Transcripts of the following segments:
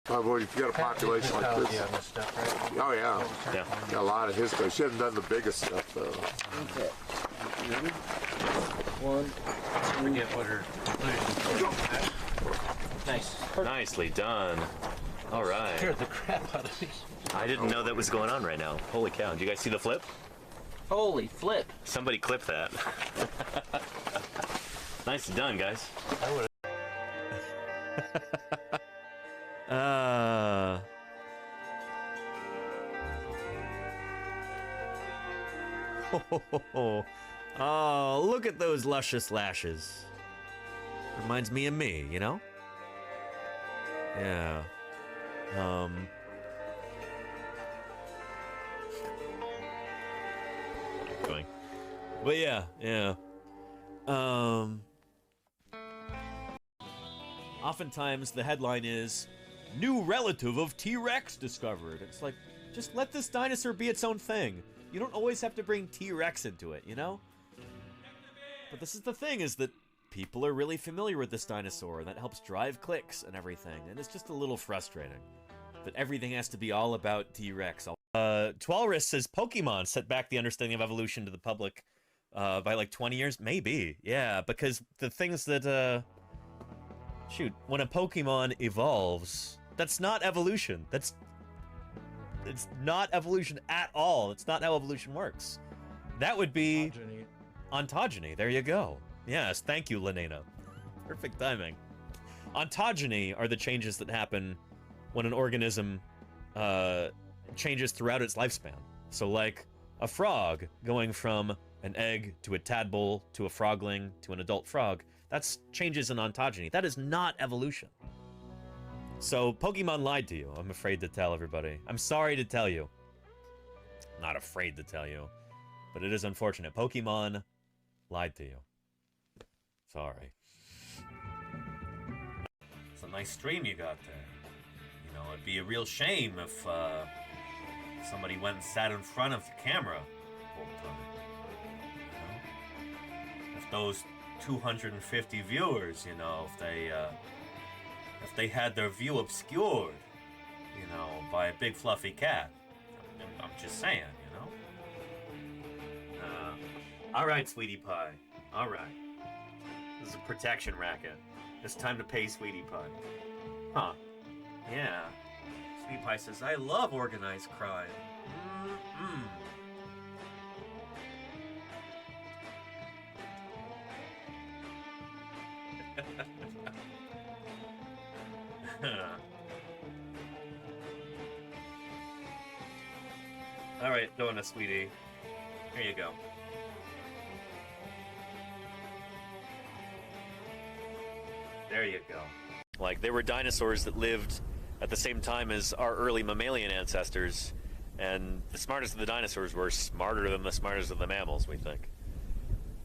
Well, if you got a population like this. On this stuff, right? Oh, yeah. Yeah. Got a lot of history. She hasn't done the biggest stuff, though. Okay. Ready? One. Forget what her conclusion. Nice. Nicely done. All right. Scared the crap out of me. I didn't know that was going on right now. Holy cow. Did you guys see the flip? Holy flip. Somebody clip that. Nicely done, guys. I would Oh, look at those luscious lashes. Reminds me of me, you know? Yeah. Going. But yeah. Oftentimes the headline is new relative of T-Rex discovered. It's like, just let this dinosaur be its own thing. You don't always have to bring T-Rex into it, you know? But this is the thing, is that people are really familiar with this dinosaur, and that helps drive clicks and everything, and it's just a little frustrating that everything has to be all about T-Rex. Twalrus says Pokemon set back the understanding of evolution to the public by like 20 years? Maybe, yeah, because the things that, shoot, when a Pokemon evolves, that's not evolution. It's not evolution at all. It's not how evolution works. That would be ontogeny. There you go. Yes, thank you, Lenena. Perfect timing. Ontogeny are the changes that happen when an organism changes throughout its lifespan. So like a frog going from an egg to a tadpole to a frogling to an adult frog, that's changes in ontogeny. That is not evolution. So Pokemon lied to you, I'm afraid to tell everybody. I'm sorry to tell you. Not afraid to tell you, but it is unfortunate. Pokemon lied to you. Sorry. It's a nice stream you got there. You know, it'd be a real shame if somebody went and sat in front of the camera the whole time. You know? If those 250 viewers, you know, if they had their view obscured, you know, by a big fluffy cat. I'm just saying, you know. All right, Sweetie Pie. All right. This is a protection racket. It's time to pay Sweetie Pie. Huh. Yeah. Sweetie Pie says, I love organized crime. All right, Donna, sweetie. Here you go. There you go. Like, there were dinosaurs that lived at the same time as our early mammalian ancestors, and the smartest of the dinosaurs were smarter than the smartest of the mammals, we think.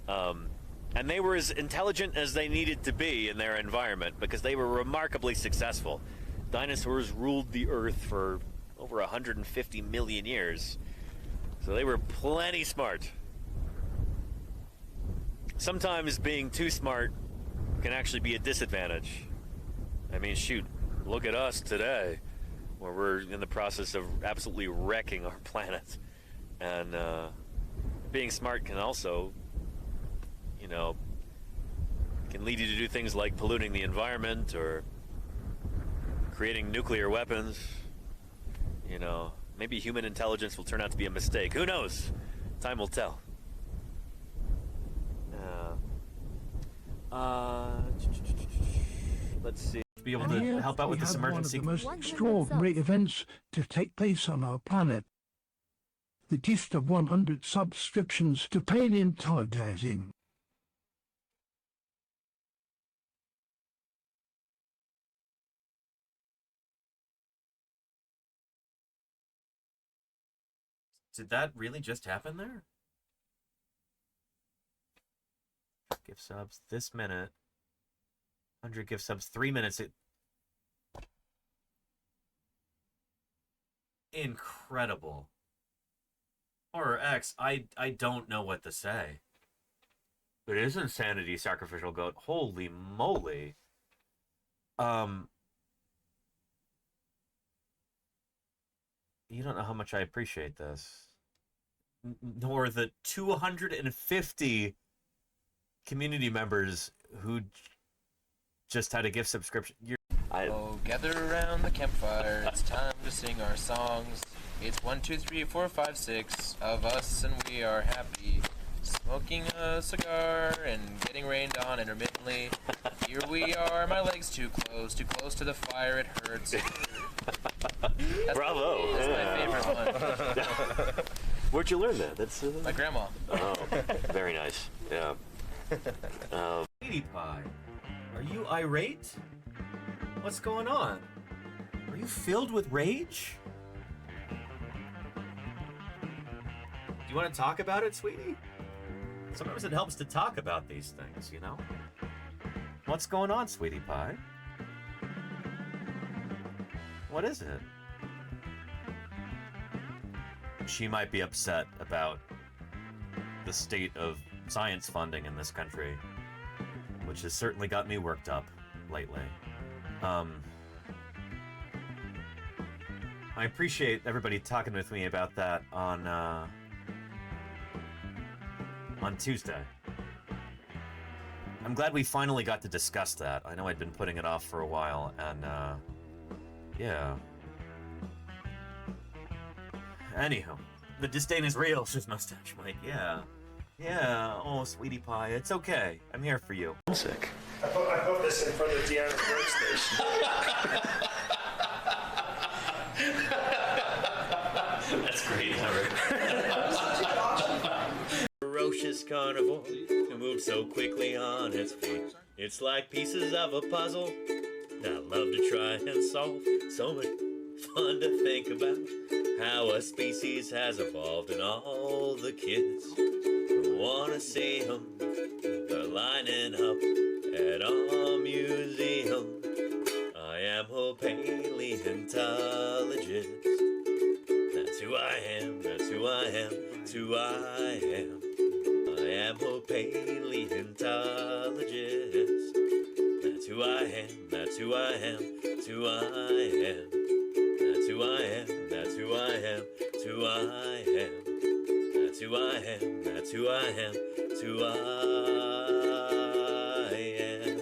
And they were as intelligent as they needed to be in their environment because they were remarkably successful. Dinosaurs ruled the Earth for over 150 million years, so they were plenty smart. Sometimes being too smart can actually be a disadvantage. I mean, shoot, look at us today, where we're in the process of absolutely wrecking our planet. And being smart can also, you know, can lead you to do things like polluting the environment or creating nuclear weapons. You know, maybe human intelligence will turn out to be a mistake. Who knows? Time will tell. Let's see. Be able to help out with this emergency. One of the most extraordinary events to take place on our planet. The gift of 100 subscriptions to paleontology. Did that really just happen there? Gift subs this minute. 100 gift subs 3 minutes. Incredible. Horror X, I don't know what to say. It is insanity, sacrificial goat. Holy moly. You don't know how much I appreciate this. Nor the 250 community members who just had a gift subscription. Oh, gather around the campfire. It's time to sing our songs. It's 1, 2, 3, 4, 5, 6 of us, and we are happy. Smoking a cigar and getting rained on intermittently. Here we are, my legs too close to the fire, it hurts. Bravo! That's my favorite one. Where'd you learn that? That's My grandma. oh, very nice. Yeah. Sweetie Pie, are you irate? What's going on? Are you filled with rage? Do you want to talk about it, sweetie? Sometimes it helps to talk about these things, you know? What's going on, Sweetie Pie? What is it? She might be upset about the state of science funding in this country, which has certainly got me worked up lately. I appreciate everybody talking with me about that on Tuesday. I'm glad we finally got to discuss that. I know I'd been putting it off for a while, and yeah. Anywho, the disdain is real, says Mustache Mike. Yeah. Yeah, oh, Sweetie Pie, it's okay. I'm here for you. I'm sick. I put this in front of Deanna's workstation. That's great, Howard. Ferocious carnivore who moves so quickly on its feet. It's like pieces of a puzzle that I love to try and solve. So much fun to think about how a species has evolved, and all the kids who wanna see them, they're lining up at our museum. I am a paleontologist. That's who I am, that's who I am, that's who I am. I am a paleontologist. That's who I am, that's who I am, that's who I am. That's who I am, that's who I am, that's who I am. That's who I am, that's who I am, that's who I am.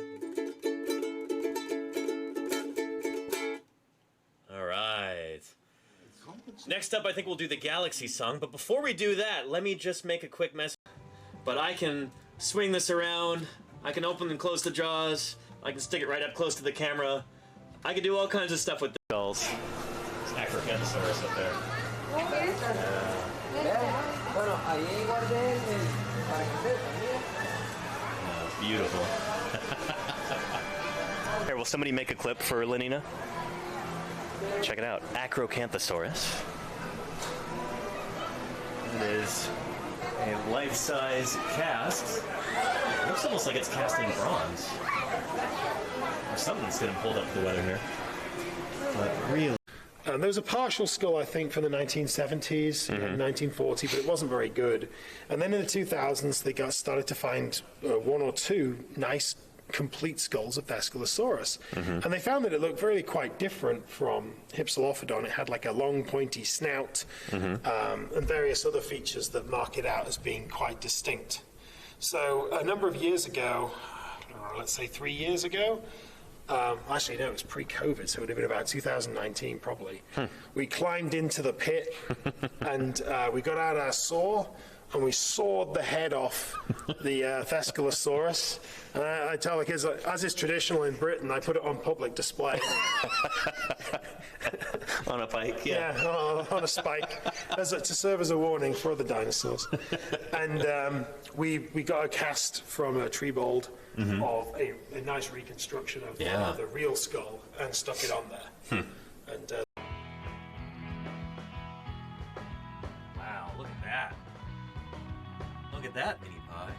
Alright. Next up, I think we'll do the Galaxy song, but before we do that, let me just make a quick message. But I can swing this around, I can open and close the jaws, I can stick it right up close to the camera, I can do all kinds of stuff with the skulls. There's Acrocanthosaurus up there. Beautiful. Here, will somebody make a clip for Lenina? Check it out. Acrocanthosaurus. It is a life-size cast. It looks almost like it's cast in bronze. Or something's getting pulled up the weather here. But really. There was a partial skull, I think, from the 1970s, 1940, but it wasn't very good. And then in the 2000s, they started to find one or two nice, complete skulls of Thescelosaurus. And they found that it looked really quite different from Hypsilophodon. It had like a long, pointy snout and various other features that mark it out as being quite distinct. So a number of years ago, let's say 3 years ago, actually, no, it was pre-COVID, so it would have been about 2019 probably. We climbed into the pit and we got out our saw and we sawed the head off the Thescelosaurus. And I tell the kids, as is traditional in Britain, I put it on public display. On a pike, Yeah, on a spike, to serve as a warning for other dinosaurs. And we got a cast from a Trebold of a nice reconstruction of the real skull and stuck it on there. And Wow, look at that. Look at that, Mini Pie.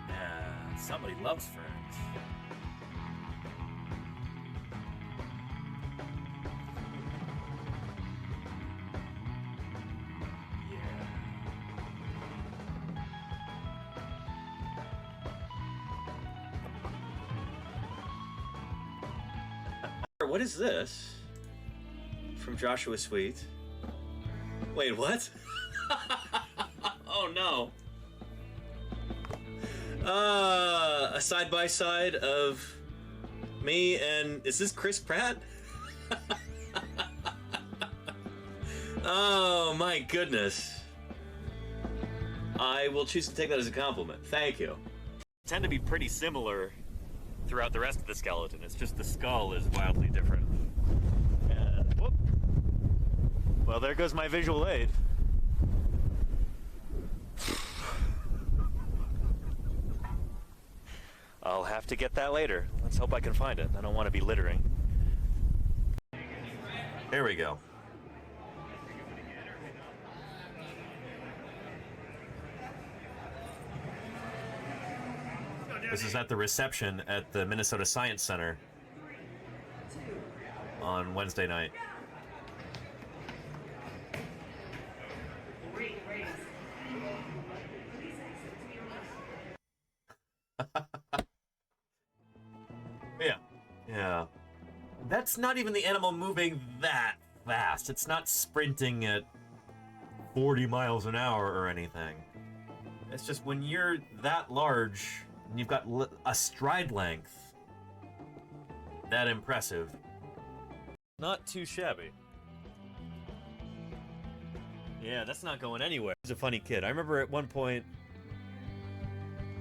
Yeah, somebody loves friends. What is this? from Joshua Sweet. Wait, what? Oh no. A side-by-side of me and... Is this Chris Pratt? Oh my goodness. I will choose to take that as a compliment. Thank you. Tend to be pretty similar throughout the rest of the skeleton. It's just the skull is wildly different. Whoop. Well, there goes my visual aid. I'll have to get that later. Let's hope I can find it. I don't want to be littering. There we go. This is at the reception at the Minnesota Science Center on Wednesday night. Yeah. That's not even the animal moving that fast. It's not sprinting at 40 miles an hour or anything. It's just when you're that large and you've got a stride length that impressive. Not too shabby. Yeah, that's not going anywhere. He's a funny kid. I remember at one point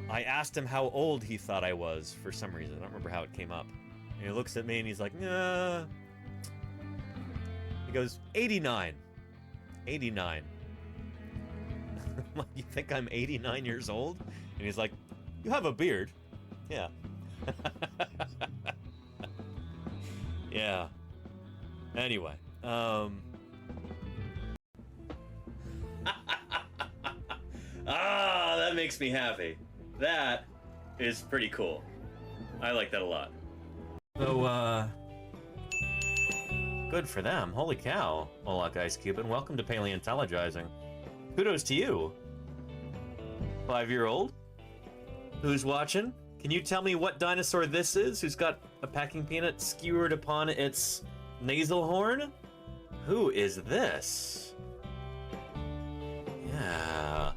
I asked him how old he thought I was for some reason. I don't remember how it came up. And he looks at me and he's like, nah. He goes, 89. 89. You think I'm 89 years old? And he's like, you have a beard. Yeah. Yeah. Anyway. That makes me happy. That is pretty cool. I like that a lot. So, good for them. Holy cow, Moloch Ice Cube, and welcome to Paleontologizing. Kudos to you. 5-year-old? Who's watching? Can you tell me what dinosaur this is? Who's got a packing peanut skewered upon its nasal horn? Who is this? Yeah.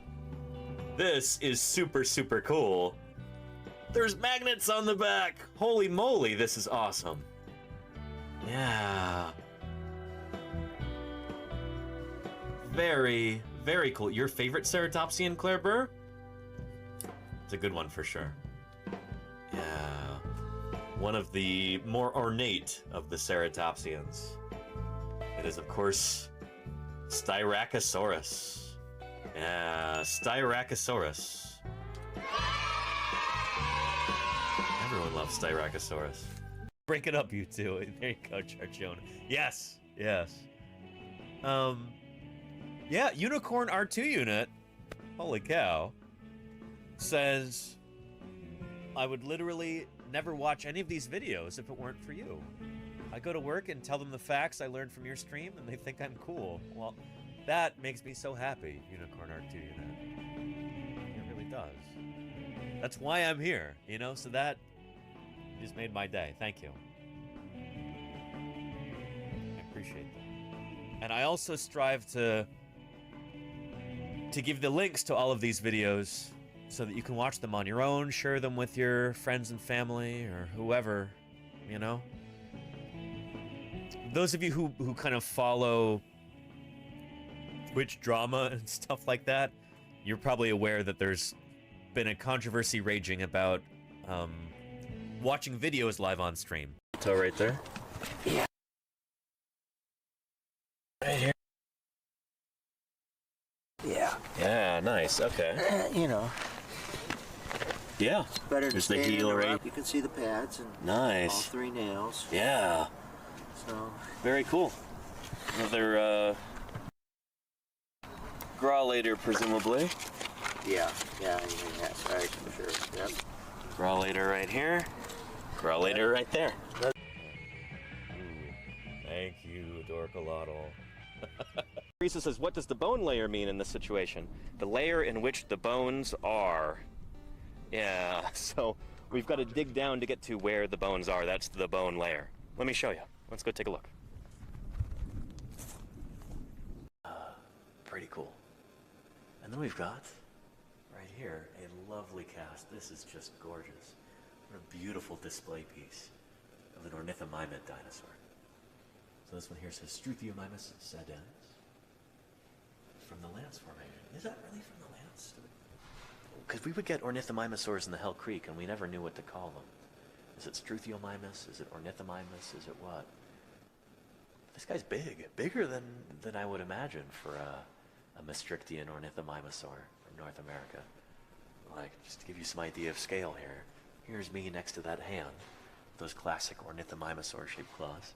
This is super, super cool. There's magnets on the back! Holy moly, this is awesome. Yeah. Very, very cool. Your favorite ceratopsian, Claire Burr? It's a good one for sure. Yeah. One of the more ornate of the ceratopsians. It is, of course, Styracosaurus. Yeah, Styracosaurus. Everyone loves Styracosaurus. Break it up, you two. There you go, Charchione. Yes, yes. Yeah, Unicorn R2 unit, holy cow, says, I would literally never watch any of these videos if it weren't for you. I go to work and tell them the facts I learned from your stream, and they think I'm cool. Well, that makes me so happy, Unicorn R2 unit. It really does. That's why I'm here, you know, so that just made my day. Thank you. I appreciate that. And I also strive to give the links to all of these videos so that you can watch them on your own, share them with your friends and family or whoever, you know? Those of you who kind of follow Twitch drama and stuff like that, you're probably aware that there's been a controversy raging about watching videos live on stream. So right there? Yeah. Right here. Yeah. Yeah, nice. Okay. You know. Yeah. Better to There's the stand heel in the right. rock. You can see the pads and Nice. all 3 nails. Yeah. So Very cool. Another Grawlator, presumably. yeah, that size for sure. Yep. Grawlator right here. Grawlator right there. Ooh, thank you, Dorkalotl. Teresa says, what does the bone layer mean in this situation? The layer in which the bones are. Yeah, so we've got to dig down to get to where the bones are. That's the bone layer. Let me show you. Let's go take a look. pretty cool. And then we've got, right here, a lovely cast. This is just gorgeous. What a beautiful display piece of an ornithomimid dinosaur. So this one here says Struthiomimus sedens from the Lance Formation. Is that really from the Lance? Because we would get ornithomimosaurs in the Hell Creek and we never knew what to call them. Is it Struthiomimus? Is it Ornithomimus? Is it what? This guy's big. Bigger than I would imagine for a Maastrichtian ornithomimosaur from North America. Like, just to give you some idea of scale here. Here's me next to that hand. Those classic ornithomimosaur-shaped claws.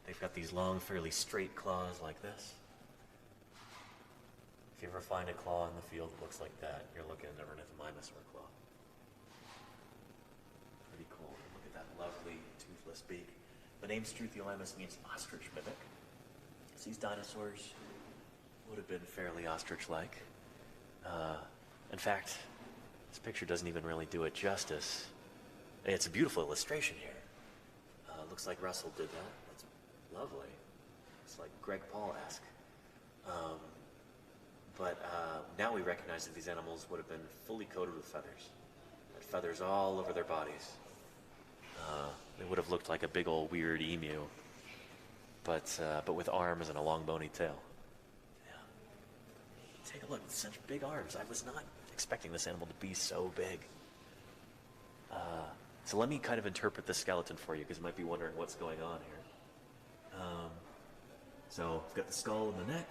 They've got these long, fairly straight claws like this. If you ever find a claw in the field that looks like that, you're looking at an ornithomimosaur claw. Pretty cool. Look at that lovely toothless beak. The name Struthiomimus means ostrich mimic. So these dinosaurs would have been fairly ostrich-like. In fact, this picture doesn't even really do it justice. It's a beautiful illustration here. Looks like Russell did that. That's lovely. It's like Greg Paul-esque. But now we recognize that these animals would have been fully coated with feathers. Had feathers all over their bodies. They would have looked like a big old weird emu, but with arms and a long bony tail. Yeah. Take a look, such big arms. I was not expecting this animal to be so big. So let me kind of interpret the skeleton for you, because you might be wondering what's going on here. So we've got the skull and the neck,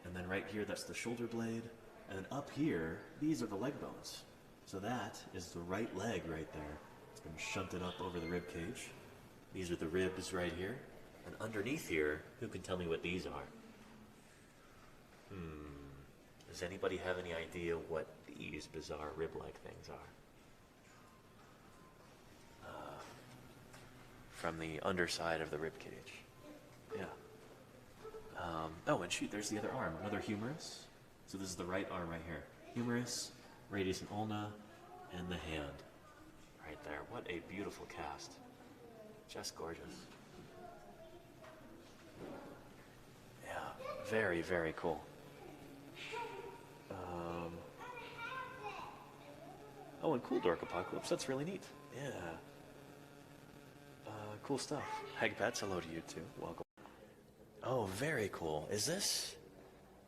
and then right here that's the shoulder blade, and then up here, these are the leg bones. So that is the right leg right there. It's been shunted up over the rib cage. These are the ribs right here. And underneath here, who can tell me what these are? Does anybody have any idea what these bizarre rib-like things are? From the underside of the rib cage. Yeah. Oh, and shoot, there's the other arm, another humerus. So this is the right arm right here. Humerus, radius and ulna, and the hand. Right there. What a beautiful cast. Just gorgeous. Yeah, very, very cool. Oh, and cool Dork Apocalypse. That's really neat. Yeah. Cool stuff. Hegpets, hello to you too. Welcome. Oh, very cool. Is this...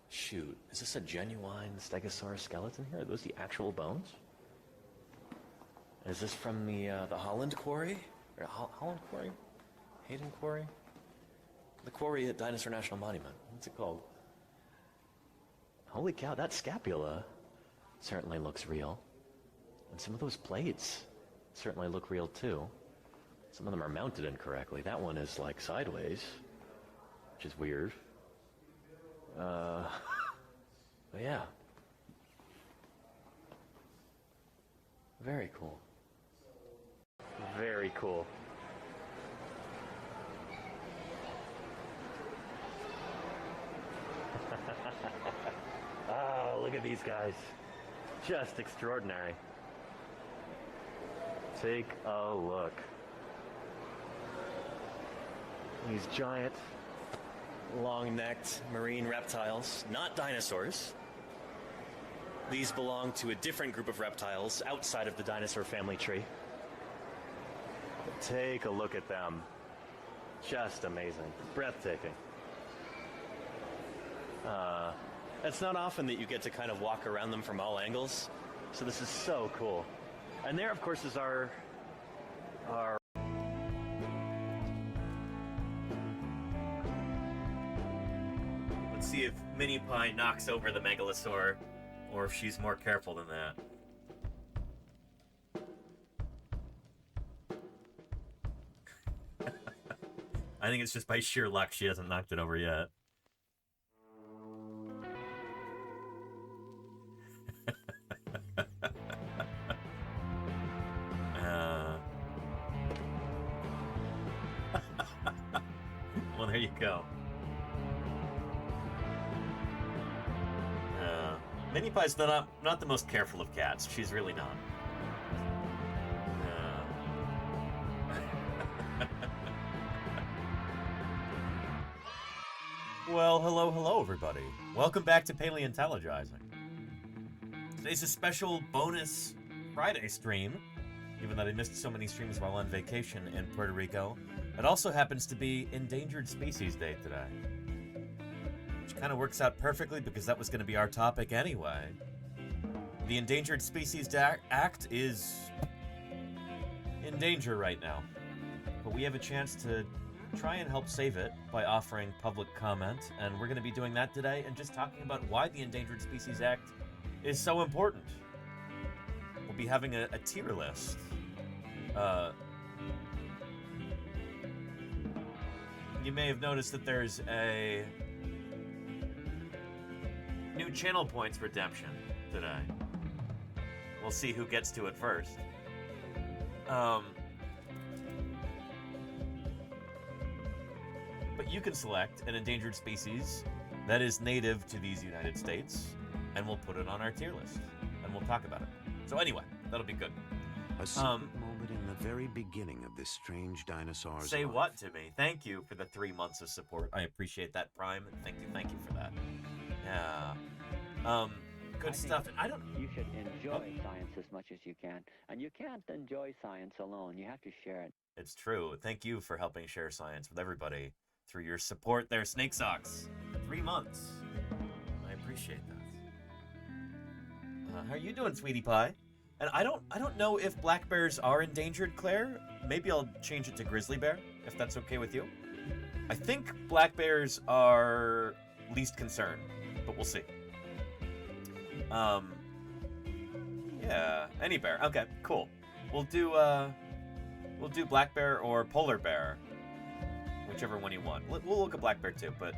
Shoot. Is this a genuine Stegosaurus skeleton here? Are those the actual bones? Is this from the Holland Quarry? Or Holland Quarry? Hayden Quarry? The quarry at Dinosaur National Monument. What's it called? Holy cow, that scapula certainly looks real. And some of those plates certainly look real too. Some of them are mounted incorrectly. That one is like sideways, which is weird. But yeah. Very cool. Very cool. Oh, look at these guys. Just extraordinary. Take a look. These giant, long-necked marine reptiles, not dinosaurs. These belong to a different group of reptiles outside of the dinosaur family tree. Take a look at them. Just amazing. Breathtaking. It's not often that you get to kind of walk around them from all angles, so this is so cool. And there, of course, is our Let's see if Mini Pie knocks over the Megalosaur, or if she's more careful than that. I think it's just by sheer luck she hasn't knocked it over yet. Well, there you go. Mini Pie's not the most careful of cats. She's really not. Well, hello, everybody. Welcome back to Paleontologizing. Today's a special bonus Friday stream, given that I missed so many streams while on vacation in Puerto Rico. It also happens to be Endangered Species Day today, which kind of works out perfectly because that was going to be our topic anyway. The Endangered Species Act is in danger right now, but we have a chance to try and help save it by offering public comment, and we're going to be doing that today and just talking about why the Endangered Species Act is so important. We'll be having a tier list. You may have noticed that there's a new channel points redemption today. We'll see who gets to it first. But you can select an endangered species that is native to these United States, and we'll put it on our tier list, and we'll talk about it. So anyway, that'll be good. A secret moment in the very beginning of this strange dinosaur's Say life. what to me? Thank you for the 3 months of support. I appreciate that, Prime. Thank you for that. Yeah. Good stuff. And I don't. You should enjoy science as much as you can, and you can't enjoy science alone. You have to share it. It's true. Thank you for helping share science with everybody through your support there, Snake Socks. 3 months. I appreciate that. How are you doing, sweetie pie? And I don't know if black bears are endangered, Claire. Maybe I'll change it to grizzly bear, if that's okay with you. I think black bears are least concern, but we'll see. Yeah, any bear. Okay, cool. We'll do black bear or polar bear, whichever one you want. We'll look at black bear too, but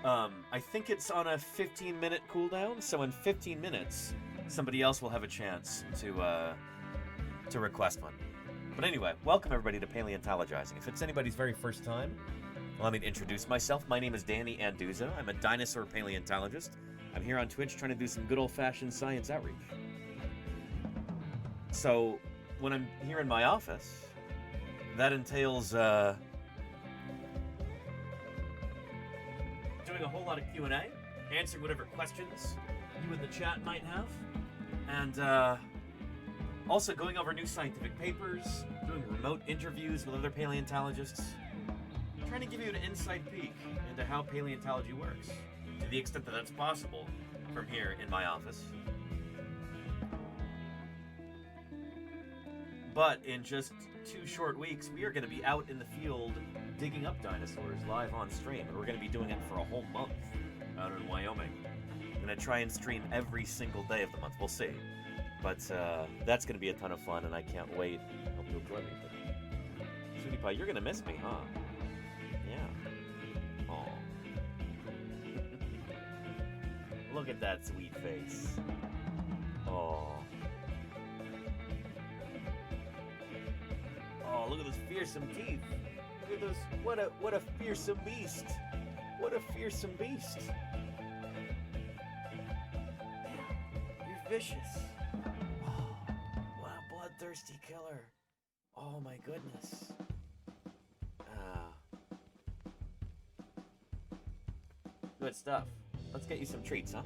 I think it's on a 15-minute cooldown, so in 15 minutes, somebody else will have a chance to request one. But anyway, welcome everybody to Paleontologizing. If it's anybody's very first time, allow me to introduce myself. My name is Danny Anduza. I'm a dinosaur paleontologist. I'm here on Twitch trying to do some good old-fashioned science outreach. So, when I'm here in my office, that entails doing a whole lot of Q&A, answering whatever questions you in the chat might have, and also going over new scientific papers, doing remote interviews with other paleontologists, trying to give you an inside peek into how paleontology works, to the extent that that's possible from here in my office. But in just 2 short weeks, we are going to be out in the field digging up dinosaurs live on stream, and we're going to be doing it for a whole month out in Wyoming. I'm going to try and stream every single day of the month. We'll see. But that's going to be a ton of fun, and I can't wait. I hope you'll join me for that. Sweetie Pie, you're going to miss me, huh? Yeah. Aw. Look at that sweet face. Oh. Oh, look at those fearsome teeth. Look at those. What a fearsome beast. What a fearsome beast. You're vicious. Oh, what a bloodthirsty killer. Oh my goodness. Good stuff. Let's get you some treats, huh?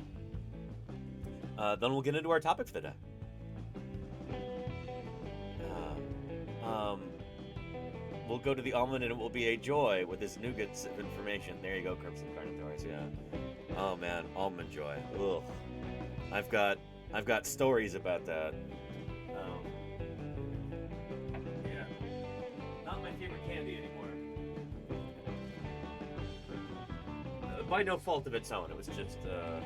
Then we'll get into our topic for the day. We'll go to the almond and it will be a joy with this nuggets of information. There you go, Crimson Carnotaurus, yeah. Oh man, almond joy. Ugh. I've got stories about that. Yeah. Not my favorite candy anymore. By no fault of its own. It was just an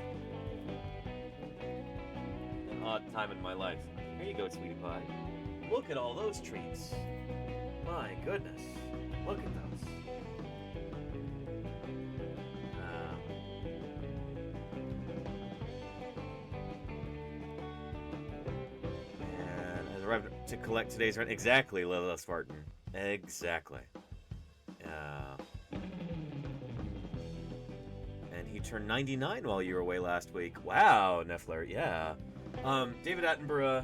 odd time in my life. Here you go, sweetie pie. Look at all those treats. My goodness. Look at those. And has arrived to collect today's rent. Exactly, Lila Spartan. Exactly. And he turned 99 while you were away last week. Wow, Neffler, yeah. David Attenborough,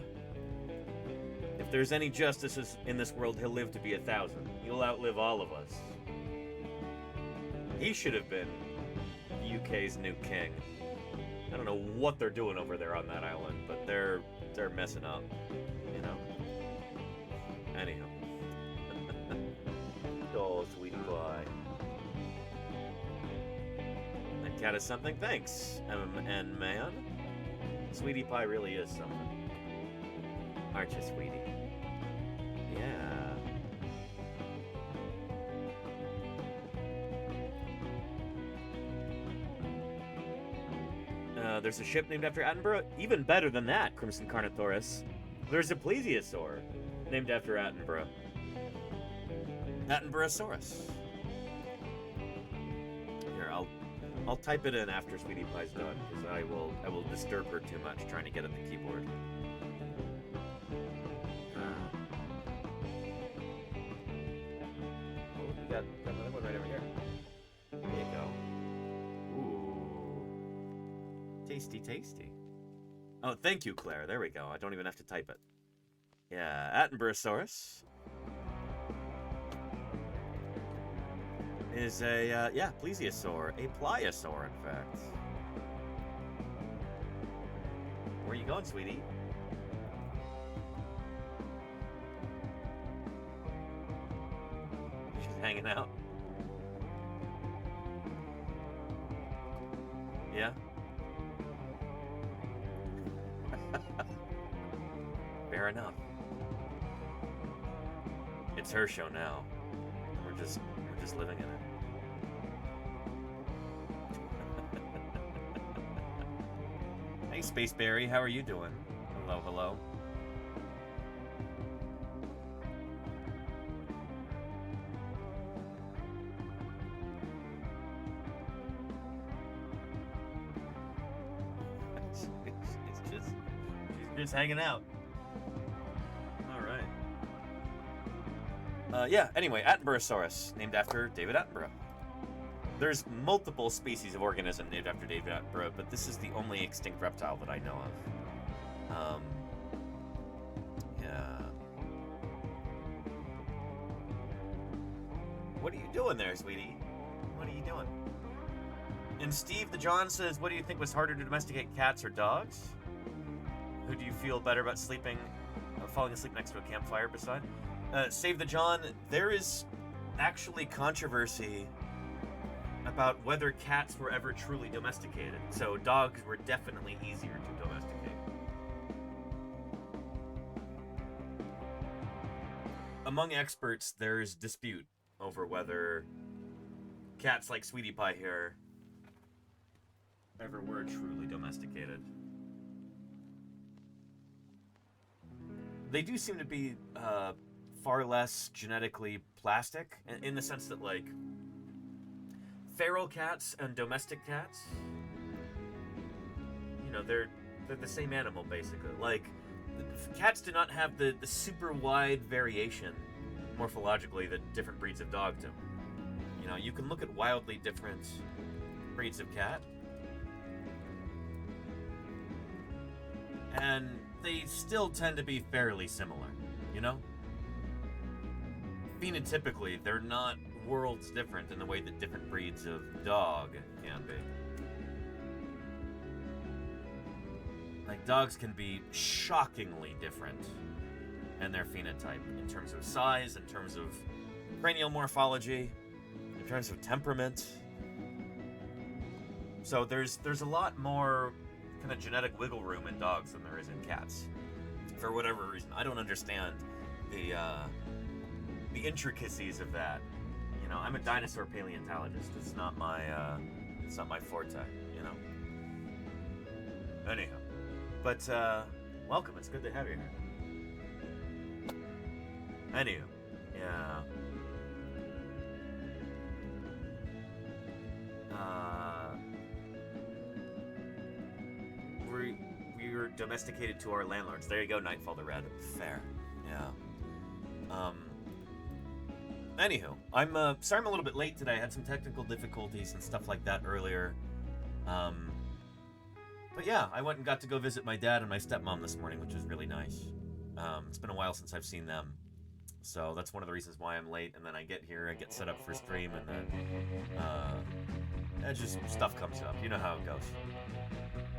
if there's any justice in this world, he'll live to be 1,000. He'll outlive all of us. He should have been UK's new king. I don't know what they're doing over there on that island, but they're messing up, you know. Anyhow. Oh, sweetie pie. That cat is something. Thanks, and man. Sweetie pie really is something. Aren't you, sweetie? Yeah. There's a ship named after Attenborough. Even better than that, Crimson Carnothoris. There's a plesiosaur named after Attenborough. Attenboroughsaurus. Here, I'll type it in after Sweetie Pie's done, because I will disturb her too much trying to get at the keyboard. Oh, you got another one right over here. There you go. Tasty, tasty. Oh, thank you, Claire. There we go. I don't even have to type it. Yeah, Attenboroughsaurus is a, plesiosaur. A pliosaur, in fact. Where are you going, sweetie? She's hanging out. Yeah? Fair enough. It's her show now. We're just living in it. Hey, Spaceberry, how are you doing? Hello, hello. She's just hanging out. Yeah, anyway, Attenboroughsaurus, named after David Attenborough. There's multiple species of organism named after David Attenborough, but this is the only extinct reptile that I know of. Yeah. What are you doing there, sweetie? What are you doing? And Steve the John says, what do you think was harder to domesticate, cats or dogs? Who do you feel better about falling asleep next to a campfire beside? Save the John, there is actually controversy about whether cats were ever truly domesticated. So dogs were definitely easier to domesticate. Among experts, there's dispute over whether cats like Sweetie Pie here ever were truly domesticated. They do seem to be far less genetically plastic, in the sense that, like, feral cats and domestic cats, you know, they're the same animal, basically. Like, cats do not have the super wide variation morphologically that different breeds of dog do. You know, you can look at wildly different breeds of cat, and they still tend to be fairly similar, you know? Phenotypically, they're not worlds different in the way that different breeds of dog can be. Like, dogs can be shockingly different in their phenotype, in terms of size, in terms of cranial morphology, in terms of temperament. So there's a lot more kind of genetic wiggle room in dogs than there is in cats. For whatever reason, I don't understand the intricacies of that. You know, I'm a dinosaur paleontologist. It's not my forte, you know. Anyhow, but welcome. It's good to have you here. Anywho, yeah. We were domesticated to our landlords. There you go, Nightfall the Red. Fair, yeah. Anywho, I'm sorry I'm a little bit late today. I had some technical difficulties and stuff like that earlier. But yeah, I went and got to go visit my dad and my stepmom this morning, which was really nice. It's been a while since I've seen them, so that's one of the reasons why I'm late. And then I get here, I get set up for stream, and then just stuff comes up. You know how it goes.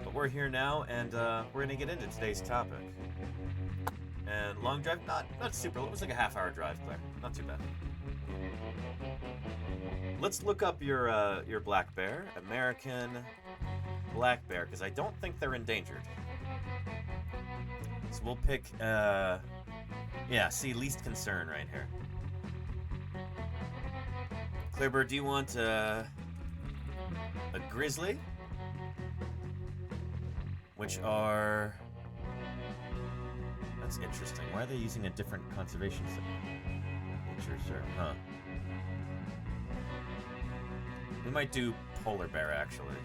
But we're here now, and we're gonna get into today's topic. And long drive, not super. It was like a half-hour drive, Claire. Not too bad. Let's look up your black bear, American black bear, because I don't think they're endangered. So we'll pick, yeah, see, least concern right here. Clairebird, do you want a grizzly? Which are... That's interesting. Why are they using a different conservation nature reserve? Huh. We might do polar bear, actually.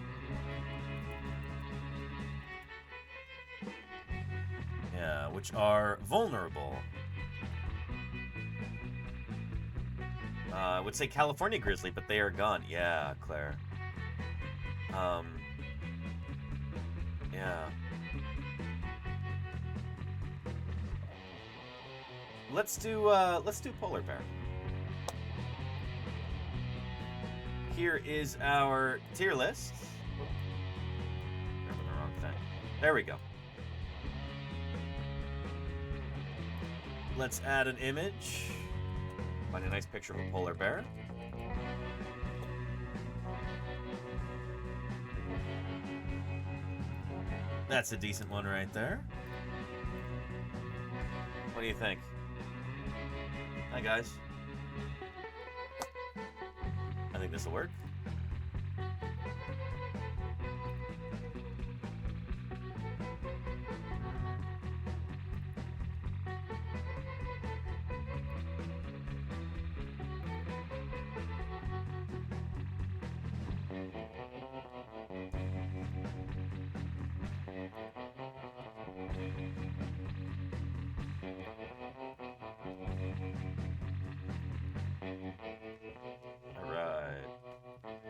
Yeah, which are vulnerable. I would say California grizzly, but they are gone. Yeah, Claire. Yeah. Let's do polar bear. Here is our tier list. Grabbing the wrong thing. There we go. Let's add an image. Find a nice picture of a polar bear. That's a decent one right there. What do you think? Hi, guys. I think this will work.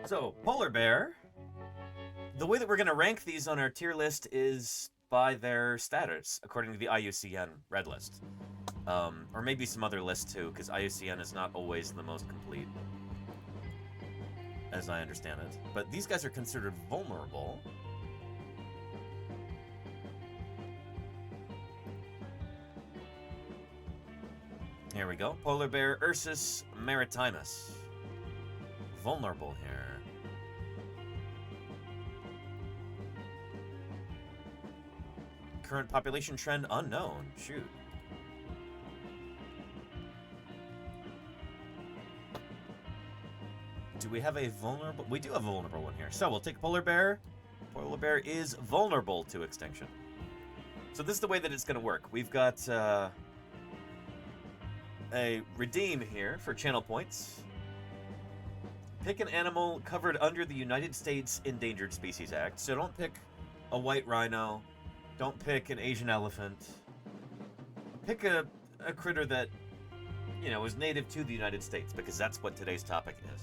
So, polar bear, the way that we're going to rank these on our tier list is by their status, according to the IUCN Red List. Or maybe some other lists too, because IUCN is not always the most complete, as I understand it. But these guys are considered vulnerable. Here we go. Polar bear Ursus maritimus. Vulnerable here. Current population trend unknown. Shoot. Do we have a vulnerable? We do have a vulnerable one here. So we'll take polar bear. Polar bear is vulnerable to extinction. So this is the way that it's going to work. We've got a redeem here for channel points. Pick an animal covered under the United States Endangered Species Act. So don't pick a white rhino. Don't pick an Asian elephant. Pick a critter that, you know, is native to the United States, because that's what today's topic is.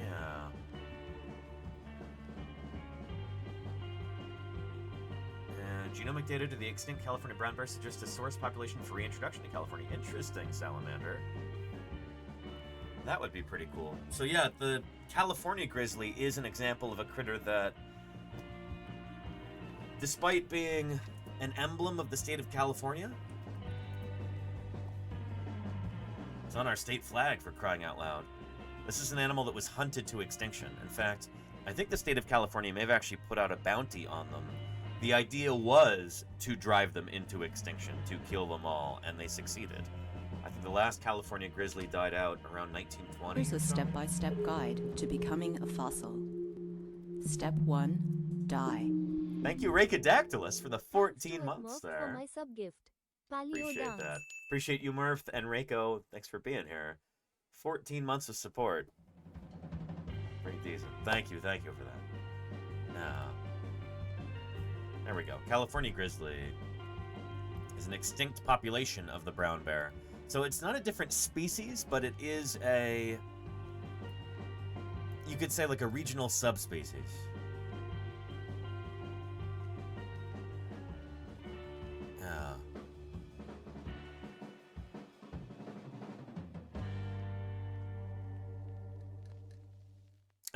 Yeah. And genomic data to the extinct California brown bear suggests a source population for reintroduction to California. Interesting, salamander. That would be pretty cool. So yeah, the California grizzly is an example of a critter that, despite being an emblem of the state of California, it's on our state flag, for crying out loud. This is an animal that was hunted to extinction. In fact, I think the state of California may have actually put out a bounty on them. The idea was to drive them into extinction, to kill them all, and they succeeded. I think the last California grizzly died out around 1920. Here's a step-by-step guide to becoming a fossil. Step 1, die. Thank you, Rakadactylus, for the 14 months there. For my sub-gift. Appreciate that. Appreciate you, Murph, and Reiko. Thanks for being here. 14 months of support. Pretty decent. Thank you for that. There we go. California grizzly is an extinct population of the brown bear. So it's not a different species, but it is a, you could say, like a regional subspecies. Yeah.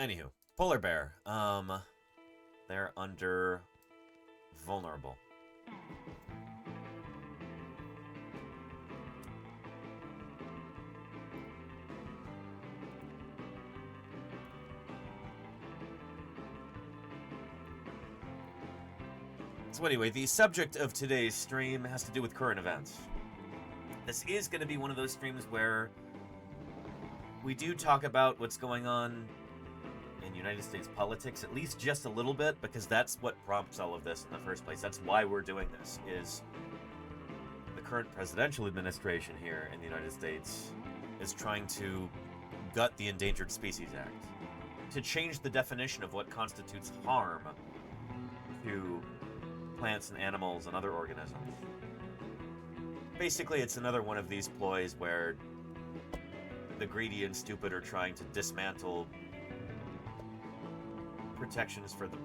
Anywho, polar bear. They're under vulnerable. So anyway, the subject of today's stream has to do with current events. This is going to be one of those streams where we do talk about what's going on in United States politics, at least just a little bit, because that's what prompts all of this in the first place. That's why we're doing this, is the current presidential administration here in the United States is trying to gut the Endangered Species Act to change the definition of what constitutes harm to plants and animals and other organisms. Basically, it's another one of these ploys where the greedy and stupid are trying to dismantle protections for the,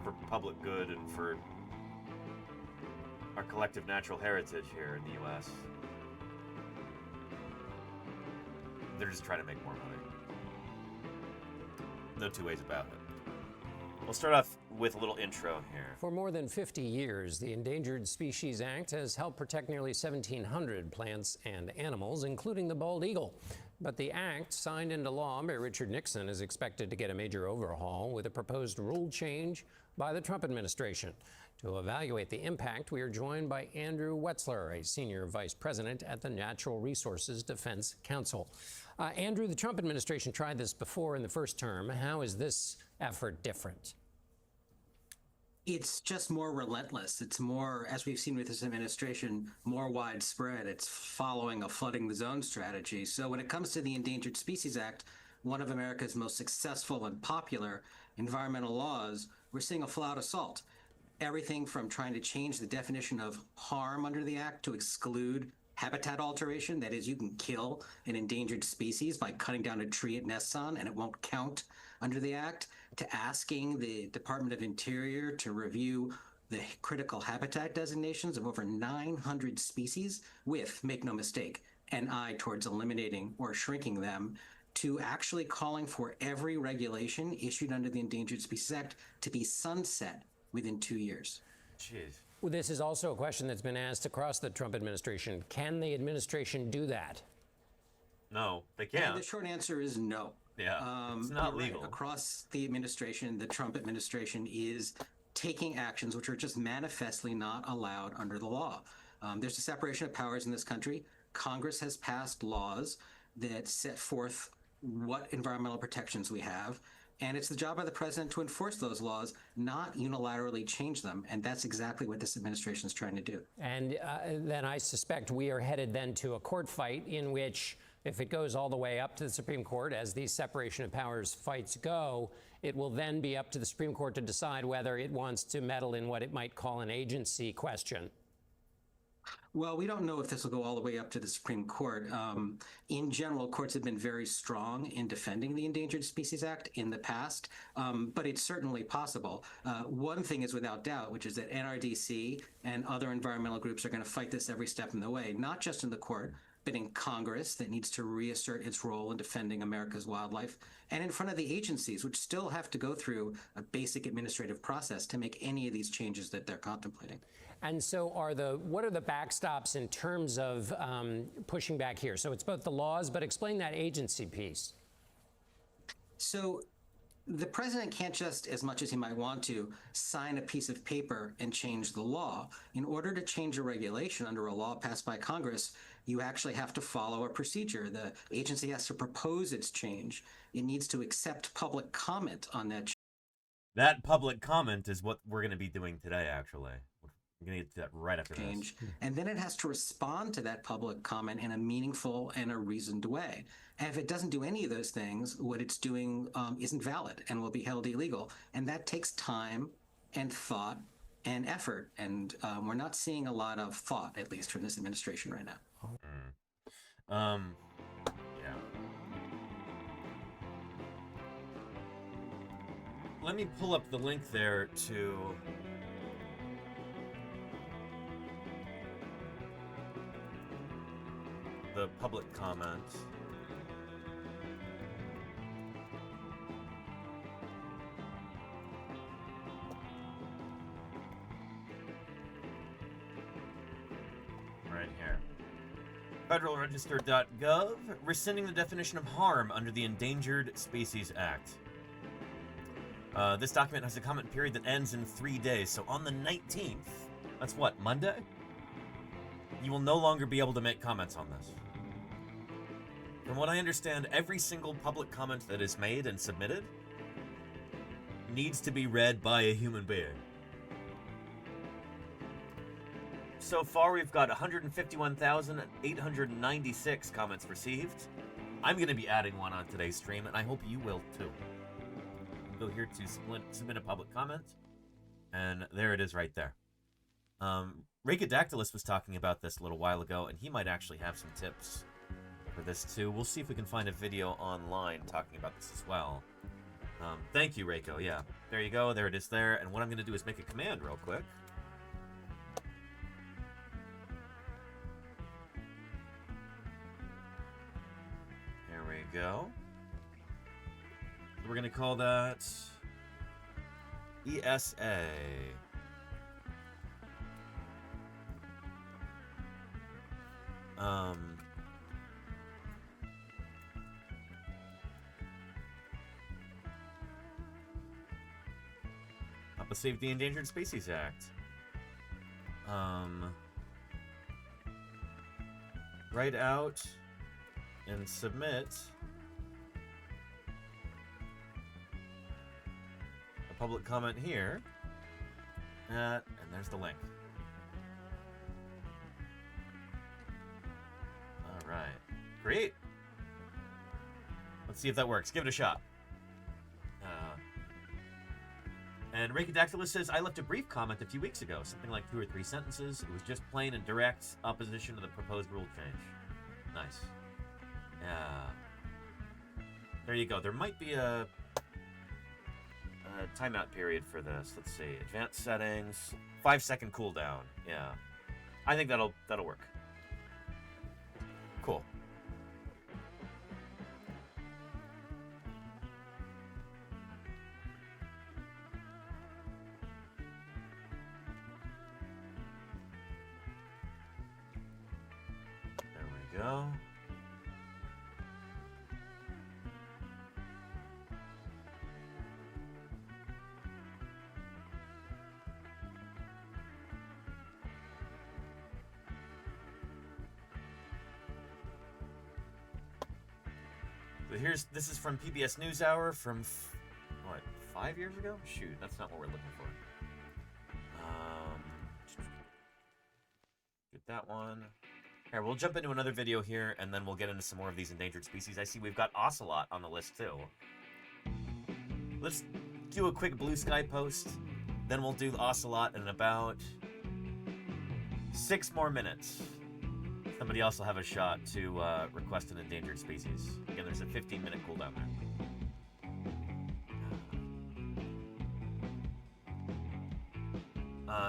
for public good and for our collective natural heritage here in the U.S. They're just trying to make more money. No two ways about it. We'll start off with a little intro here. For more than 50 years, the Endangered Species Act has helped protect nearly 1,700 plants and animals, including the bald eagle. But the act, signed into law by Richard Nixon, is expected to get a major overhaul with a proposed rule change by the Trump administration. To evaluate the impact, we are joined by Andrew Wetzler, a senior vice president at the Natural Resources Defense Council. Andrew, the Trump administration tried this before in the first term. How is this effort different? It's just more relentless. It's more, as we've seen with this administration, more widespread. It's following a flooding the zone strategy. So when it comes to the Endangered Species Act, one of America's most successful and popular environmental laws, we're seeing a full-out assault. Everything from trying to change the definition of harm under the act to exclude habitat alteration. That is, you can kill an endangered species by cutting down a tree it nests on, and it won't count under the act, to asking the Department of Interior to review the critical habitat designations of over 900 species with, make no mistake, an eye towards eliminating or shrinking them, to actually calling for every regulation issued under the Endangered Species Act to be sunset within 2 years. Jeez. Well, this is also a question that's been asked across the Trump administration. Can the administration do that? No, they can't. And the short answer is no. Yeah, it's not legal. Across the administration, the Trump administration is taking actions which are just manifestly not allowed under the law. There's a separation of powers in this country. Congress has passed laws that set forth what environmental protections we have. And it's the job of the president to enforce those laws, not unilaterally change them. And that's exactly what this administration is trying to do. And then I suspect we are headed then to a court fight in which, if it goes all the way up to the Supreme Court, as these separation of powers fights go, it will then be up to the Supreme Court to decide whether it wants to meddle in what it might call an agency question. Well, we don't know if this will go all the way up to the Supreme Court. In general, courts have been very strong in defending the Endangered Species Act in the past, but it's certainly possible. One thing is without doubt, which is that NRDC and other environmental groups are going to fight this every step in the way, not just in the court, but in Congress, that needs to reassert its role in defending America's wildlife, and in front of the agencies, which still have to go through a basic administrative process to make any of these changes that they're contemplating. And so what are the backstops in terms of pushing back here? So it's both the laws, but explain that agency piece. So the president can't just, as much as he might want to, sign a piece of paper and change the law. In order to change a regulation under a law passed by Congress, you actually have to follow a procedure. The agency has to propose its change. It needs to accept public comment on that change. That public comment is what we're going to be doing today, actually. We're going to get to that right after this. And then it has to respond to that public comment in a meaningful and a reasoned way. And if it doesn't do any of those things, what it's doing isn't valid and will be held illegal. And that takes time and thought and effort. And we're not seeing a lot of thought, at least from this administration right now. Yeah. Let me pull up the link there to the public comment. here. Federalregister.gov, rescinding the definition of harm under the Endangered Species Act. This document has a comment period that ends in 3 days, so on the 19th, that's what, Monday? You will no longer be able to make comments on this. From what I understand, every single public comment that is made and submitted needs to be read by a human being. So far, we've got 151,896 comments received. I'm going to be adding one on today's stream, and I hope you will too. Go here to submit a public comment, and there it is right there. Rhacodactylus was talking about this a little while ago, and he might actually have some tips for this too. We'll see if we can find a video online talking about this as well. Thank you, Reiko. Yeah, there you go. There it is there. And what I'm going to do is make a command real quick. There we go. We're going to call that ESA. Let's save the Endangered Species Act. Write out and submit a public comment here. And there's the link. All right. Great. Let's see if that works. Give it a shot. And Rhacodactylus says, I left a brief comment a few weeks ago, something like 2 or 3 sentences. It was just plain and direct opposition to the proposed rule change. Nice. Yeah. There you go. There might be a timeout period for this. Let's see. Advanced settings. 5-second cooldown. Yeah. I think that'll work. Cool. Go. So this is from PBS NewsHour from what, 5 years ago? Shoot, that's not what we're looking for. Get that one. Here, we'll jump into another video here, and then we'll get into some more of these endangered species. I see we've got ocelot on the list, too. Let's do a quick blue sky post, then we'll do the ocelot in about 6 more minutes. Somebody else will have a shot to request an endangered species. Again, there's a 15-minute cooldown there.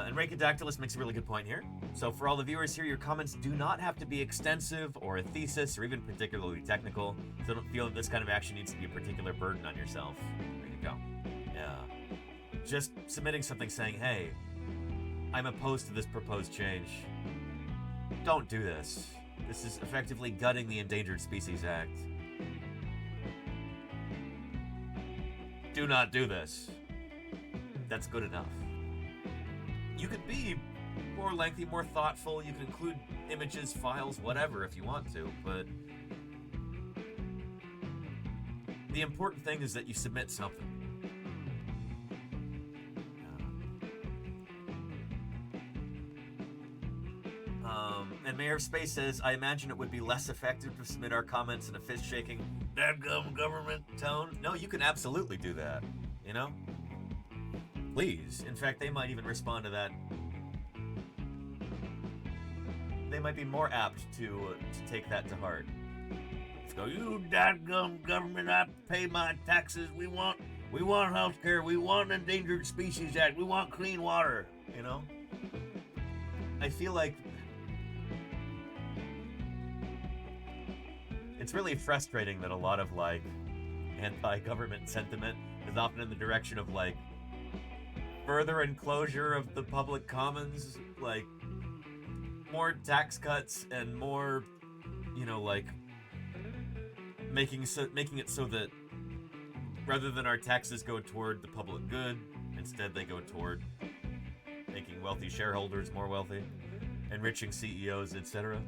And Rhacodactylus makes a really good point here. So for all the viewers here, your comments do not have to be extensive or a thesis or even particularly technical. So don't feel that this kind of action needs to be a particular burden on yourself. There you go. Yeah. Just submitting something saying, hey, I'm opposed to this proposed change. Don't do this. This is effectively gutting the Endangered Species Act. Do not do this. That's good enough. You could be more lengthy, more thoughtful. You can include images, files, whatever if you want to, but the important thing is that you submit something. And Mayor of Space says, I imagine it would be less effective to submit our comments in a fist-shaking, dadgum government tone. No, you can absolutely do that, you know? Please. In fact, they might even respond to that. They might be more apt to take that to heart. Let's go, you dadgum government, I pay my taxes. We want health care. We want an Endangered Species Act. We want clean water, you know? I feel like it's really frustrating that a lot of, like, anti-government sentiment is often in the direction of, like, further enclosure of the public commons. Like, more tax cuts and more, you know, like making it so that rather than our taxes go toward the public good, instead they go toward making wealthy shareholders more wealthy, enriching CEOs, etc.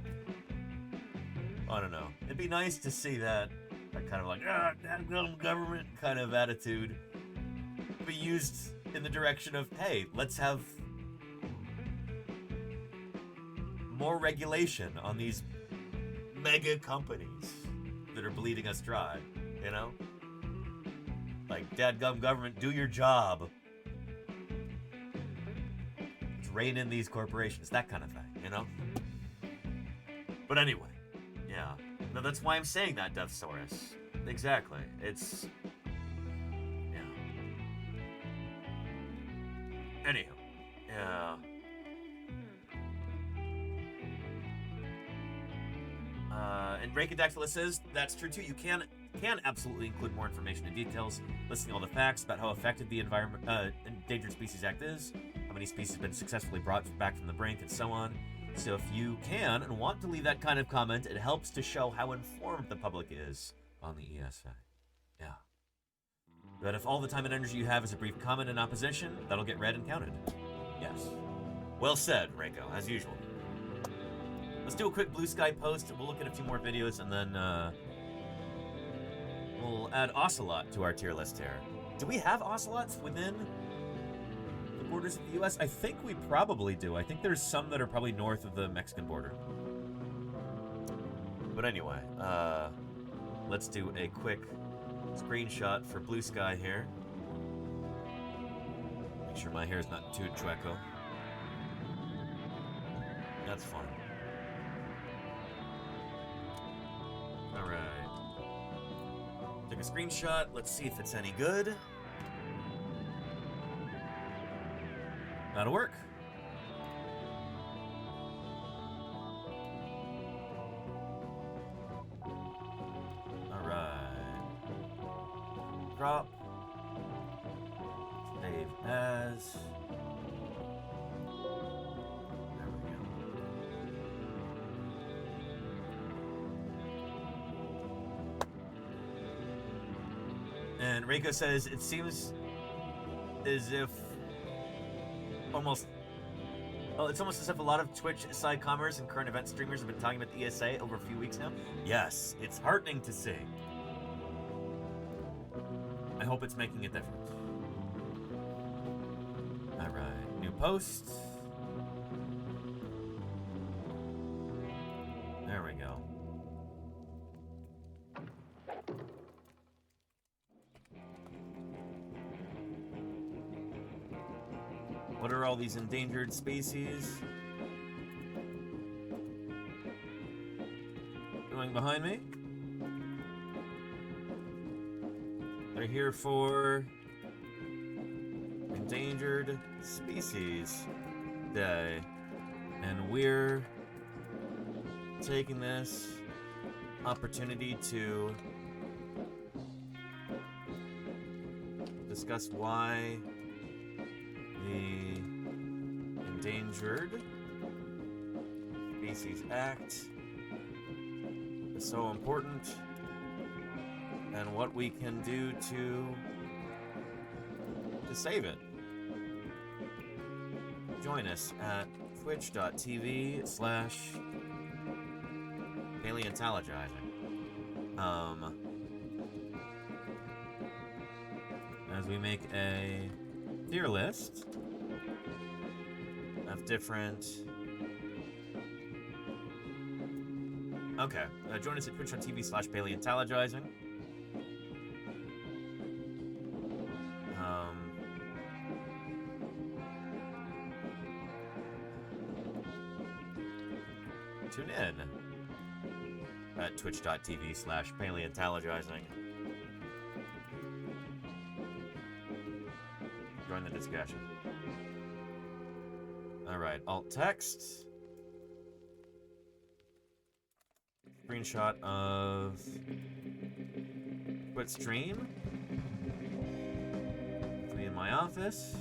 I don't know. It'd be nice to see that kind of like, government kind of attitude be used in the direction of, hey, let's have more regulation on these mega companies that are bleeding us dry, you know? Like, dadgum government, do your job. Let's rein in these corporations, that kind of thing, you know? But anyway, yeah. No, that's why I'm saying that, Deathsaurus. Exactly. It's... yeah. Anyhow. Yeah. And Rakadactyla says, that's true too. You can absolutely include more information and details, listing all the facts about how effective the Endangered Species Act is, how many species have been successfully brought back from the brink, and so on. So if you can and want to leave that kind of comment, it helps to show how informed the public is on the ESA. Yeah. But if all the time and energy you have is a brief comment in opposition, that'll get read and counted. Yes. Well said, Reiko, as usual. Let's do a quick Blue Sky post, and we'll look at a few more videos, and then we'll add Ocelot to our tier list here. Do we have Ocelots within the borders of the U.S.? I think we probably do. I think there's some that are probably north of the Mexican border. But anyway, let's do a quick screenshot for Blue Sky here. Make sure my hair is not too chueco. That's fine. Alright. Took a screenshot. Let's see if it's any good. That'll work. Alright. Drop. Save as. There we go. And Reiko says, it seems as if it's almost as if a lot of Twitch side commerce and current event streamers have been talking about the ESA over a few weeks now. Yes, it's heartening to see. I hope it's making a difference. Alright, new post. There we go. What are all these endangered species doing behind me? They're here for Endangered Species Day, and we're taking this opportunity to discuss why the Endangered Species Act is so important and what we can do to save it. Join us at twitch.tv/paleontologizing. As we make a tier list of different... Okay, join us at twitch.tv/paleontologizing. Tune in at twitch.tv/paleontologizing. Join the discussion. Alright, alt text. Screenshot of Twitch stream. It's me in my office.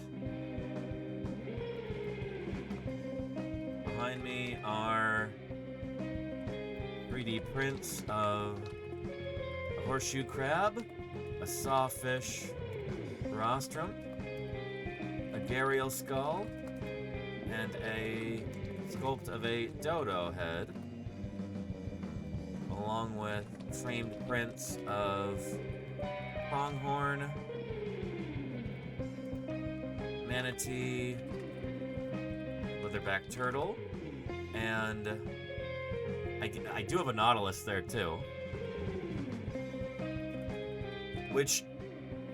Behind behind me are 3D prints of a horseshoe crab, a sawfish rostrum, a gharial skull, and a sculpt of a dodo head, along with framed prints of pronghorn, manatee, leatherback turtle, and I do have a nautilus there too, which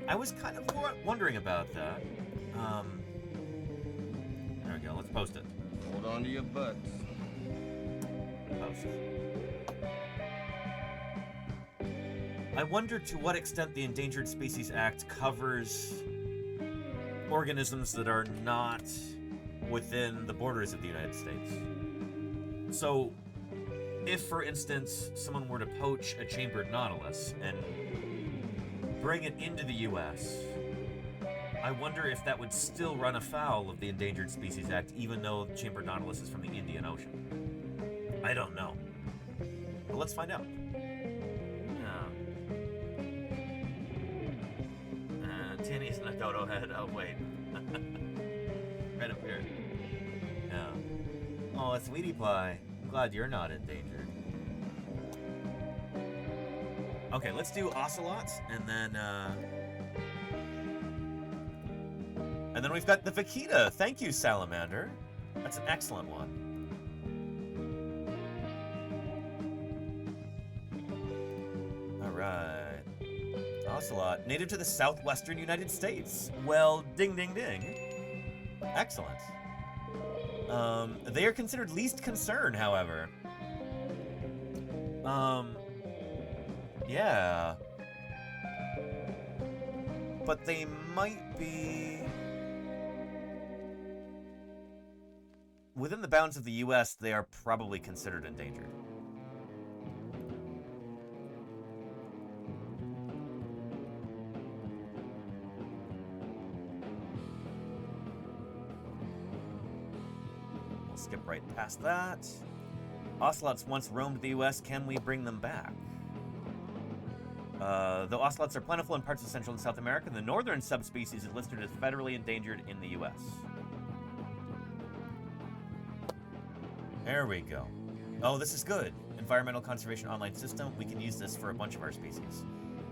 I was kind of wondering about that. There we go, let's post it. Hold on to your butts. Post. I wonder to what extent the Endangered Species Act covers organisms that are not within the borders of the United States. So, if, for instance, someone were to poach a chambered nautilus and bring it into the U.S., I wonder if that would still run afoul of the Endangered Species Act, even though chambered nautilus is from the Indian Ocean. I don't know. But let's find out. Tinny's in a dodo head. Oh, wait. Right up here. Yeah. Oh, a sweetie pie. I'm glad you're not endangered. Okay, let's do ocelots, and then we've got the vaquita. Thank you, salamander. That's an excellent one. All right. Ocelot, native to the southwestern United States. Well, ding, ding, ding. Excellent. They are considered least concern, however. Yeah. But they might be... Within the bounds of the U.S., they are probably considered endangered. We'll skip right past that. Ocelots once roamed the U.S. Can we bring them back? Though ocelots are plentiful in parts of Central and South America, the northern subspecies is listed as federally endangered in the U.S. There we go. Oh, this is good. Environmental Conservation Online System. We can use this for a bunch of our species.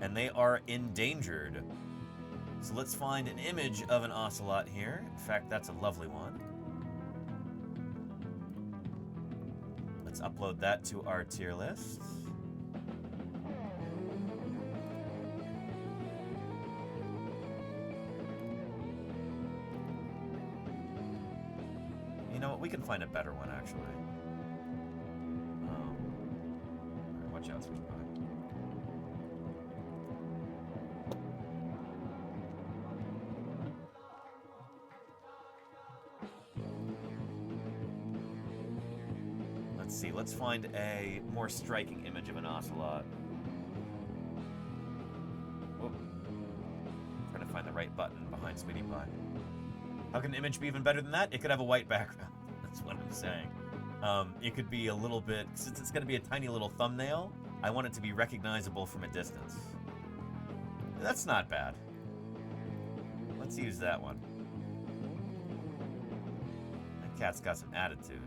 And they are endangered. So let's find an image of an ocelot here. In fact, that's a lovely one. Let's upload that to our tier list. You know what? We can find a better one, actually. Watch out, switch by. Let's see. Let's find a more striking image of an ocelot. Oh. Trying to find the right button behind Sweetie Pie. How can an image be even better than that? It could have a white background. That's what I'm saying. It could be a little bit, since it's going to be a tiny little thumbnail, I want it to be recognizable from a distance. That's not bad. Let's use that one. That cat's got some attitude.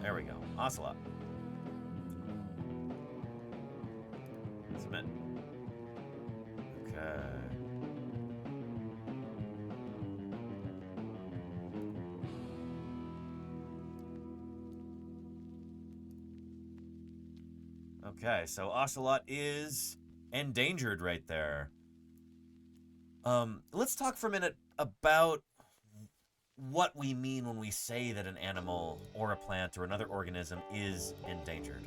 There we go. Ocelot. Submit. Okay. Okay, so ocelot is endangered right there. Let's talk for a minute about what we mean when we say that an animal or a plant or another organism is endangered.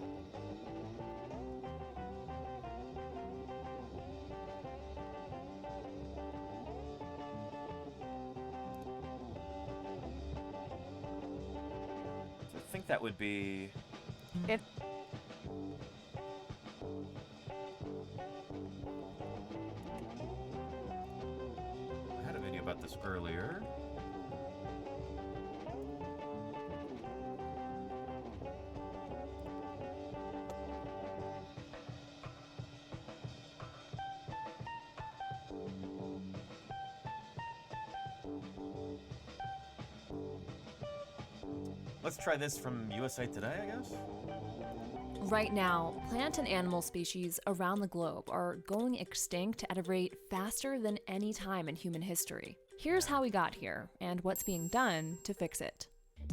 I think that would be... I had a video about about this earlier. Let's try this from USA Today, I guess. Right now, plant and animal species around the globe are going extinct at a rate faster than any time in human history. Here's how we got here, and what's being done to fix it.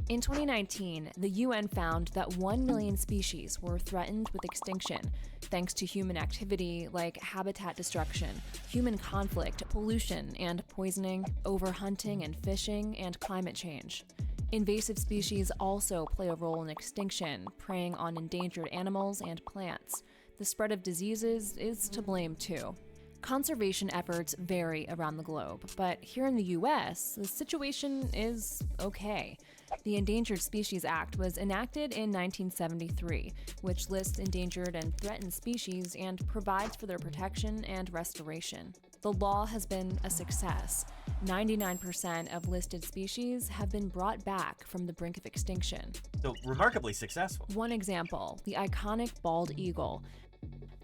In 2019, the UN found that 1 million species were threatened with extinction thanks to human activity like habitat destruction, human conflict, pollution and poisoning, overhunting and fishing, and climate change. Invasive species also play a role in extinction, preying on endangered animals and plants. The spread of diseases is to blame too. Conservation efforts vary around the globe, but here in the US, the situation is okay. The Endangered Species Act was enacted in 1973, which lists endangered and threatened species and provides for their protection and restoration. The law has been a success. 99% of listed species have been brought back from the brink of extinction. So, remarkably successful. One example, the iconic bald eagle.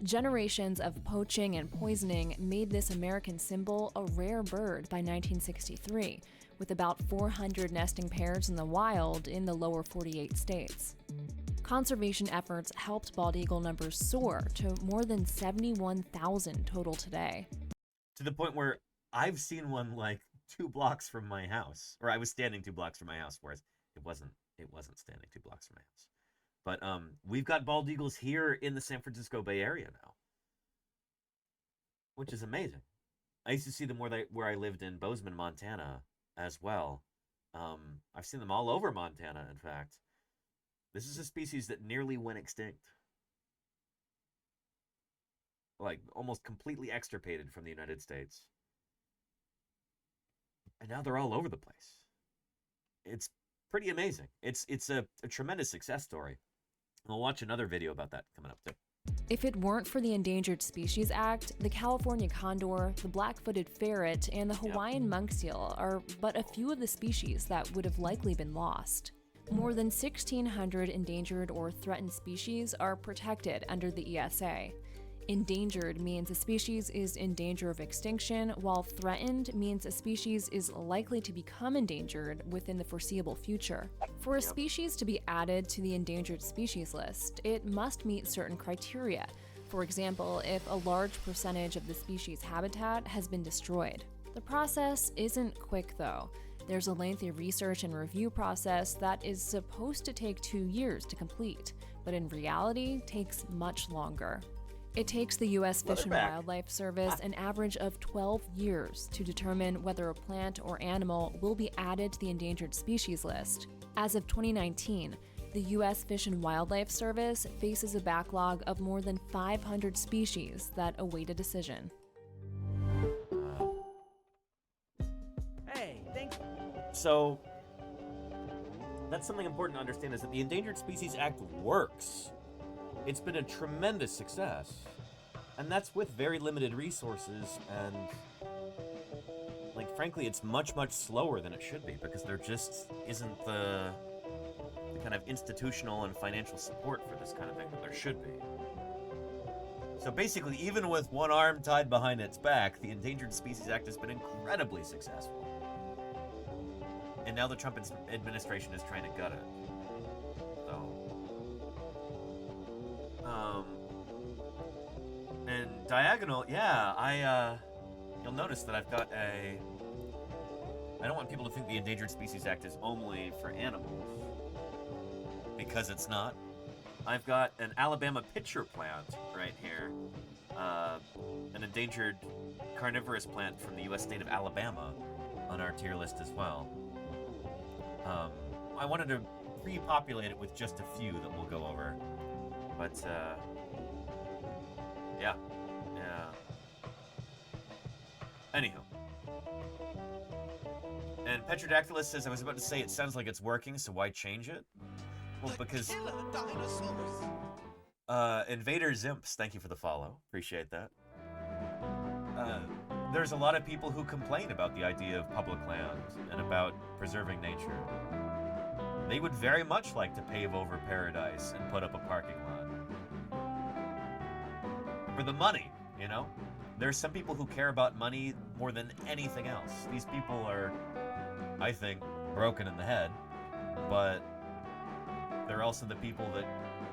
Generations of poaching and poisoning made this American symbol a rare bird by 1963, with about 400 nesting pairs in the wild in the lower 48 states. Conservation efforts helped bald eagle numbers soar to more than 71,000 total today. To the point where I've seen one like 2 blocks from my house, or I was standing 2 blocks from my house, whereas it wasn't standing 2 blocks from my house. But we've got bald eagles here in the San Francisco Bay Area now, which is amazing. I used to see them where I lived in Bozeman, Montana, as well. I've seen them all over Montana, in fact. This is a species that nearly went extinct. Like, almost completely extirpated from the United States. And now they're all over the place. It's pretty amazing. It's a tremendous success story. We'll watch another video about that coming up, too. If it weren't for the Endangered Species Act, the California condor, the black-footed ferret, and the Hawaiian monk seal are but a few of the species that would have likely been lost. More than 1,600 endangered or threatened species are protected under the ESA. Endangered means a species is in danger of extinction, while threatened means a species is likely to become endangered within the foreseeable future. For a species to be added to the endangered species list, it must meet certain criteria. For example, if a large percentage of the species' habitat has been destroyed. The process isn't quick, though. There's a lengthy research and review process that is supposed to take 2 years to complete, but in reality takes much longer. It takes the U.S. Fish and Wildlife Service an average of 12 years to determine whether a plant or animal will be added to the endangered species list. As of 2019, the U.S. Fish and Wildlife Service faces a backlog of more than 500 species that await a decision. Hey, thanks. So, that's something important to understand, is that the Endangered Species Act works. It's been a tremendous success, and that's with very limited resources, and like, frankly, it's much slower than it should be, because there just isn't the kind of institutional and financial support for this kind of thing that there should be. So basically, even with one arm tied behind its back, the Endangered Species Act has been incredibly successful. And now the Trump administration is trying to gut it. And Diagonal, yeah, you'll notice that I've got I don't want people to think the Endangered Species Act is only for animals, because it's not. I've got an Alabama pitcher plant right here, an endangered carnivorous plant from the U.S. state of Alabama on our tier list as well. I wanted to repopulate it with just a few that we'll go over, but yeah. Anyhow. And Petrodactylus says, I was about to say it sounds like it's working, so why change it? Well, because Invader Zimps, thank you for the follow. Appreciate that. there's a lot of people who complain about the idea of public land and about preserving nature. They would very much like to pave over paradise and put up a parking lot. For the money, you know? There's some people who care about money more than anything else. These people are, I think, broken in the head, but they're also the people that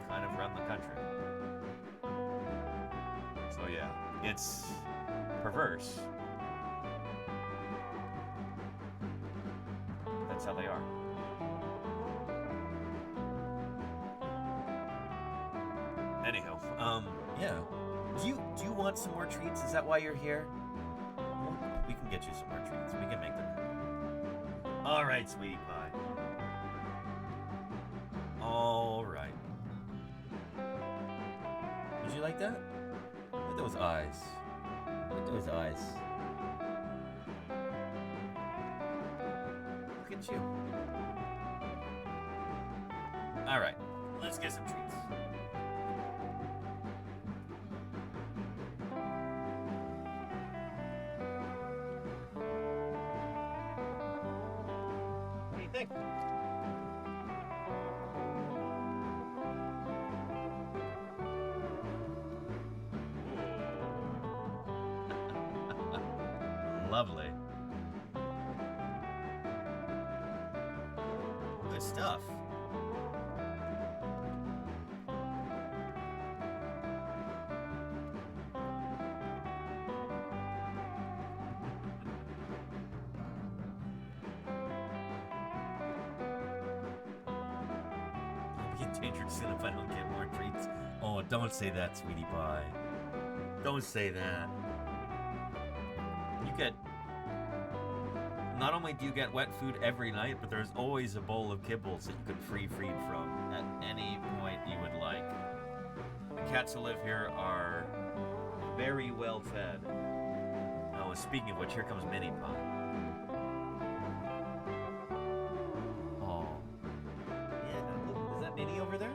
kind of run the country. So yeah, it's perverse. That's how they are. Anyhow, yeah. Do you want some more treats? Is that why you're here? We can get you some more treats. We can make them happen. All right, sweetie pie. All right. Did you like that? Look at those eyes. Look at those eyes. Look at you. All right, let's get some treats. What do you think? Lovely. Good stuff. I'll be endangered soon if I don't get more treats. Oh, don't say that, sweetie pie. Don't say that. You get... Not only do you get wet food every night, but there's always a bowl of kibbles that you can feed from at any point you would like. The cats who live here are very well fed. Oh, speaking of which, here comes Minnie Pie. Oh. Yeah, is that Minnie over there?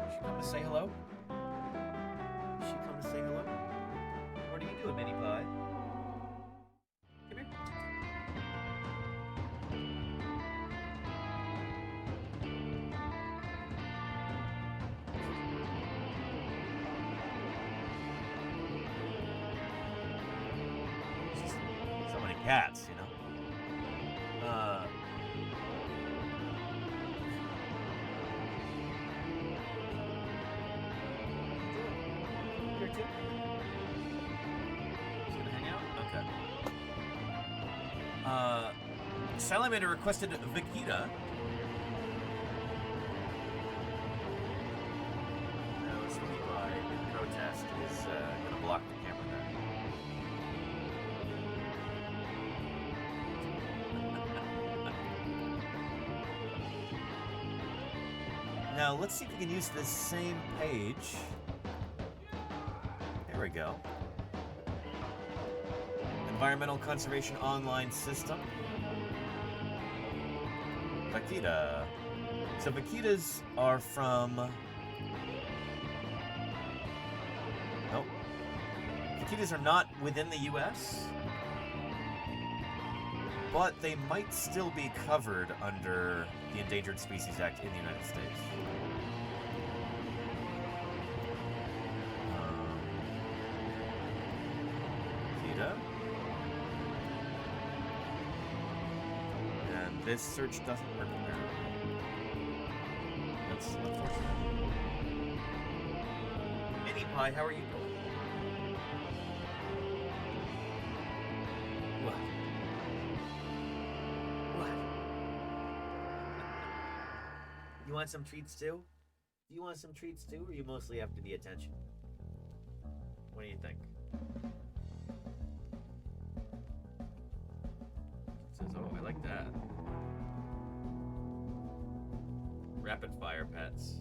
Did she come to say hello? Did she come to say hello? What are you doing, Minnie Pie? Come here. So many cats, you know? Here too? She's gonna hang out? Okay. Salamander requested Vikita. No, Sweetie Pie in protest is gonna block the camera there. Now, let's see if we can use this same page. There we go. Environmental Conservation Online System. Vaquita. So vaquitas are from... Nope. Vaquitas are not within the U.S., but they might still be covered under the Endangered Species Act in the United States. Vaquita. And this search doesn't work apparently. That's unfortunate. Minnie Pie, how are you doing? What? What? You want some treats too? Do you want some treats too, or you mostly after the attention? What do you think? It says, oh, I like that. Rapid fire pets.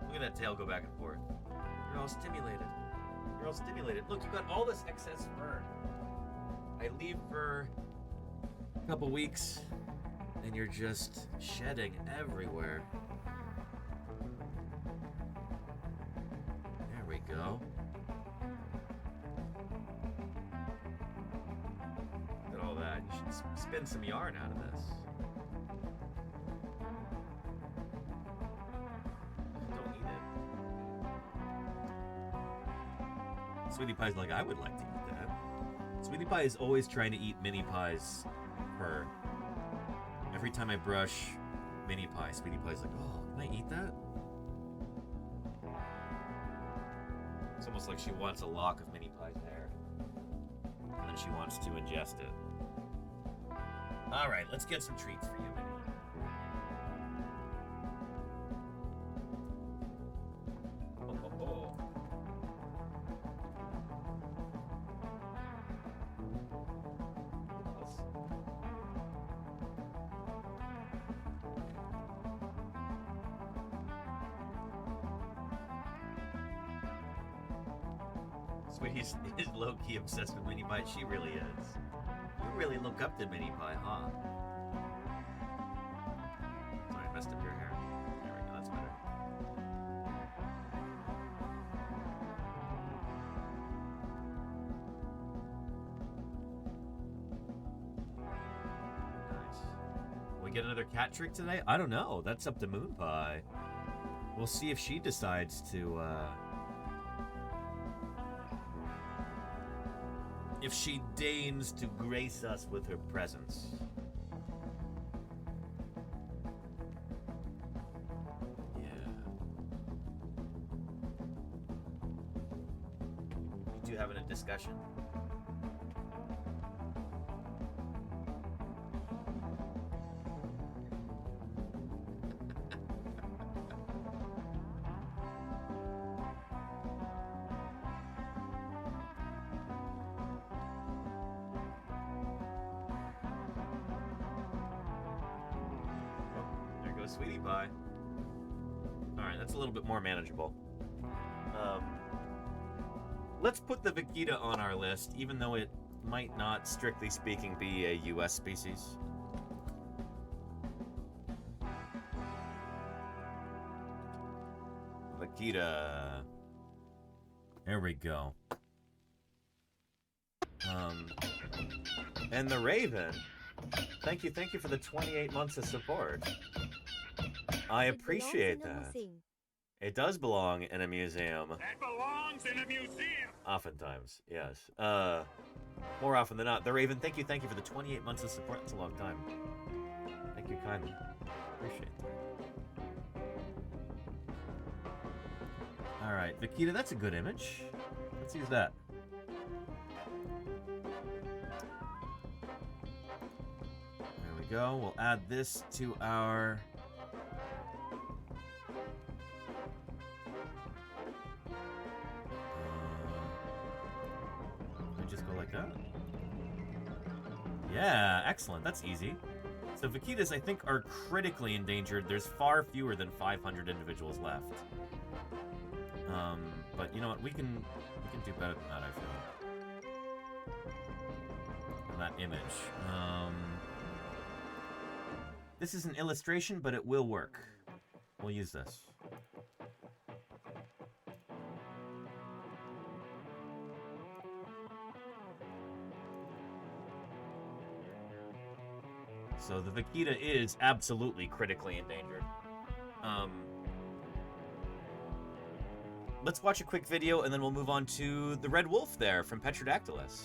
Look at that tail go back and forth. You're all stimulated. You're all stimulated. Look, you got all this excess fur. I leave for a couple weeks, and you're just shedding everywhere. spin some yarn out of this. Don't eat it. Sweetie Pie's like, I would like to eat that. Sweetie Pie is always trying to eat mini pies. Her. Every time I brush mini pie, Sweetie Pie's like, oh, can I eat that? It's almost like she wants a lock of mini pie's hair. And then she wants to ingest it. Alright, let's get some treats for you, Minnie. Sweetie's is low-key obsessed with Mini Pie. She really is. You really look up to Mini Pie, huh? Sorry, I messed up your hair. There we go, that's better. Nice. We get another cat trick today? I don't know. That's up to Moon Pie. We'll see if she decides to, if she deigns to grace us with her presence. Yeah. You two having a discussion? Sweetie Pie. Alright, that's a little bit more manageable. Let's put the vaquita on our list, even though it might not, strictly speaking, be a U.S. species. Vaquita. There we go. And the Raven. Thank you for the 28 months of support. I appreciate that. It does belong in a museum. That belongs in a museum. Oftentimes, yes. More often than not. The Raven, thank you for the 28 months of support. That's a long time. Thank you kindly. Appreciate that. Alright, Vaquita, that's a good image. Let's use that. There we go. We'll add this to our... just go like that. Yeah, excellent. That's easy. So vaquitas, I think, are critically endangered. There's far fewer than 500 individuals left. But you know what? We can do better than that, I feel. On that image. This is an illustration, but it will work. We'll use this. So the vaquita is absolutely critically endangered. Let's watch a quick video and then we'll move on to the red wolf there from Petrodactylus.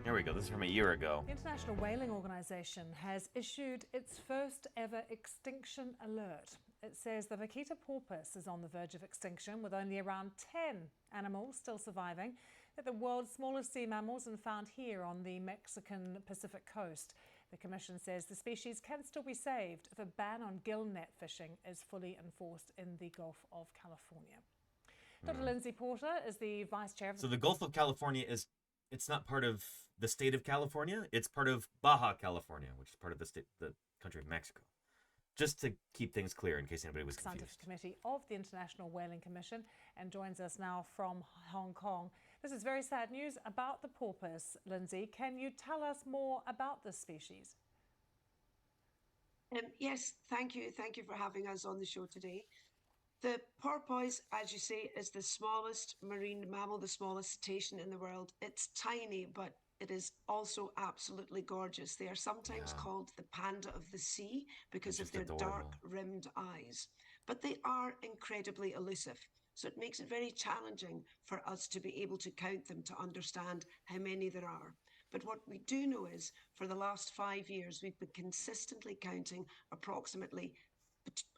Here we go. This is from a year ago. The International Whaling Organization has issued its first ever extinction alert. It says the vaquita porpoise is on the verge of extinction, with only around 10 animals still surviving. They're the world's smallest sea mammals and found here on the Mexican Pacific coast. The Commission says the species can still be saved if a ban on gill net fishing is fully enforced in the Gulf of California. Dr. Lindsay Porter is the Vice Chair of So the Gulf of California is, it's not part of the state of California, it's part of Baja California, which is part of the country of Mexico. Just to keep things clear in case anybody was confused. Scientific Committee of the International Whaling Commission, and joins us now from Hong Kong. This is very sad news about the porpoise, Lindsay. Can you tell us more about this species? Yes, thank you. Thank you for having us on the show today. The porpoise, as you say, is the smallest marine mammal, the smallest cetacean in the world. It's tiny, but it is also absolutely gorgeous. They are sometimes called the panda of the sea because of their dark rimmed eyes. But they are incredibly elusive. So it makes it very challenging for us to be able to count them to understand how many there are. But what we do know is for the last 5 years, we've been consistently counting approximately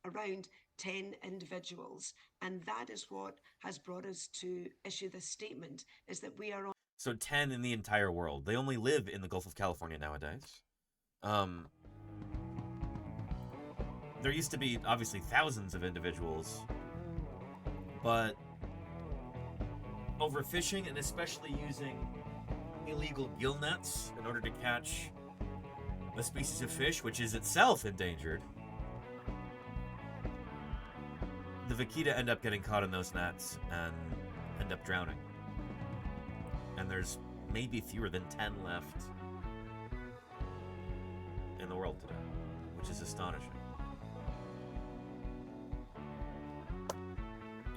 around 10 individuals. And that is what has brought us to issue this statement, is that we are on. So 10 in the entire world. They only live in the Gulf of California nowadays. There used to be, obviously, thousands of individuals. But overfishing, and especially using illegal gill nets in order to catch a species of fish, which is itself endangered, the vaquita end up getting caught in those nets and end up drowning. And there's maybe fewer than 10 left in the world today, which is astonishing.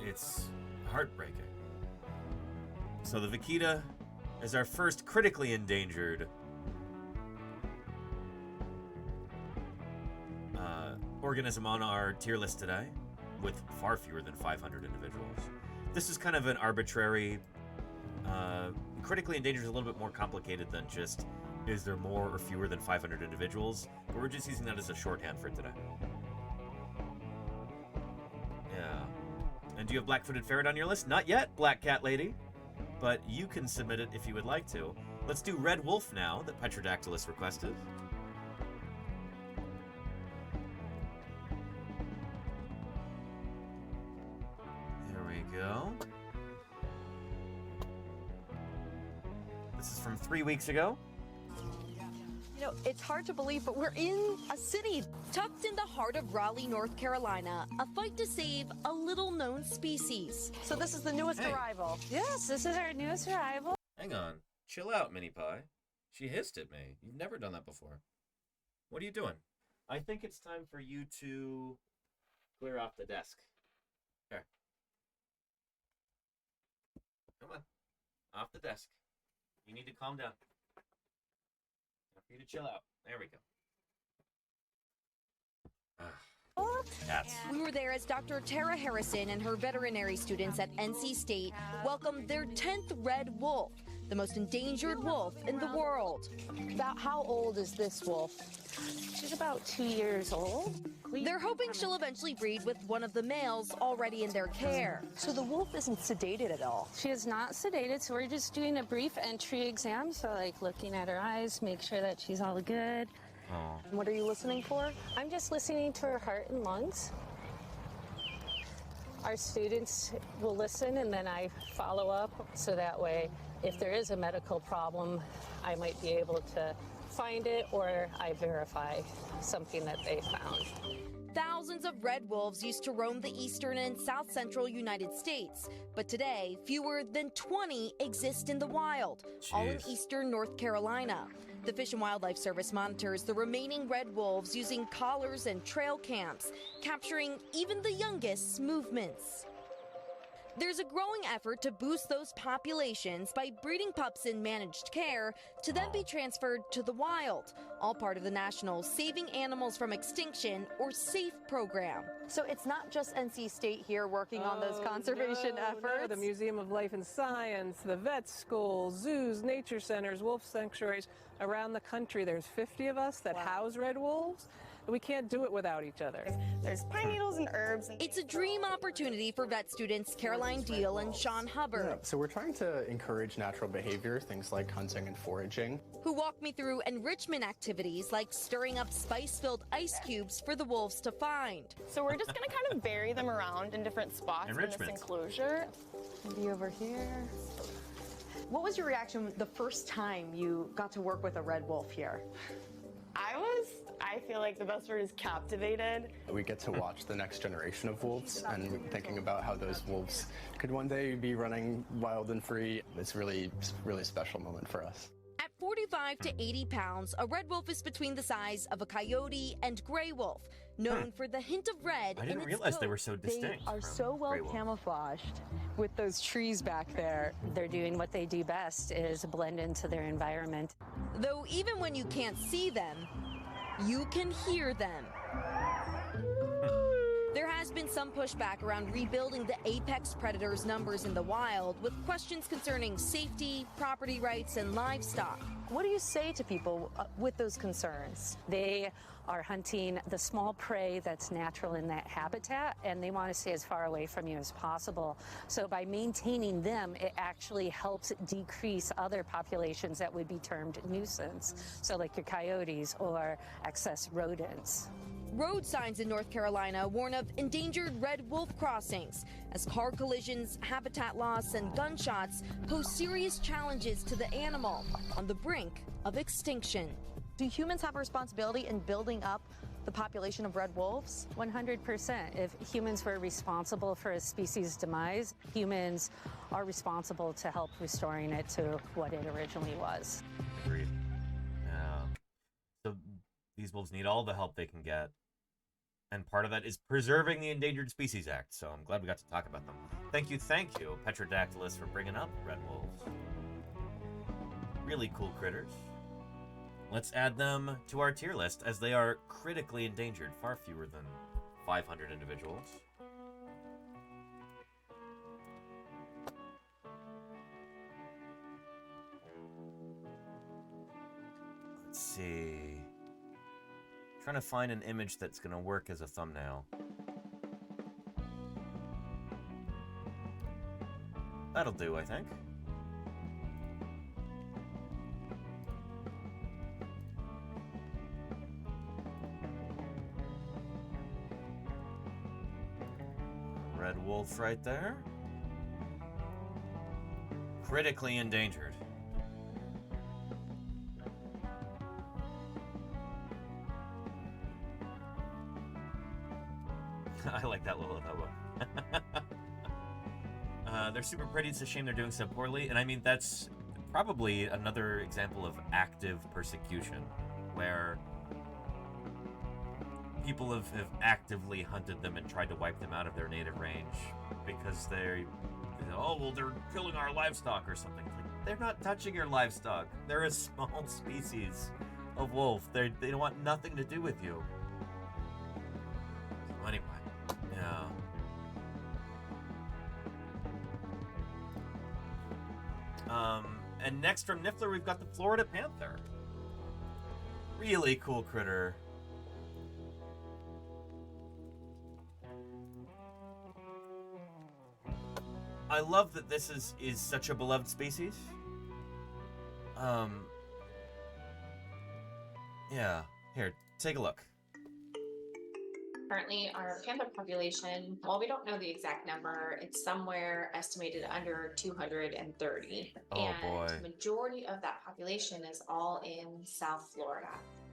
It's heartbreaking. So the vaquita is our first critically endangered organism on our tier list today, with far fewer than 500 individuals. This is kind of an arbitrary. Critically endangered is a little bit more complicated than just, is there more or fewer than 500 individuals? But we're just using that as a shorthand for today. Yeah. And do you have black-footed ferret on your list? Not yet, Black Cat Lady. But you can submit it if you would like to. Let's do red wolf now, that Petrodactylus requested. There we go. This is from 3 weeks ago. You know, it's hard to believe, but we're in a city tucked in the heart of Raleigh, North Carolina, a fight to save a little-known species. So this is the newest arrival. Yes, this is our newest arrival. Hang on. Chill out, Mini Pie. She hissed at me. You've never done that before. What are you doing? I think it's time for you to clear off the desk. Here. Come on. Off the desk. You need to calm down. Time for you to chill out. There we go. Cats. We were there as Dr. Tara Harrison and her veterinary students at NC State welcomed their 10th red wolf, the most endangered wolf in the world. About how old is this wolf? She's about 2 years old. They're hoping she'll eventually breed with one of the males already in their care. So the wolf isn't sedated at all? She is not sedated, so we're just doing a brief entry exam. So like looking at her eyes, make sure that she's all good. Oh. What are you listening for? I'm just listening to her heart and lungs. Our students will listen and then I follow up, so that way if there is a medical problem, I might be able to find it or I verify something that they found. Thousands of red wolves used to roam the eastern and south central United States, but today fewer than 20 exist in the wild, all in eastern North Carolina. The Fish and Wildlife Service monitors the remaining red wolves using collars and trail cams, capturing even the youngest's movements. There's a growing effort to boost those populations by breeding pups in managed care to then be transferred to the wild, all part of the national Saving Animals from Extinction, or SAFE program. So it's not just NC State here working on those conservation efforts? No, the Museum of Life and Science, the vet schools, zoos, nature centers, wolf sanctuaries around the country. There's 50 of us that house red wolves. We can't do it without each other. There's pine needles and herbs. It's a dream opportunity for vet students Caroline Deal and Sean Hubbard. Yeah, so we're trying to encourage natural behavior, things like hunting and foraging. Who walked me through enrichment activities like stirring up spice-filled ice cubes for the wolves to find. So we're just gonna kind of bury them around in different spots in this enclosure. Maybe over here. What was your reaction the first time you got to work with a red wolf here? I feel like the best word is captivated. We get to watch the next generation of wolves, and thinking about how those wolves could one day be running wild and free. It's really a special moment for us. At 45 to 80 pounds, a red wolf is between the size of a coyote and gray wolf, known for the hint of red I in didn't its realize coat. they were so distinct. They are so well Gray wolf. camouflaged with those trees back there. They're doing what they do best, is blend into their environment. Though even when you can't see them, you can hear them. There has been some pushback around rebuilding the apex predator's numbers in the wild, with questions concerning safety, property rights, and livestock. What do you say to people with those concerns? They are hunting the small prey that's natural in that habitat, and they want to stay as far away from you as possible. So by maintaining them, it actually helps decrease other populations that would be termed nuisance, so like your coyotes or excess rodents. Road signs in North Carolina warn of endangered red wolf crossings, as car collisions, habitat loss, and gunshots pose serious challenges to the animal on the brink of extinction. Do humans have a responsibility in building up the population of red wolves? 100%. If humans were responsible for a species' demise, humans are responsible to help restoring it to what it originally was. Agreed. Yeah. So these wolves need all the help they can get. And part of that is preserving the Endangered Species Act, so I'm glad we got to talk about them. Thank you, Petrodactylus, for bringing up red wolves. Really cool critters. Let's add them to our tier list, as they are critically endangered, far fewer than 500 individuals. Let's see. Trying to find an image that's going to work as a thumbnail. That'll do, I think. Red wolf right there. Critically endangered. I like that little elbow. They're super pretty. It's a shame they're doing so poorly. And I mean, that's probably another example of active persecution, where people have actively hunted them and tried to wipe them out of their native range because they're killing our livestock or something. Like, they're not touching your livestock. They're a small species of wolf. They want nothing to do with you. So anyway. Yeah. And next from Niffler, we've got the Florida panther. Really cool critter. I love that this is such a beloved species. Yeah. Here, take a look. Currently, our panther population, while we don't know the exact number, it's somewhere estimated under 230. Oh, and boy. the majority of that population is all in South Florida.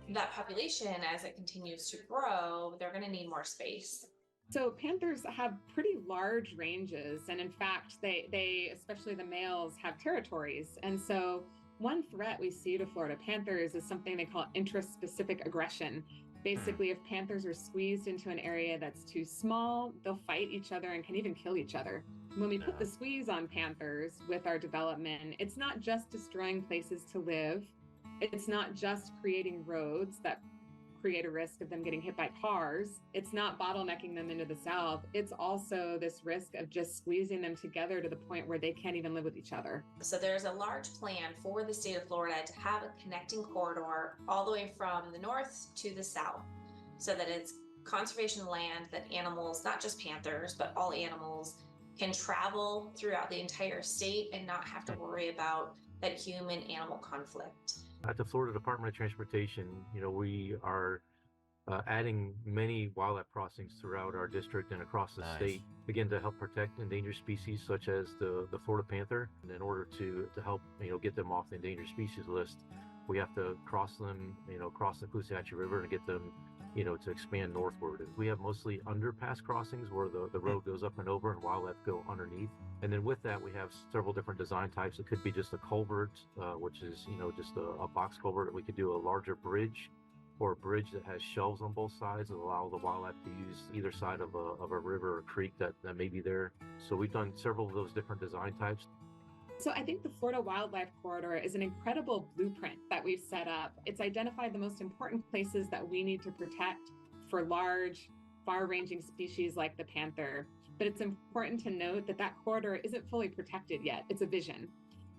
That population, as it continues to grow, they're going to need more space. So panthers have pretty large ranges, and in fact, they especially the males, have territories. And so one threat we see to Florida panthers is something they call intraspecific aggression. Basically, if panthers are squeezed into an area that's too small, they'll fight each other and can even kill each other. When we put the squeeze on panthers with our development, it's not just destroying places to live. It's not just creating roads that create a risk of them getting hit by cars. It's not bottlenecking them into the south. It's also this risk of just squeezing them together to the point where they can't even live with each other. So there's a large plan for the state of Florida to have a connecting corridor all the way from the north to the south, so that it's conservation land that animals, not just panthers, but all animals, can travel throughout the entire state and not have to worry about that human-animal conflict. At the Florida Department of Transportation, we are adding many wildlife crossings throughout our district and across the state, again, to help protect endangered species such as the Florida panther. And in order to help, get them off the endangered species list, we have to cross them, cross the Kusatchie River and get them, to expand northward. We have mostly underpass crossings where the road goes up and over and wildlife go underneath. And then with that, we have several different design types. It could be just a culvert, which is, just a box culvert. We could do a larger bridge, or a bridge that has shelves on both sides that allow the wildlife to use either side of a river or creek that may be there. So we've done several of those different design types. So I think the Florida Wildlife Corridor is an incredible blueprint that we've set up. It's identified the most important places that we need to protect for large, far-ranging species like the panther. But it's important to note that that corridor isn't fully protected yet. It's a vision.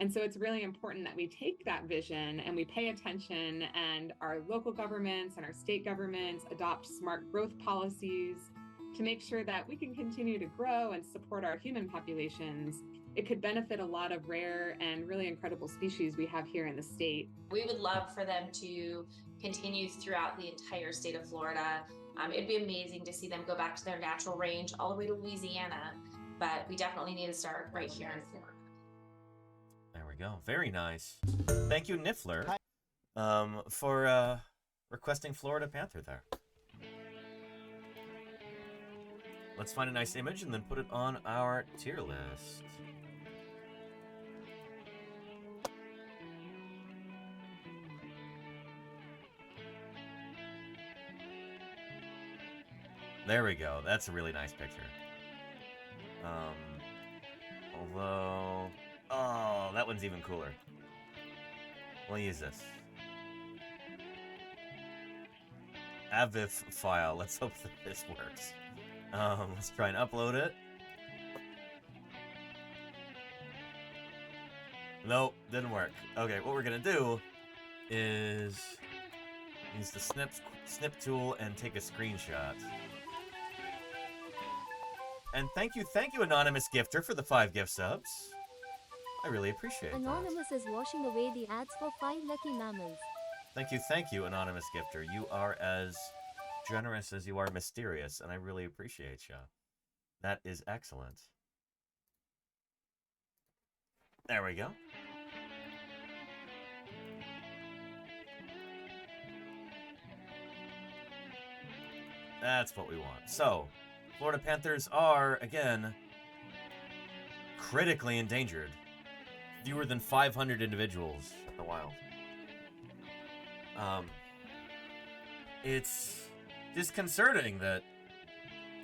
And so it's really important that we take that vision and we pay attention, and our local governments and our state governments adopt smart growth policies to make sure that we can continue to grow and support our human populations. It could benefit a lot of rare and really incredible species we have here in the state. We would love for them to continue throughout the entire state of Florida. It'd be amazing to see them go back to their natural range all the way to Louisiana, but we definitely need to start right here in Florida. There we go. Very nice. Thank you, Niffler, for requesting Florida Panther there. Let's find a nice image and then put it on our tier list. There we go. That's a really nice picture. Although... Oh, that one's even cooler. We'll use this. AVIF file. Let's hope that this works. Let's try and upload it. Nope, didn't work. Okay, what we're gonna do is use the snip tool and take a screenshot. And thank you, Anonymous Gifter, for the 5 gift subs. I really appreciate it. Anonymous is washing away the ads for 5 lucky mammals. Thank you, Anonymous Gifter. You are as generous as you are mysterious, and I really appreciate you. That is excellent. There we go. That's what we want. So, Florida Panthers are, again, critically endangered. Fewer than 500 individuals in the wild. It's disconcerting that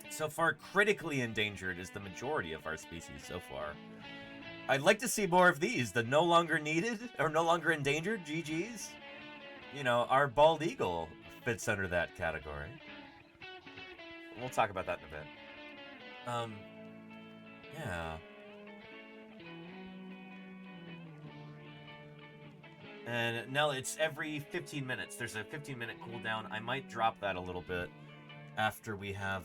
so far critically endangered is the majority of our species so far. I'd like to see more of these, the no longer needed or no longer endangered GGs. You know, our bald eagle fits under that category. We'll talk about that in a bit. Yeah. And now it's every 15 minutes. There's a 15-minute cooldown. I might drop that a little bit after we have,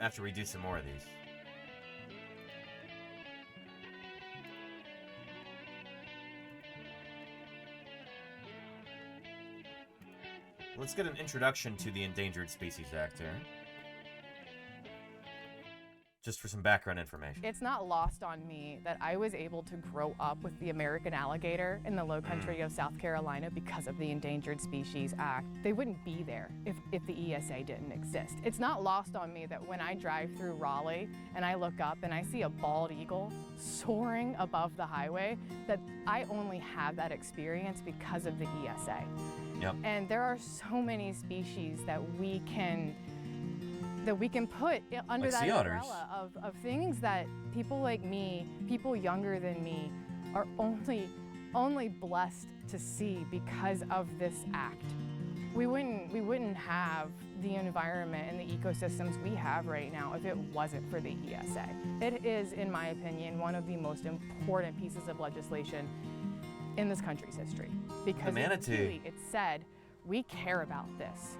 after we do some more of these. Let's get an introduction to the Endangered Species Act here. Just for some background information. It's not lost on me that I was able to grow up with the American alligator in the low country of South Carolina because of the Endangered Species Act. They wouldn't be there if the ESA didn't exist. It's not lost on me that when I drive through Raleigh and I look up and I see a bald eagle soaring above the highway, that I only have that experience because of the ESA. Yep. And there are so many species that we can put under like that sea otters. umbrella of things that people like me, people younger than me, are only blessed to see because of this act. We wouldn't have the environment and the ecosystems we have right now if it wasn't for the ESA. It is, in my opinion, one of the most important pieces of legislation in this country's history, because it said we care about this.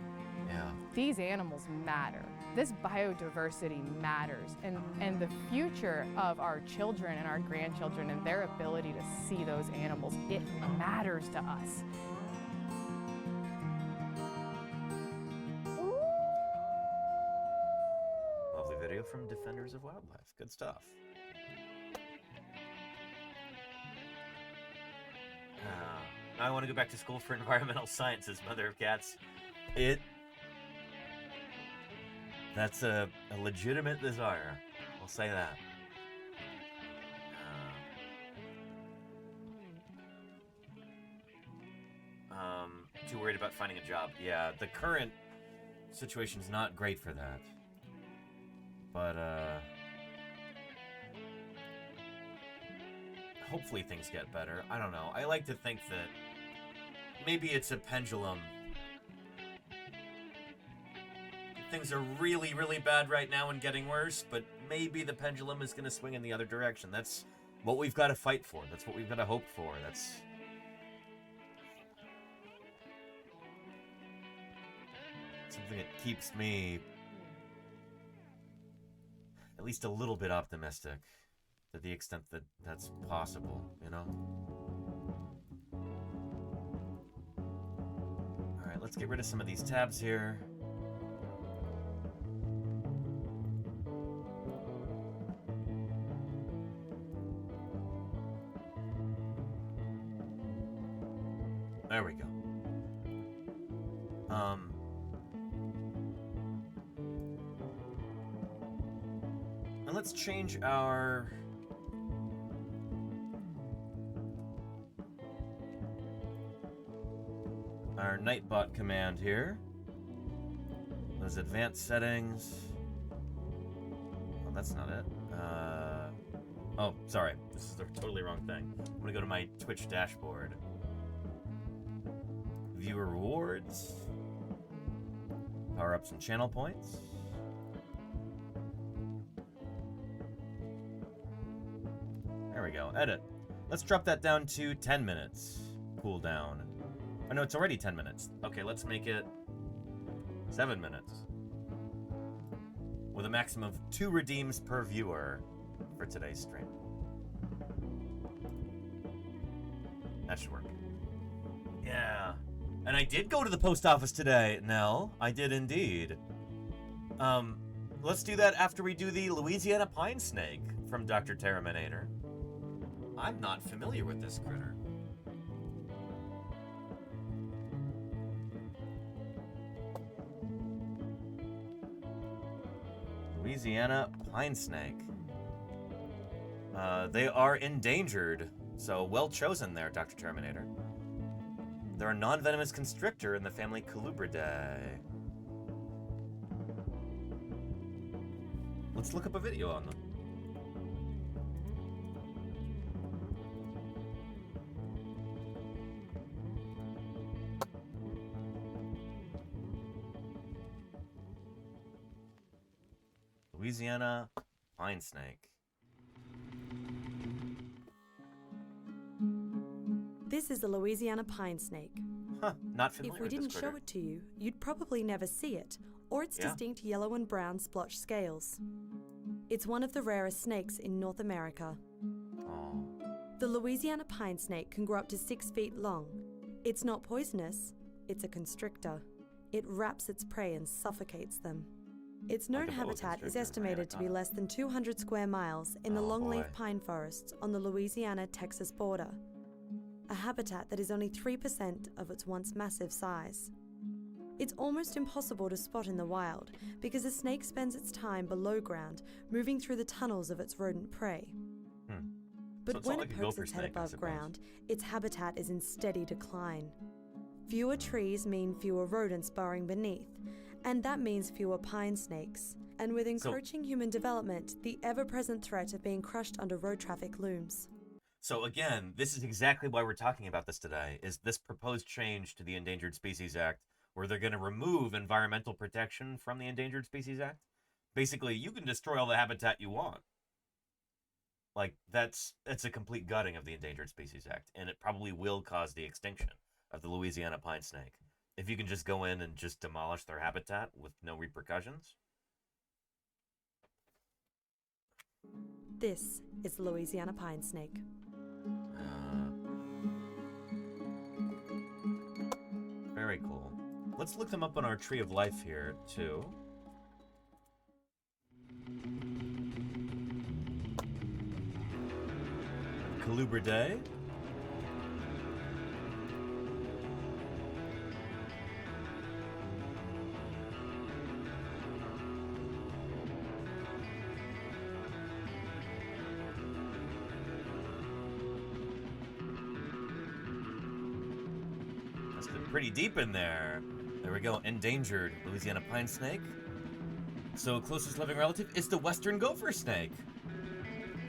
Yeah. These animals matter. This biodiversity matters, and the future of our children and our grandchildren and their ability to see those animals, it matters to us. Lovely video from Defenders of Wildlife. Good stuff. I want to go back to school for environmental sciences, mother of cats. That's a legitimate desire. I'll say that. Too worried about finding a job. Yeah, the current situation's not great for that. But, hopefully things get better. I don't know. I like to think that maybe it's a pendulum. Things are really, really bad right now and getting worse, but maybe the pendulum is going to swing in the other direction. That's what we've got to fight for. That's what we've got to hope for. That's something that keeps me at least a little bit optimistic to the extent that that's possible, you know? Alright, let's get rid of some of these tabs here. There we go. And let's change our Nightbot command here. Those advanced settings. Oh, that's not it. Oh, sorry. This is the totally wrong thing. I'm gonna go to my Twitch dashboard. Viewer rewards. Power-ups and channel points. There we go. Edit. Let's drop that down to 10 minutes. Cooldown. Oh no, it's already 10 minutes. Okay, let's make it 7 minutes. With a maximum of 2 redeems per viewer for today's stream. That should work. Yeah. And I did go to the post office today, Nell. I did indeed. Let's do that after we do the Louisiana pine snake from Dr. Terminator. I'm not familiar with this critter. Louisiana pine snake. They are endangered, so well chosen there, Dr. Terminator. They're a non-venomous constrictor in the family Colubridae. Let's look up a video on them. Louisiana pine snake. This is the Louisiana pine snake. Huh, not familiar If we with didn't this critter. show it to you, you'd probably never see it, or its distinct yellow and brown splotched scales. It's one of the rarest snakes in North America. Oh. The Louisiana pine snake can grow up to 6 feet long. It's not poisonous, it's a constrictor. It wraps its prey and suffocates them. Its known habitat is estimated to be less than 200 square miles in the longleaf pine forests on the Louisiana-Texas border. A habitat that is only 3% of its once massive size. It's almost impossible to spot in the wild because the snake spends its time below ground, moving through the tunnels of its rodent prey. But when it pokes its head above ground, its habitat is in steady decline. Fewer trees mean fewer rodents burrowing beneath, and that means fewer pine snakes. And with encroaching human development, the ever-present threat of being crushed under road traffic looms. So again, this is exactly why we're talking about this today, is this proposed change to the Endangered Species Act, where they're going to remove environmental protection from the Endangered Species Act. Basically, you can destroy all the habitat you want. Like, it's a complete gutting of the Endangered Species Act, and it probably will cause the extinction of the Louisiana pine snake. If you can just go in and just demolish their habitat with no repercussions. This is the Louisiana pine snake. Very cool. Let's look them up on our Tree of Life here, too. Colubridae. Must have been pretty deep in there. There we go. Endangered Louisiana pine snake. So closest living relative is the western gopher snake.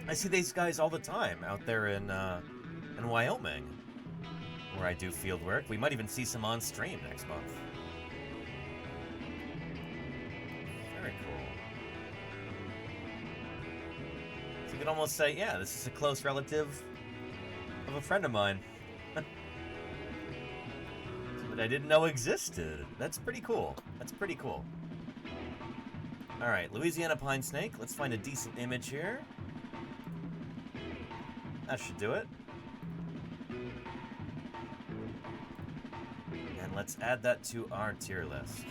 I see these guys all the time out there in Wyoming, where I do field work. We might even see some on stream next month. Very cool. So you could almost say, yeah, this is a close relative of a friend of mine. That I didn't know existed. That's pretty cool. That's pretty cool. All right, Louisiana pine snake. Let's find a decent image here. That should do it. And let's add that to our tier list.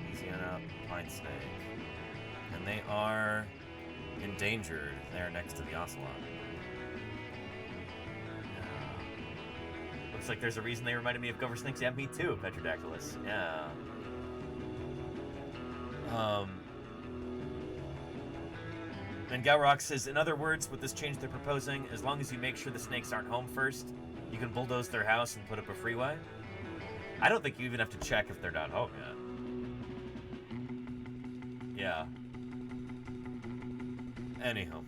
Louisiana pine snake. And they are endangered. They're next to the ocelot. Looks like there's a reason they reminded me of gopher snakes. Yeah, me too, Petrodactylus. Yeah. And Gowrock says, in other words, with this change they're proposing, as long as you make sure the snakes aren't home first, you can bulldoze their house and put up a freeway. I don't think you even have to check if they're not home yet. Yeah. Anyhow.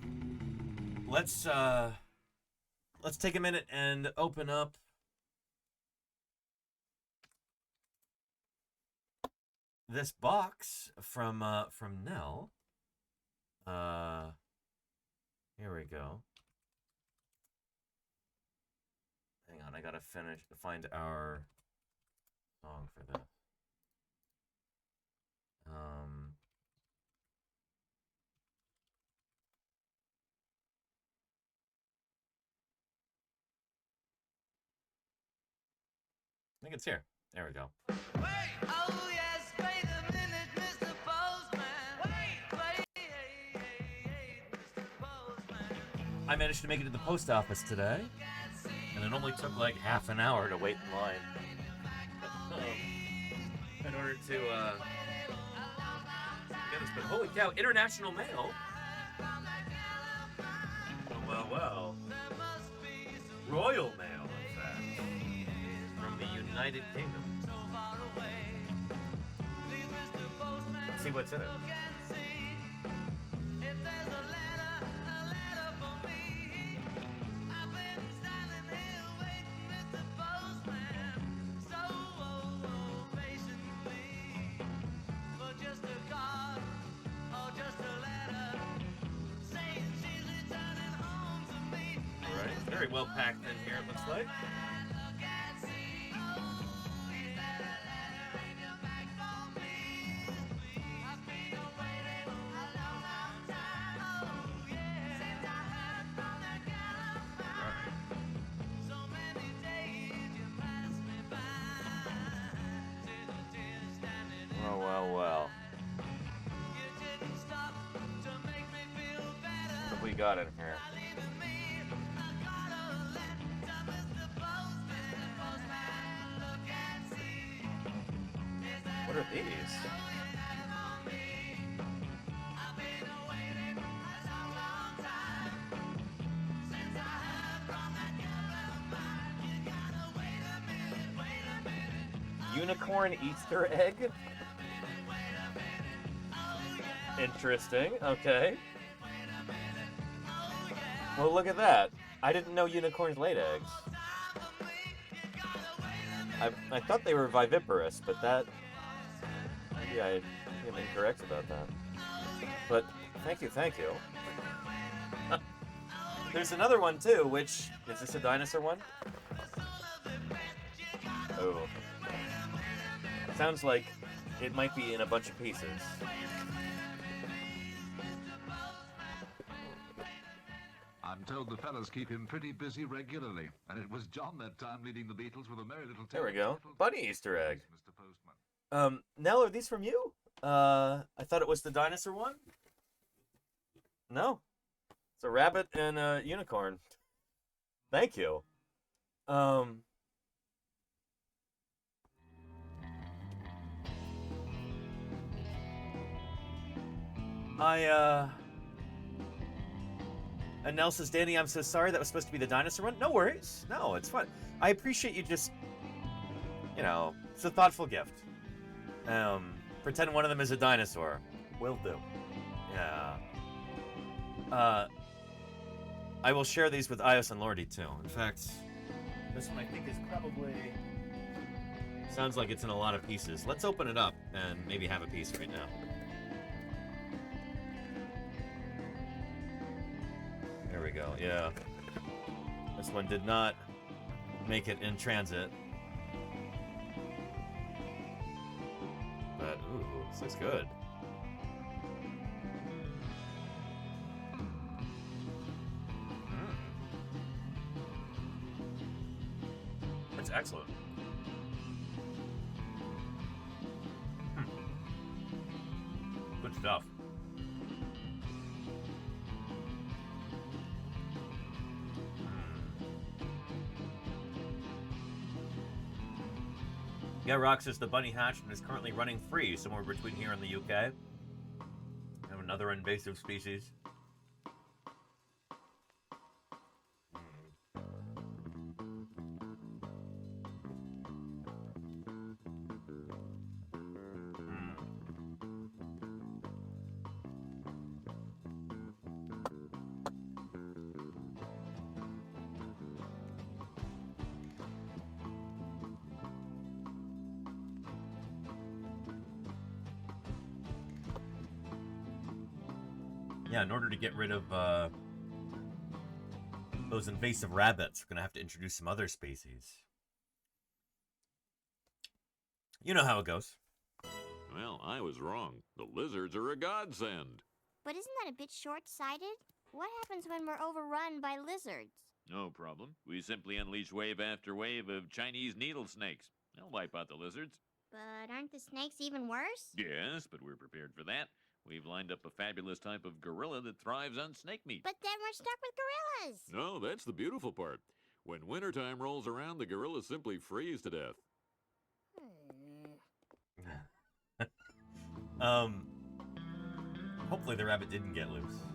Let's take a minute and open up this box from Nell. Here we go. Hang on, I gotta find our song for this. I think it's here. There we go. I managed to make it to the post office today, and it only took like half an hour to wait in line in order to get this. But holy cow, international mail! Oh, well. Royal mail, in fact, from the United Kingdom. Let's see what's in it. Very well packed in here, it looks like. Well. What have we got in here? What are these? Unicorn Easter egg? Interesting, okay. Well, look at that. I didn't know unicorns laid eggs. I thought they were viviparous, but that... Maybe I am incorrect about that. But thank you. There's another one too, which... Is this a dinosaur one? Oh. Sounds like it might be in a bunch of pieces. I'm told the fellas keep him pretty busy regularly, and it was John that time leading the Beatles with a merry little tale. There we go. Bunny Easter egg. Mr. Postman. Nell, are these from you? I thought it was the dinosaur one. No. It's a rabbit and a unicorn. Thank you. And Nell says, Danny, I'm so sorry. That was supposed to be the dinosaur one. No worries. No, it's fun. I appreciate you just, you know, it's a thoughtful gift. Pretend one of them is a dinosaur. Will do. Yeah. I will share these with Ios and Lordy, too. In fact, this one I think is probably... Sounds like it's in a lot of pieces. Let's open it up and maybe have a piece right now. There we go, yeah. This one did not make it in transit. But, ooh, this looks good. That's excellent. Good stuff. Yeah, Rox says the bunny hatched and is currently running free somewhere between here and the UK. We have another invasive species. Yeah, in order to get rid of those invasive rabbits, we're going to have to introduce some other species. You know how it goes. Well, I was wrong. The lizards are a godsend. But isn't that a bit short-sighted? What happens when we're overrun by lizards? No problem. We simply unleash wave after wave of Chinese needle snakes. They'll wipe out the lizards. But aren't the snakes even worse? Yes, but we're prepared for that. We've lined up a fabulous type of gorilla that thrives on snake meat. But then we're stuck with gorillas. No, that's the beautiful part. When wintertime rolls around, the gorillas simply freeze to death. Hopefully the rabbit didn't get loose.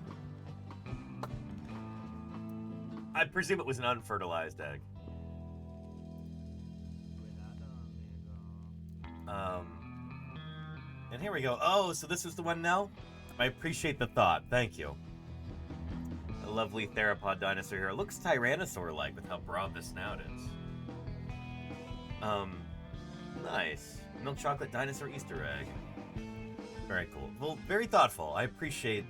I presume it was an unfertilized egg. And here we go. Oh, so this is the one now? I appreciate the thought. Thank you. A lovely theropod dinosaur here. It looks Tyrannosaur-like with how broad the snout is. Nice. Milk chocolate dinosaur Easter egg. Very cool. Well, very thoughtful. I appreciate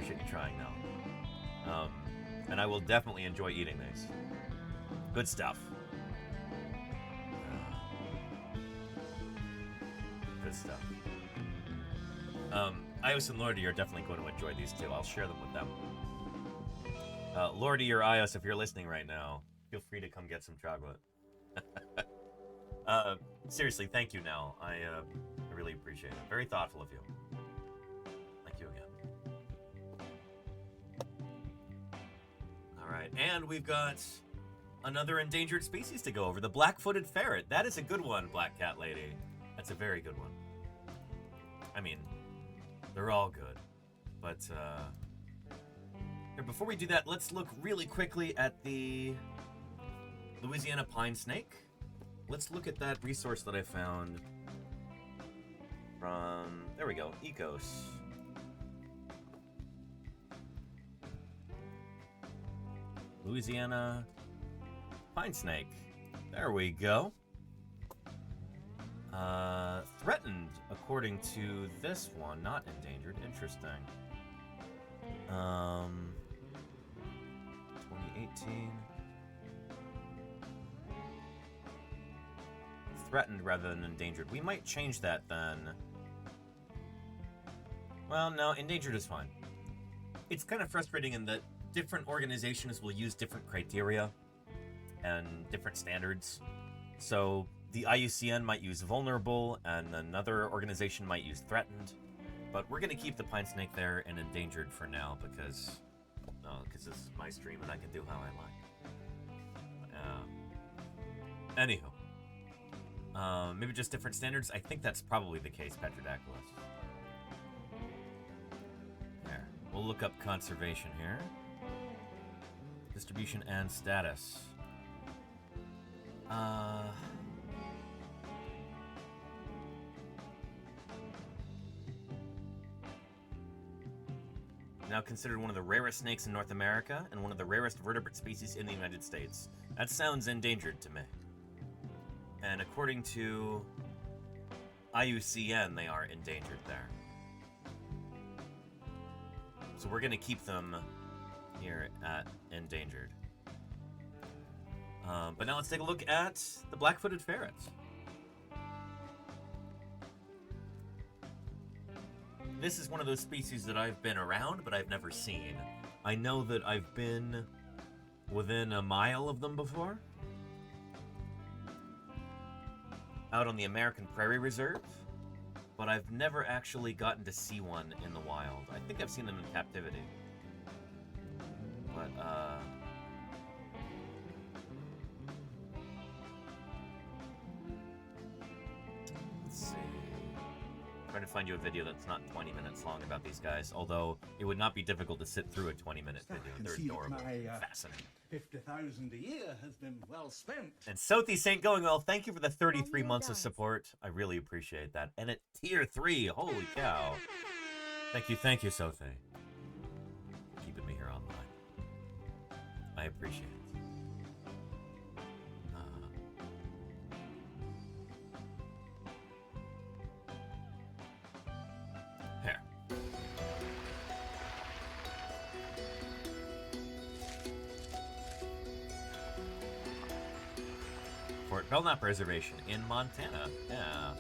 you trying now. And I will definitely enjoy eating these. Good stuff. Good stuff. Ios and Lordy are definitely going to enjoy these too. I'll share them with them. Lordy or Ios, if you're listening right now, feel free to come get some chocolate. Seriously, thank you, Nell. I really appreciate it. Very thoughtful of you. Thank you again. All right, and we've got another endangered species to go over, the black-footed ferret. That is a good one, Black Cat Lady. That's a very good one. I mean, they're all good. But, here, before we do that, let's look really quickly at the Louisiana pine snake. Let's look at that resource that I found from, there we go, Ecos. Louisiana pine snake. There we go. Threatened, according to this one, not endangered. Interesting. 2018. Threatened rather than endangered. We might change that then. Well, no, endangered is fine. It's kind of frustrating in that different organizations will use different criteria and different standards. So the IUCN might use vulnerable, and another organization might use threatened. But we're going to keep the pine snake there and endangered for now because this is my stream and I can do how I like. Anywho. Maybe just different standards? I think that's probably the case, Petrodactylus. There. we'll look up conservation here. Distribution and status. Now considered one of the rarest snakes in North America and one of the rarest vertebrate species in the United States. That sounds endangered to me. And according to IUCN, they are endangered there. So we're going to keep them here at endangered. But now let's take a look at the black-footed ferrets. This is one of those species that I've been around, but I've never seen. I know that I've been within a mile of them before. Out on the American Prairie Reserve. But I've never actually gotten to see one in the wild. I think I've seen them in captivity. But, let's see. I'm trying to find you a video that's not 20 minutes long about these guys, although it would not be difficult to sit through a 20-minute video. They're adorable. Fascinating. 50,000 a year has been well spent. And Sothi St. Going Well, thank you for the 33 months of support. I really appreciate that. And at tier 3, holy cow. Thank you, Sothi. Keeping me here online. I appreciate it. Here. Fort Belknap Reservation in Montana. Yeah.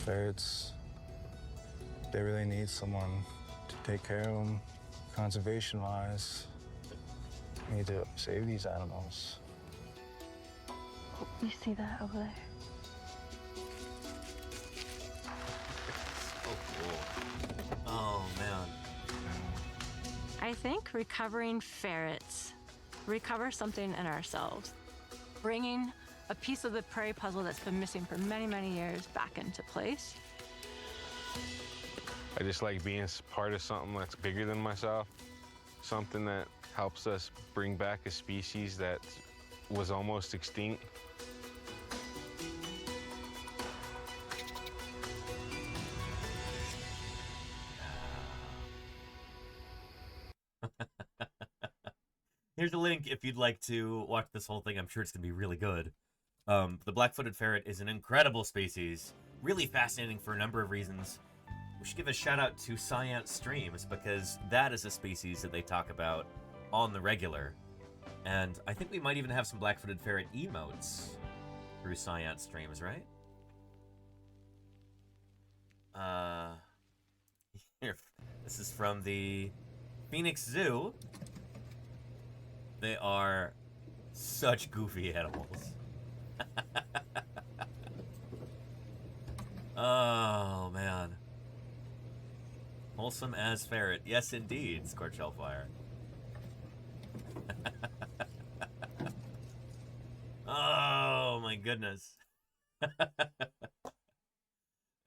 Ferrets, they really need someone to take care of them, conservation-wise. We need to save these animals. You see that over there? Oh, cool. Oh, man. I think recovering ferrets, recover something in ourselves. Bringing a piece of the prairie puzzle that's been missing for many, many years back into place. I just like being part of something that's bigger than myself, something that helps us bring back a species that was almost extinct. Here's a link if you'd like to watch this whole thing. I'm sure it's going to be really good. The black-footed ferret is an incredible species, really fascinating for a number of reasons. We should give a shout out to Science Streams because that is a species that they talk about on the regular. And I think we might even have some black-footed ferret emotes through Science Streams, right? Here, this is from the Phoenix Zoo. They are such goofy animals. Oh, man. Wholesome as ferret. Yes, indeed, Scorch Hellfire. Oh, my goodness.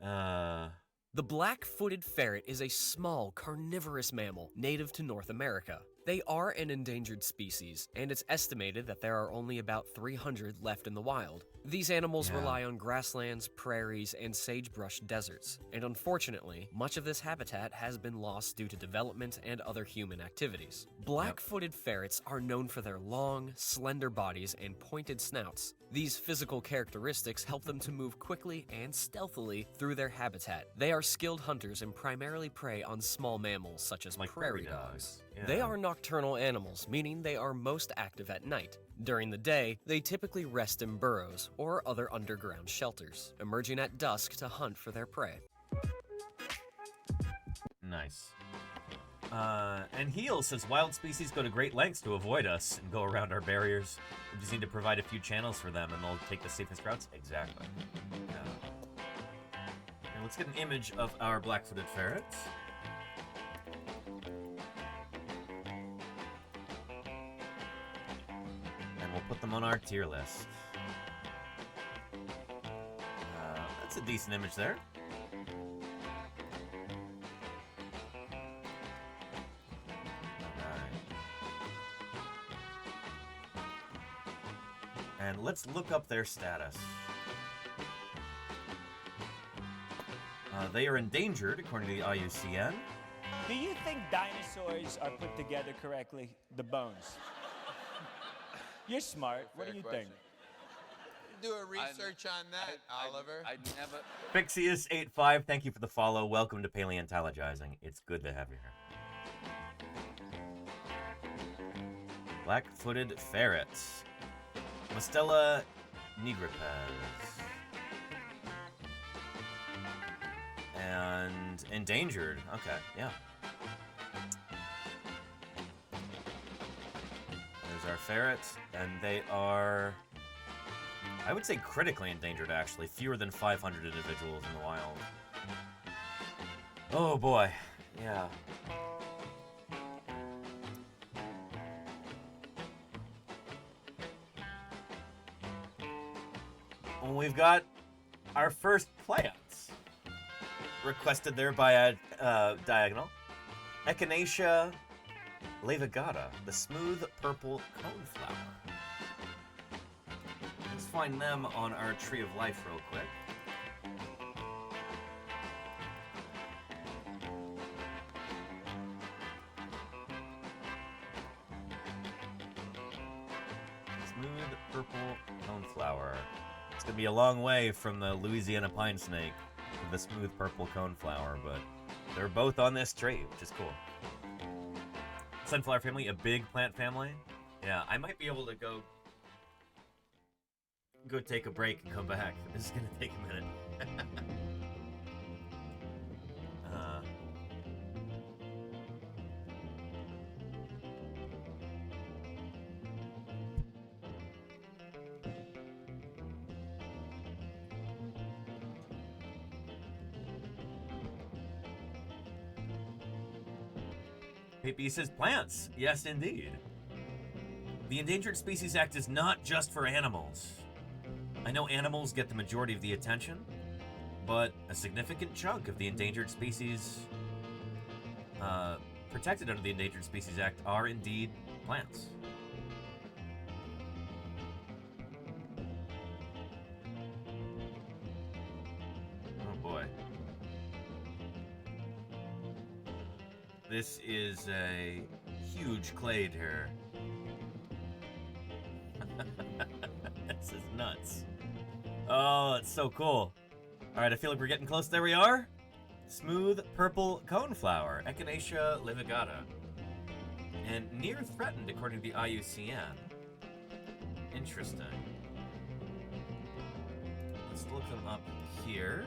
The black-footed ferret is a small, carnivorous mammal native to North America. They are an endangered species, and it's estimated that there are only about 300 left in the wild. These animals rely on grasslands, prairies, and sagebrush deserts, and unfortunately, much of this habitat has been lost due to development and other human activities. Black-footed ferrets are known for their long, slender bodies and pointed snouts. These physical characteristics help them to move quickly and stealthily through their habitat. They are skilled hunters and primarily prey on small mammals such as prairie dogs. They are nocturnal animals, meaning they are most active at night. During the day, they typically rest in burrows or other underground shelters, emerging at dusk to hunt for their prey. Nice. And Heel says, wild species go to great lengths to avoid us and go around our barriers. We just need to provide a few channels for them and they'll take the safest routes. Exactly. Now let's get an image of our black-footed ferrets. And we'll put them on our tier list. That's a decent image there. And let's look up their status. They are endangered, according to the IUCN. Do you think dinosaurs are put together correctly? The bones. You're smart. What do you think? Do a research on that, Oliver. I never. Fixius85, thank you for the follow. Welcome to Paleontologizing. It's good to have you here. Black-footed ferrets. Mustela nigripes. And endangered. Okay, yeah. There's our ferrets, and they are, I would say, critically endangered, actually. Fewer than 500 individuals in the wild. Oh, boy. Yeah. Well, we've got our first plants. Requested there by a diagonal. Echinacea levigata, the smooth purple coneflower. Let's find them on our tree of life real quick. Smooth purple coneflower. It's gonna be a long way from the Louisiana pine snake, the smooth purple coneflower, but they're both on this tree, which is cool. Sunflower family, a big plant family. Yeah, I might be able to go take a break and come back. This is gonna take a minute. Pepe says plants. Yes, indeed. The Endangered Species Act is not just for animals. I know animals get the majority of the attention, but a significant chunk of the endangered species protected under the Endangered Species Act are indeed plants. Oh boy. This is a huge clade here. This is nuts. Oh, it's so cool. All right, I feel like we're getting close. There we are. Smooth purple coneflower, Echinacea levigata. And near threatened, according to the IUCN. Interesting. Let's look them up here.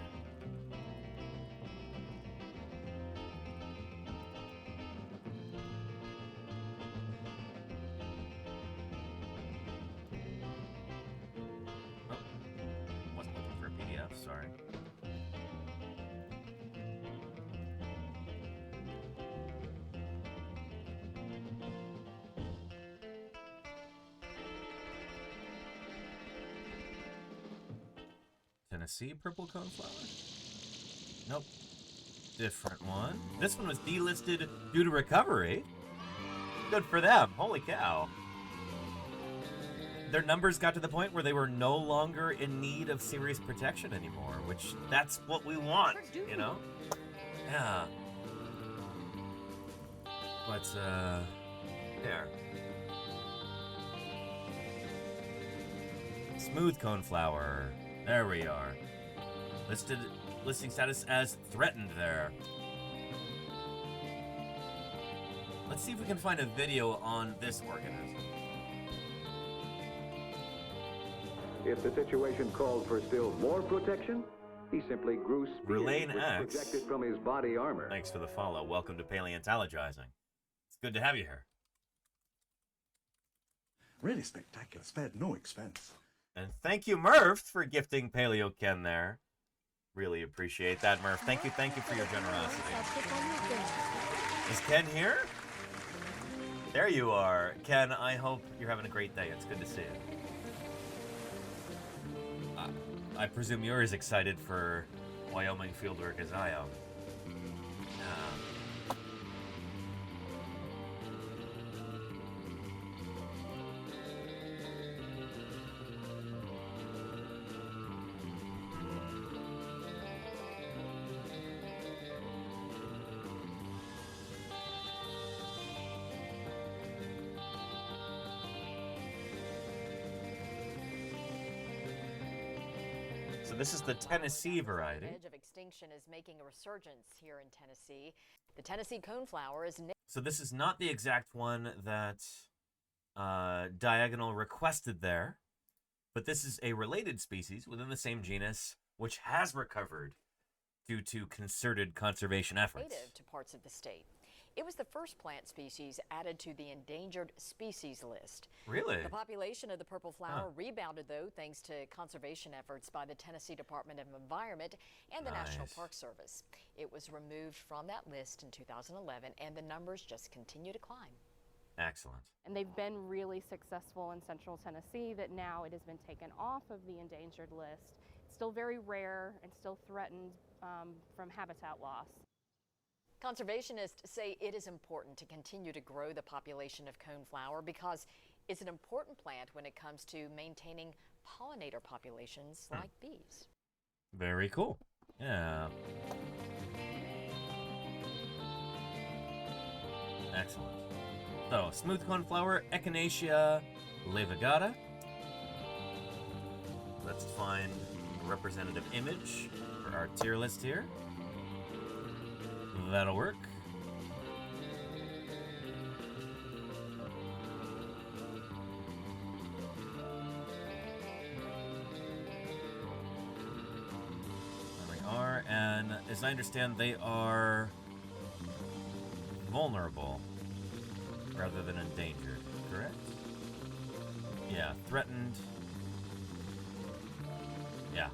Sorry. Tennessee purple coneflower? Nope. Different one. This one was delisted due to recovery. Good for them. Holy cow. Their numbers got to the point where they were no longer in need of serious protection anymore, which that's what we want, you know? Yeah. But, there. Smooth coneflower. There we are. Listing status as threatened there. Let's see if we can find a video on this organism. If the situation called for still more protection, he simply grew spears Verlaine which X. protected from his body armor. Thanks for the follow. Welcome to Paleontologizing. It's good to have you here. Really spectacular. Spared no expense. And thank you, Murph, for gifting Paleo Ken there. Really appreciate that, Murph. Thank you for your generosity. Is Ken here? There you are. Ken, I hope you're having a great day. It's good to see you. I presume you're as excited for Wyoming fieldwork as I am. So this is the Tennessee variety. Edge of extinction is making a resurgence here in Tennessee. The Tennessee coneflower is. So this is not the exact one that Diagonal requested there, but this is a related species within the same genus, which has recovered due to concerted conservation efforts. Native to parts of the state. It was the first plant species added to the endangered species list. Really? The population of the purple flower rebounded, though, thanks to conservation efforts by the Tennessee Department of Environment and the National Park Service. It was removed from that list in 2011, and the numbers just continue to climb. Excellent. And they've been really successful in central Tennessee that now it has been taken off of the endangered list. It's still very rare and still threatened from habitat loss. Conservationists say it is important to continue to grow the population of coneflower because it's an important plant when it comes to maintaining pollinator populations like bees. Very cool. Yeah. Excellent. So, smooth coneflower, Echinacea levigata. Let's find a representative image for our tier list here. That'll work. There we are, and as I understand, they are vulnerable rather than endangered, correct? Yeah, threatened. Yeah.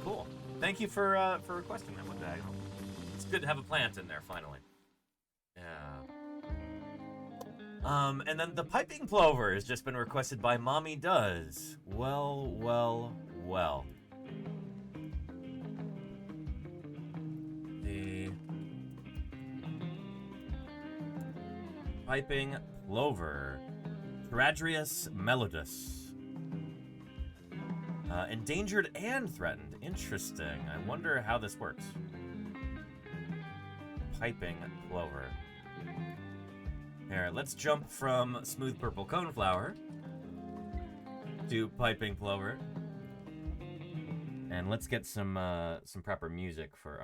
Cool. Thank you for requesting that one, Diagonal. It's good to have a plant in there, finally. Yeah. And then the piping plover has just been requested by Mommy Does. Well, well, well. The piping plover. Teradrius melodus. Endangered and threatened. Interesting. I wonder how this works. Piping plover. Here, let's jump from smooth purple coneflower to piping plover, and let's get some proper music for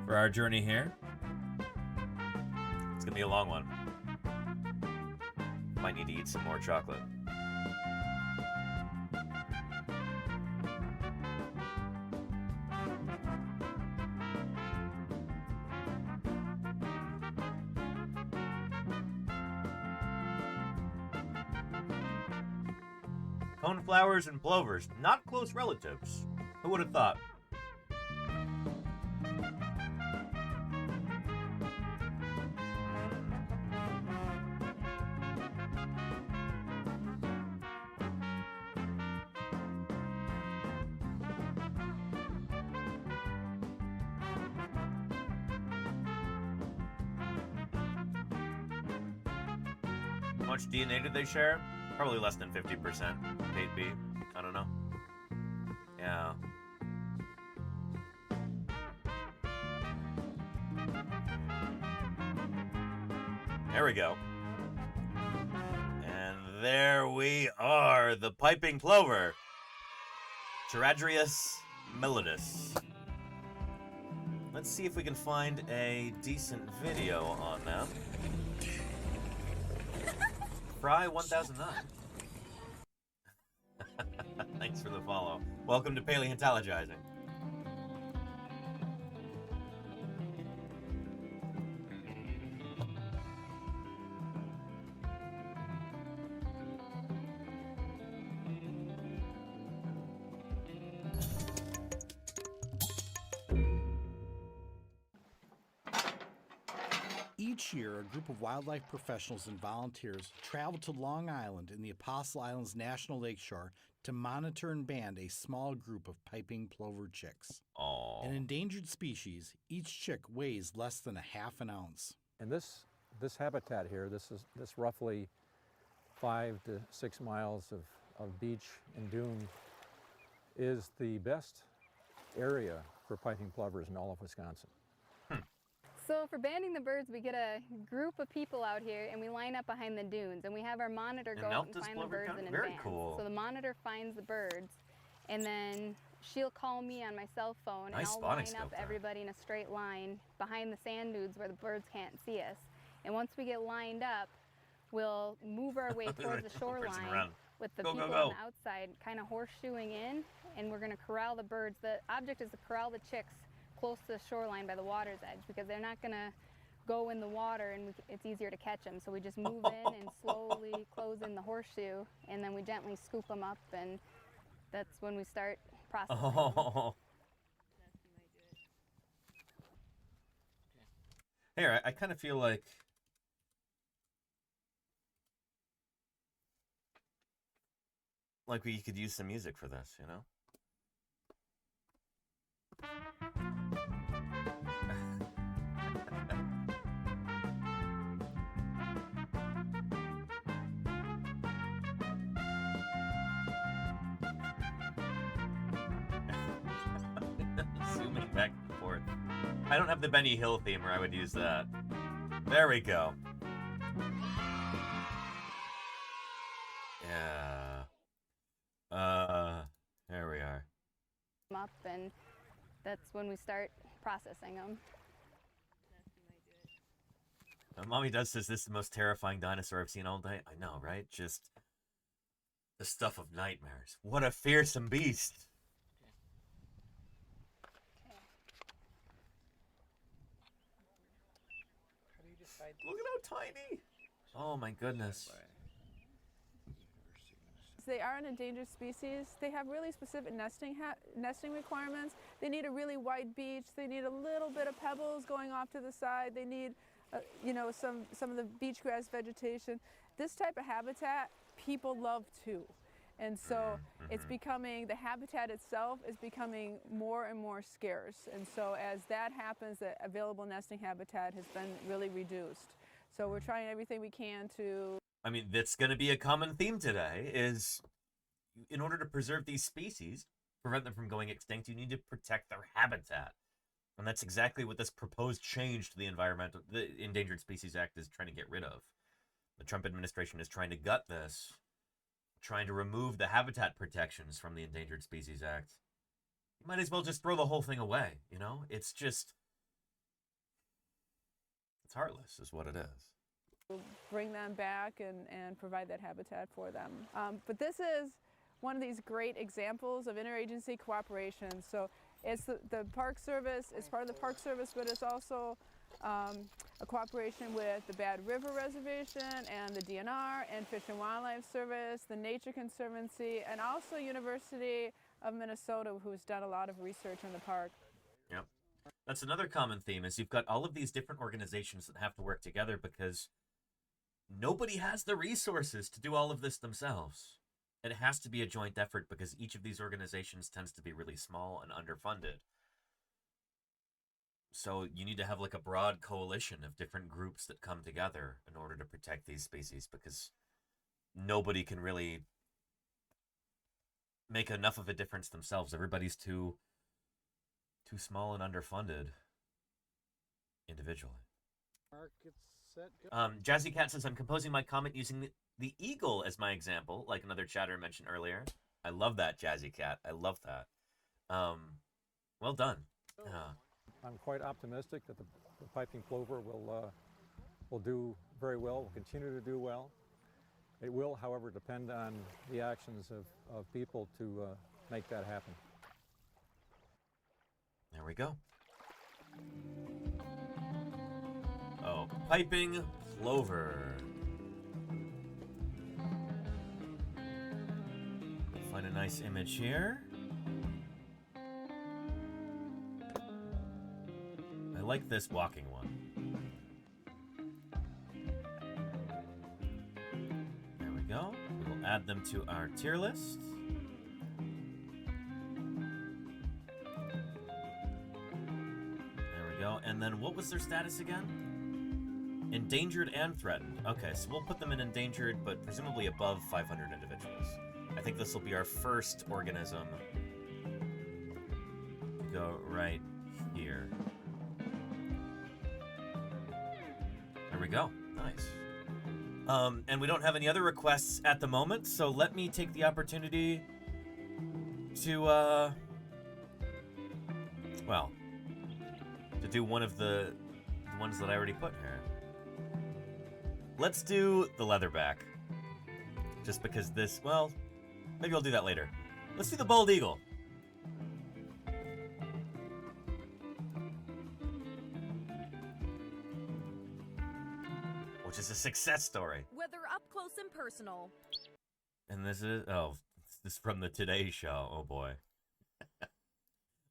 our journey here. It's gonna be a long one. Might need to eat some more chocolate. Coneflowers and plovers, not close relatives. Who would have thought? How much DNA did they share? Probably less than 50%. Kate B. I don't know. Yeah. There we go. And there we are, the piping plover. Teradrius melodus. Let's see if we can find a decent video on them. Fry 1009. Thanks for the follow. Welcome to paleontologizing. Each year, a group of wildlife professionals and volunteers travel to Long Island in the Apostle Islands National Lakeshore to monitor and band a small group of piping plover chicks. Aww. An endangered species, each chick weighs less than a half an ounce. And this habitat here, this roughly 5 to 6 miles of beach and dune is the best area for piping plovers in all of Wisconsin. So for banding the birds, we get a group of people out here and we line up behind the dunes and we have our monitor go out and find the birds in advance. Cool. So the monitor finds the birds and then she'll call me on my cell phone and I'll line up everybody in a straight line behind the sand dunes where the birds can't see us. And once we get lined up, we'll move our way towards the shoreline with the people on the outside kind of horseshoeing in, and we're going to corral the birds. The object is to corral the chicks close to the shoreline by the water's edge because they're not going to go in the water and it's easier to catch them. So we just move in and slowly close in the horseshoe, and then we gently scoop them up, and that's when we start processing them. Here, I kind of feel like we could use some music for this, you know? Zooming back and forth. I don't have the Benny Hill theme, or I would use that. There we go. Yeah. There we are. Up, and that's when we start processing them. Mommy Does says this is the most terrifying dinosaur I've seen all day. I know, right? Just the stuff of nightmares. What a fearsome beast. Look at how tiny. Oh my goodness. They are an endangered species. They have really specific nesting requirements. They need a really wide beach. They need a little bit of pebbles going off to the side. They need, you know, some of the beach grass vegetation. This type of habitat people love too. And so it's becoming, the habitat itself is becoming more and more scarce. And so as that happens, the available nesting habitat has been really reduced. So we're trying everything we can to... I mean, that's going to be a common theme today, is in order to preserve these species, prevent them from going extinct, you need to protect their habitat. And that's exactly what this proposed change to the Endangered Species Act is trying to get rid of. The Trump administration is trying to gut this, trying to remove the habitat protections from the Endangered Species Act. You might as well just throw the whole thing away, you know? It's just... it's heartless, is what it is. Bring them back and provide that habitat for them. But this is one of these great examples of interagency cooperation. So it's the Park Service, it's part of the Park Service, but it's also a cooperation with the Bad River Reservation and the DNR and Fish and Wildlife Service, the Nature Conservancy, and also University of Minnesota, who's done a lot of research on the park. Yep. That's another common theme, is you've got all of these different organizations that have to work together because nobody has the resources to do all of this themselves. It has to be a joint effort because each of these organizations tends to be really small and underfunded. So you need to have like a broad coalition of different groups that come together in order to protect these species, because nobody can really make enough of a difference themselves. Everybody's too small and underfunded individually. Mark, it's set, go. Jazzy Cat says, I'm composing my comment using the eagle as my example, like another chatter mentioned earlier. I love that, Jazzy Cat. I love that. Well done. I'm quite optimistic that the piping plover will do very well, will continue to do well. It will, however, depend on the actions of people to make that happen. There we go. Oh, piping plover. Find a nice image here. I like this walking one. There we go. We will add them to our tier list. There we go. And then what was their status again? Endangered and threatened. Okay, so we'll put them in endangered, but presumably above 500 individuals. I think this will be our first organism to go right here. go. Nice. And we don't have any other requests at the moment, so let me take the opportunity to, well, to do one of the ones that I already put here. Let's do the leatherback. Just because this, well, maybe I'll do that later. Let's do the bald eagle. Which is a success story. Whether up close and personal. And this is, this is from the Today Show. Oh boy.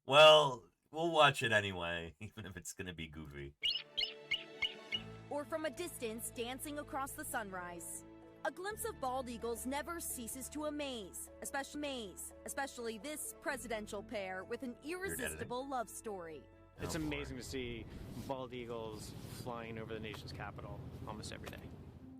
Well, we'll watch it anyway, even if it's gonna be goofy. Or from a distance, dancing across the sunrise. A glimpse of bald eagles never ceases to amaze, especially this presidential pair with an irresistible love story. It's amazing to see bald eagles flying over the nation's capital almost every day.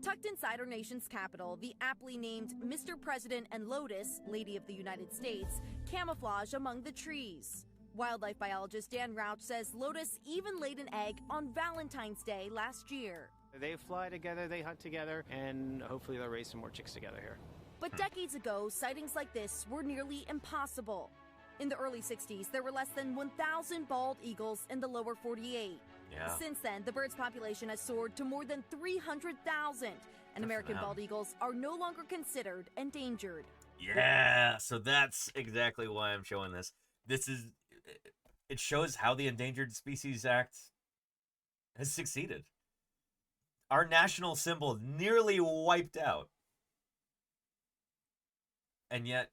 Tucked inside our nation's capital, the aptly named Mr. President and Lotus, Lady of the United States, camouflage among the trees. Wildlife biologist Dan Rauch says Lotus even laid an egg on Valentine's Day last year. They fly together, they hunt together, and hopefully they'll raise some more chicks together here. But decades ago, sightings like this were nearly impossible. In the early 60s, there were less than 1,000 bald eagles in the lower 48. Yeah. Since then, the bird's population has soared to more than 300,000, and American bald eagles are no longer considered endangered. Yeah, so that's exactly why I'm showing this. It shows how the Endangered Species Act has succeeded. Our national symbol nearly wiped out. And yet,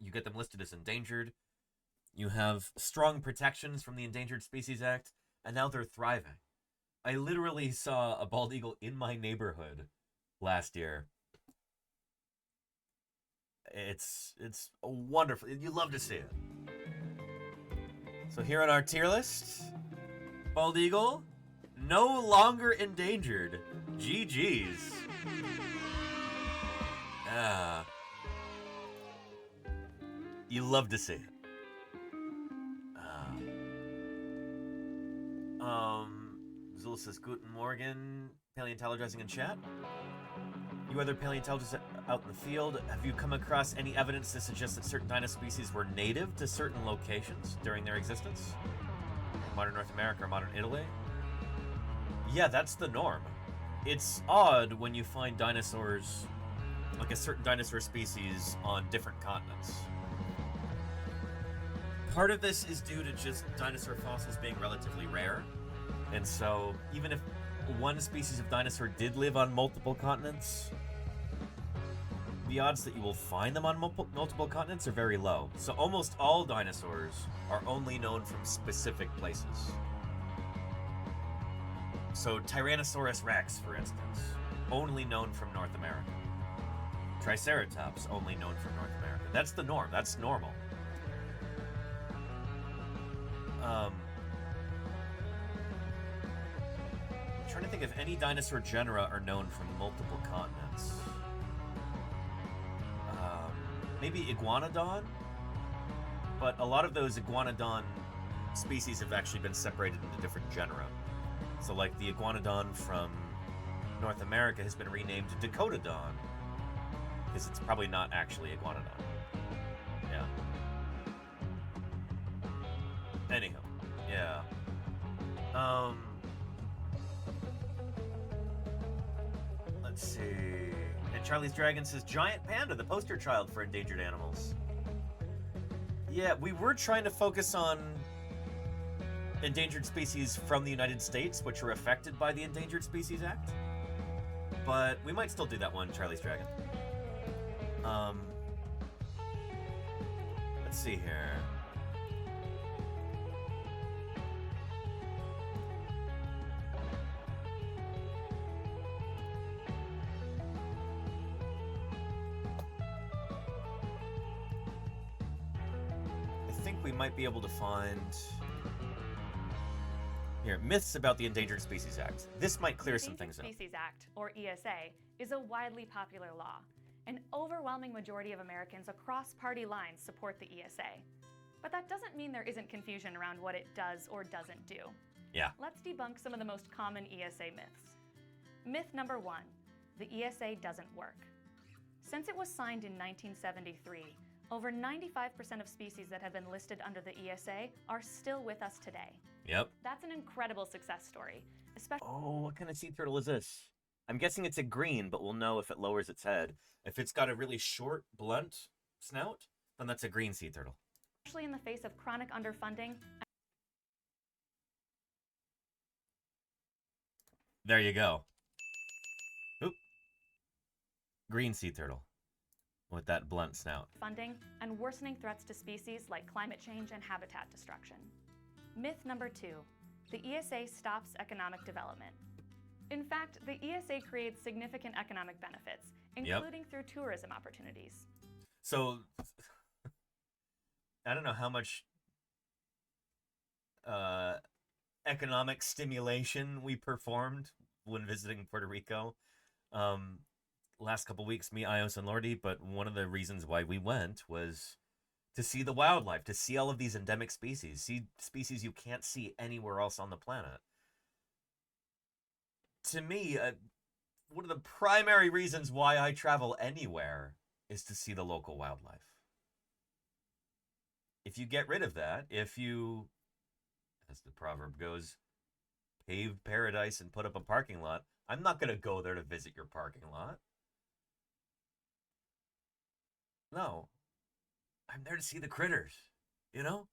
you get them listed as endangered. You have strong protections from the Endangered Species Act, and now they're thriving. I literally saw a bald eagle in my neighborhood last year. It's wonderful. You love to see it. So here on our tier list, bald eagle, no longer endangered. GG's. You love to see it. Zul says, Guten Morgen, paleontologizing in chat. You other paleontologists out in the field, have you come across any evidence to suggest that certain dinosaur species were native to certain locations during their existence? Modern North America or modern Italy? Yeah, that's the norm. It's odd when you find dinosaurs, like a certain dinosaur species, on different continents. Part of this is due to just dinosaur fossils being relatively rare. And so, even if one species of dinosaur did live on multiple continents, the odds that you will find them on multiple continents are very low. So almost all dinosaurs are only known from specific places. So Tyrannosaurus rex, for instance, only known from North America. Triceratops, only known from North America. That's the norm. That's normal. I'm trying to think if any dinosaur genera are known from multiple continents. Maybe Iguanodon? But a lot of those Iguanodon species have actually been separated into different genera. So like the Iguanodon from North America has been renamed Dakotodon, because it's probably not actually Iguanodon. Yeah. Anyhow, yeah. Let's see. And Charlie's Dragon says, Giant Panda, the poster child for endangered animals. Yeah, we were trying to focus on endangered species from the United States, which are affected by the Endangered Species Act. But we might still do that one, Charlie's Dragon. Let's see here. We might be able to find here myths about the Endangered Species Act. This might clear some things up. The Endangered Species Act, or ESA, is a widely popular law. An overwhelming majority of Americans across party lines support the ESA. But that doesn't mean there isn't confusion around what it does or doesn't do. Yeah. Let's debunk some of the most common ESA myths. Myth number 1, the ESA doesn't work. Since it was signed in 1973, over 95% of species that have been listed under the ESA are still with us today. Yep. That's an incredible success story, especially... Oh, what kind of sea turtle is this? I'm guessing it's a green, but we'll know if it lowers its head. If it's got a really short, blunt snout, then that's a green sea turtle. Especially in the face of chronic underfunding. There you go. Oop. Green sea turtle with that blunt snout. Funding and worsening threats to species like climate change and habitat destruction. Myth number 2, the ESA stops economic development. In fact, the ESA creates significant economic benefits, including through tourism opportunities. So, I don't know how much economic stimulation we performed when visiting Puerto Rico. Last couple weeks, me, Ios, and Lordy, but one of the reasons why we went was to see the wildlife, to see all of these endemic species, see species you can't see anywhere else on the planet. To me, one of the primary reasons why I travel anywhere is to see the local wildlife. If you get rid of that, if you, as the proverb goes, pave paradise and put up a parking lot, I'm not going to go there to visit your parking lot. No. I'm there to see the critters, you know?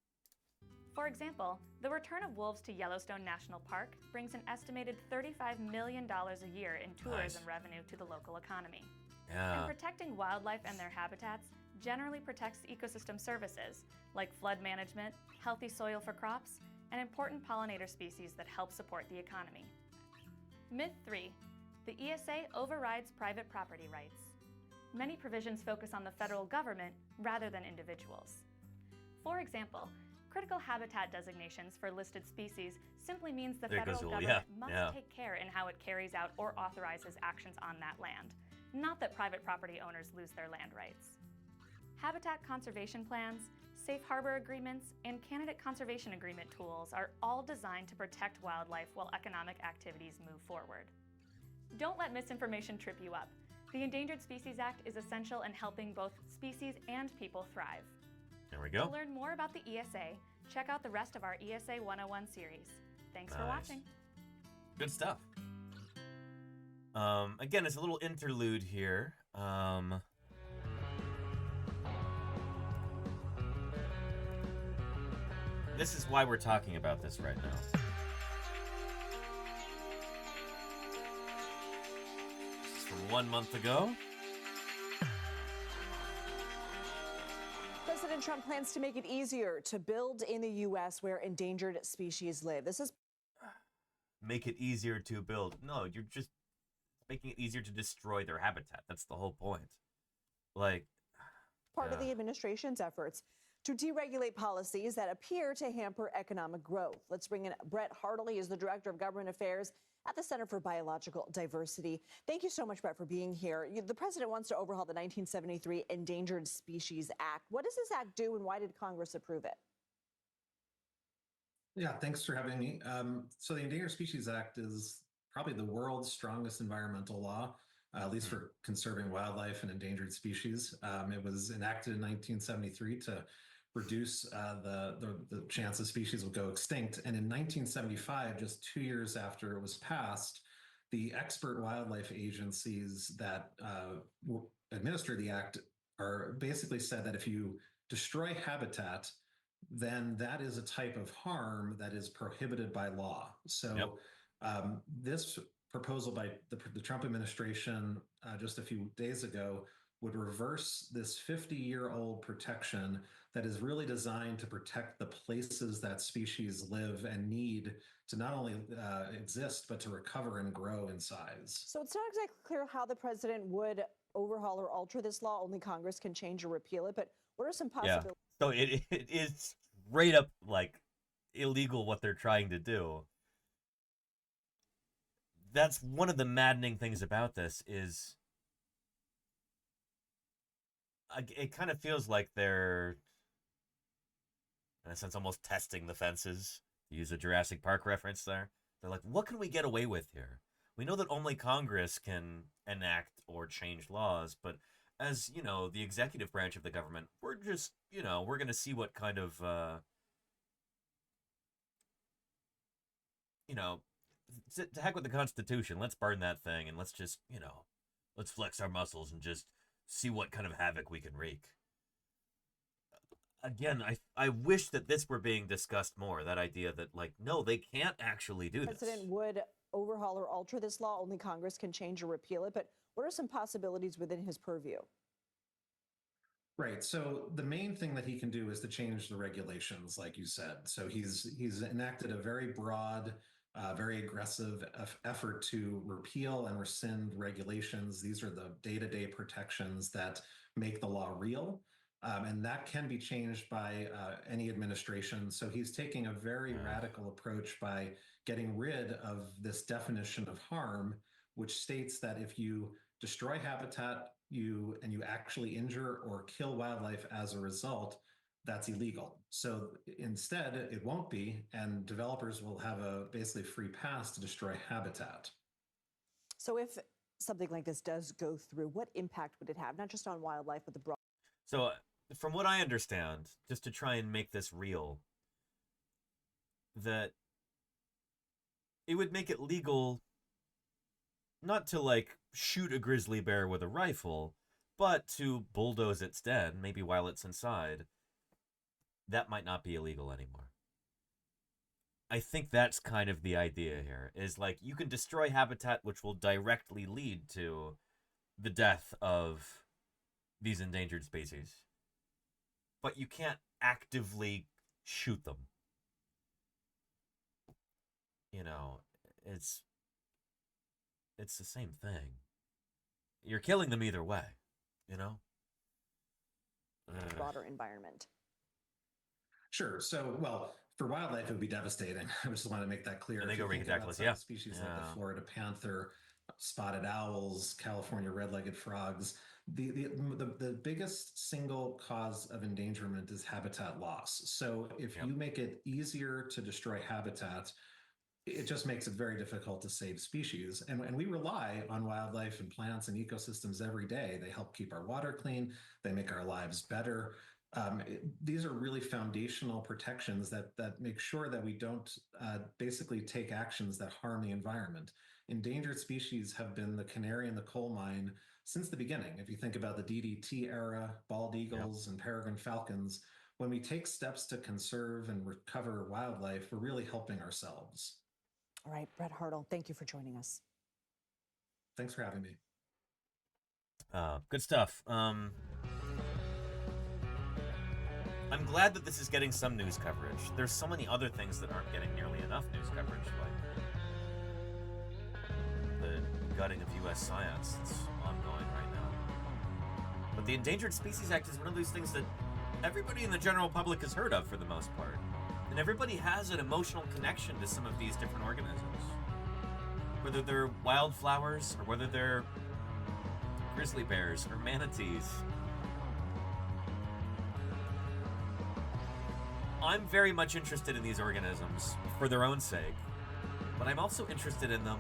For example, the return of wolves to Yellowstone National Park brings an estimated $35 million a year in tourism revenue to the local economy. Yeah. And protecting wildlife and their habitats generally protects ecosystem services like flood management, healthy soil for crops, and important pollinator species that help support the economy. Myth 3, the ESA overrides private property rights. Many provisions focus on the federal government rather than individuals. For example, critical habitat designations for listed species simply means the federal government must take care in how it carries out or authorizes actions on that land, not that private property owners lose their land rights. Habitat conservation plans, safe harbor agreements, and candidate conservation agreement tools are all designed to protect wildlife while economic activities move forward. Don't let misinformation trip you up. The Endangered Species Act is essential in helping both species and people thrive. There we go. To learn more about the ESA, check out the rest of our ESA 101 series. Thanks for watching. Good stuff. Again, it's a little interlude here. This is why we're talking about this right now. This is from 1 month ago. President Trump plans to make it easier to build in the U.S. where endangered species live. This is Make it easier to build. No, you're just making it easier to destroy their habitat. That's the whole point. Like, part of the administration's efforts to deregulate policies that appear to hamper economic growth. Let's bring in Brett Hartley, is the Director of Government Affairs at the Center for Biological Diversity. Thank you so much, Brett, for being here. The president wants to overhaul the 1973 Endangered Species Act. What does this act do, and why did Congress approve it? Yeah, thanks for having me. So the Endangered Species Act is probably the world's strongest environmental law, at least for conserving wildlife and endangered species. It was enacted in 1973 to reduce the chance of species will go extinct. And in 1975, just 2 years after it was passed, the expert wildlife agencies that administer the act are basically said that if you destroy habitat, then that is a type of harm that is prohibited by law. So this proposal by the Trump administration just a few days ago would reverse this 50-year-old protection that is really designed to protect the places that species live and need to not only exist, but to recover and grow in size. So it's not exactly clear how the president would overhaul or alter this law. Only Congress can change or repeal it. But what are some possibilities? So it is straight up like illegal what they're trying to do. That's one of the maddening things about this is it kind of feels like they're, in a sense, almost testing the fences, to use a Jurassic Park reference there. They're like, what can we get away with here? We know that only Congress can enact or change laws, but as, you know, the executive branch of the government, we're just, you know, we're going to see what kind of, you know, to heck with the Constitution. Let's burn that thing and let's just, you know, let's flex our muscles and just see what kind of havoc we can wreak. Again, I wish that this were being discussed more, that idea that, like, no, they can't actually do this. The president would overhaul or alter this law. Only Congress can change or repeal it. But what are some possibilities within his purview? Right. So the main thing that he can do is to change the regulations, like you said. So he's enacted a very broad, very aggressive effort to repeal and rescind regulations. These are the day-to-day protections that make the law real. And that can be changed by any administration. So he's taking a very radical approach by getting rid of this definition of harm, which states that if you destroy habitat, you actually injure or kill wildlife as a result, that's illegal. So instead, it won't be, and developers will have a basically free pass to destroy habitat. So if something like this does go through, what impact would it have, not just on wildlife, but the broad? So from what I understand, just to try and make this real, that it would make it legal not to, like, shoot a grizzly bear with a rifle, but to bulldoze its den, maybe while it's inside. That might not be illegal anymore. I think that's kind of the idea here, is like, you can destroy habitat which will directly lead to the death of these endangered species, but you can't actively shoot them. You know, it's the same thing. You're killing them either way, you know? Broader environment. Sure. So, well, for wildlife, it would be devastating. I just want to make that clear. And they If go you think about ridiculous, some yeah. species like the Florida panther, spotted owls, California red-legged frogs, the biggest single cause of endangerment is habitat loss. So if you make it easier to destroy habitat, it just makes it very difficult to save species. And we rely on wildlife and plants and ecosystems every day. They help keep our water clean. They make our lives better. These are really foundational protections that make sure that we don't basically take actions that harm the environment. Endangered species have been the canary in the coal mine since the beginning. If you think about the DDT era, bald eagles and peregrine falcons, when we take steps to conserve and recover wildlife, we're really helping ourselves. All right, Brett Hartle, thank you for joining us. Thanks for having me. Good stuff. I'm glad that this is getting some news coverage. There's so many other things that aren't getting nearly enough news coverage, like the gutting of U.S. science that's ongoing right now. But the Endangered Species Act is one of those things that everybody in the general public has heard of for the most part. And everybody has an emotional connection to some of these different organisms. Whether they're wildflowers, or whether they're grizzly bears, or manatees. I'm very much interested in these organisms for their own sake, but I'm also interested in them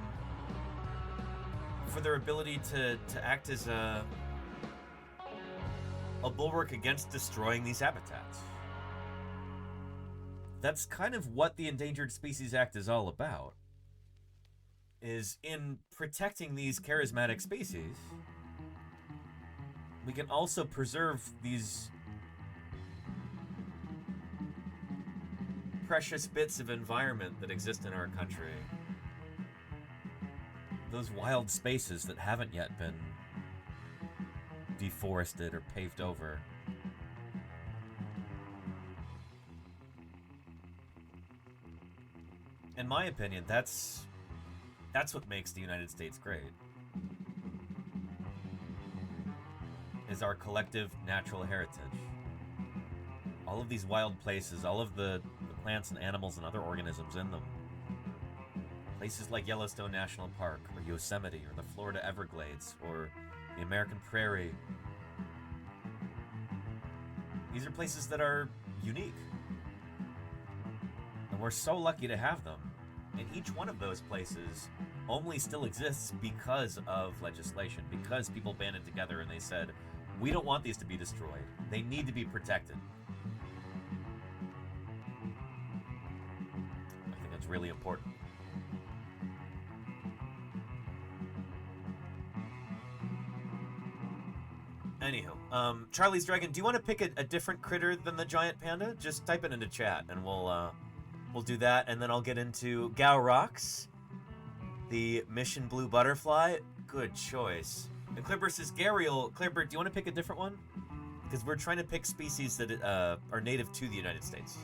for their ability to act as a bulwark against destroying these habitats. That's kind of what the Endangered Species Act is all about, is in protecting these charismatic species, we can also preserve these precious bits of environment that exist in our country. Those wild spaces that haven't yet been deforested or paved over. In my opinion, that's what makes the United States great. Is our collective natural heritage. All of these wild places, all of the plants and animals and other organisms in them. Places like Yellowstone National Park, or Yosemite, or the Florida Everglades, or the American Prairie. These are places that are unique. And we're so lucky to have them. And each one of those places only still exists because of legislation, because people banded together and they said, we don't want these to be destroyed. They need to be protected. I think that's really important. Anywho, Charlie's Dragon, do you want to pick a different critter than the giant panda? Just type it into chat and we'll do that, and then I'll get into Gao Rocks, the Mission Blue Butterfly. Good choice. And Clipper says, Gariel, Clipper, do you want to pick a different one? Because we're trying to pick species that are native to the United States.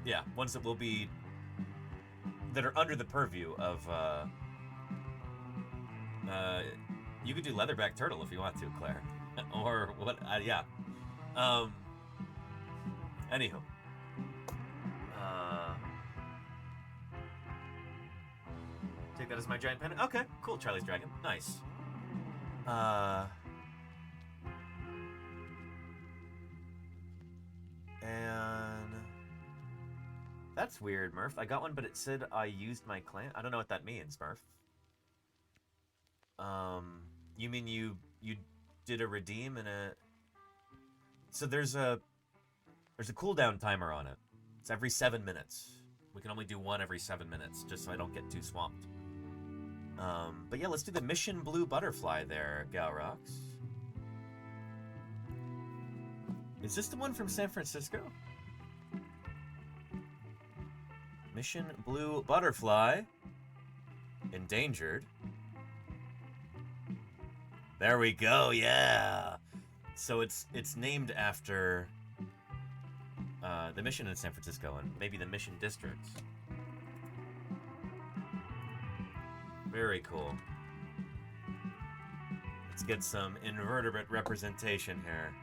Yeah, ones that will be, that are under the purview of, you could do leatherback turtle if you want to, Claire. Or what, yeah. Anywho. Take that as my giant panda. Okay, cool, Charlie's Dragon. Nice. And that's weird, Murph. I got one, but it said I used my clan. I don't know what that means, Murph. You mean you did a redeem and a... So there's a cooldown timer on it. It's every 7 minutes. We can only do one every 7 minutes, just so I don't get too swamped. But yeah, let's do the Mission Blue Butterfly there, Galrox. Is this the one from San Francisco? Mission Blue Butterfly. Endangered. There we go, yeah! So it's named after the mission in San Francisco and maybe the Mission District. Very cool. Let's get some invertebrate representation here.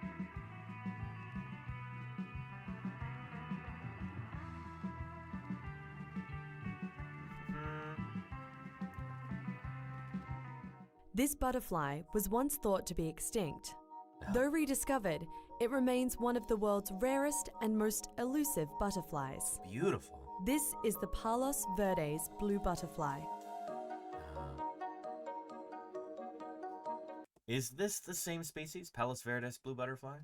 This butterfly was once thought to be extinct. Though rediscovered, it remains one of the world's rarest and most elusive butterflies. Beautiful. This is the Palos Verdes blue butterfly. Is this the same species, Palos Verdes blue butterfly?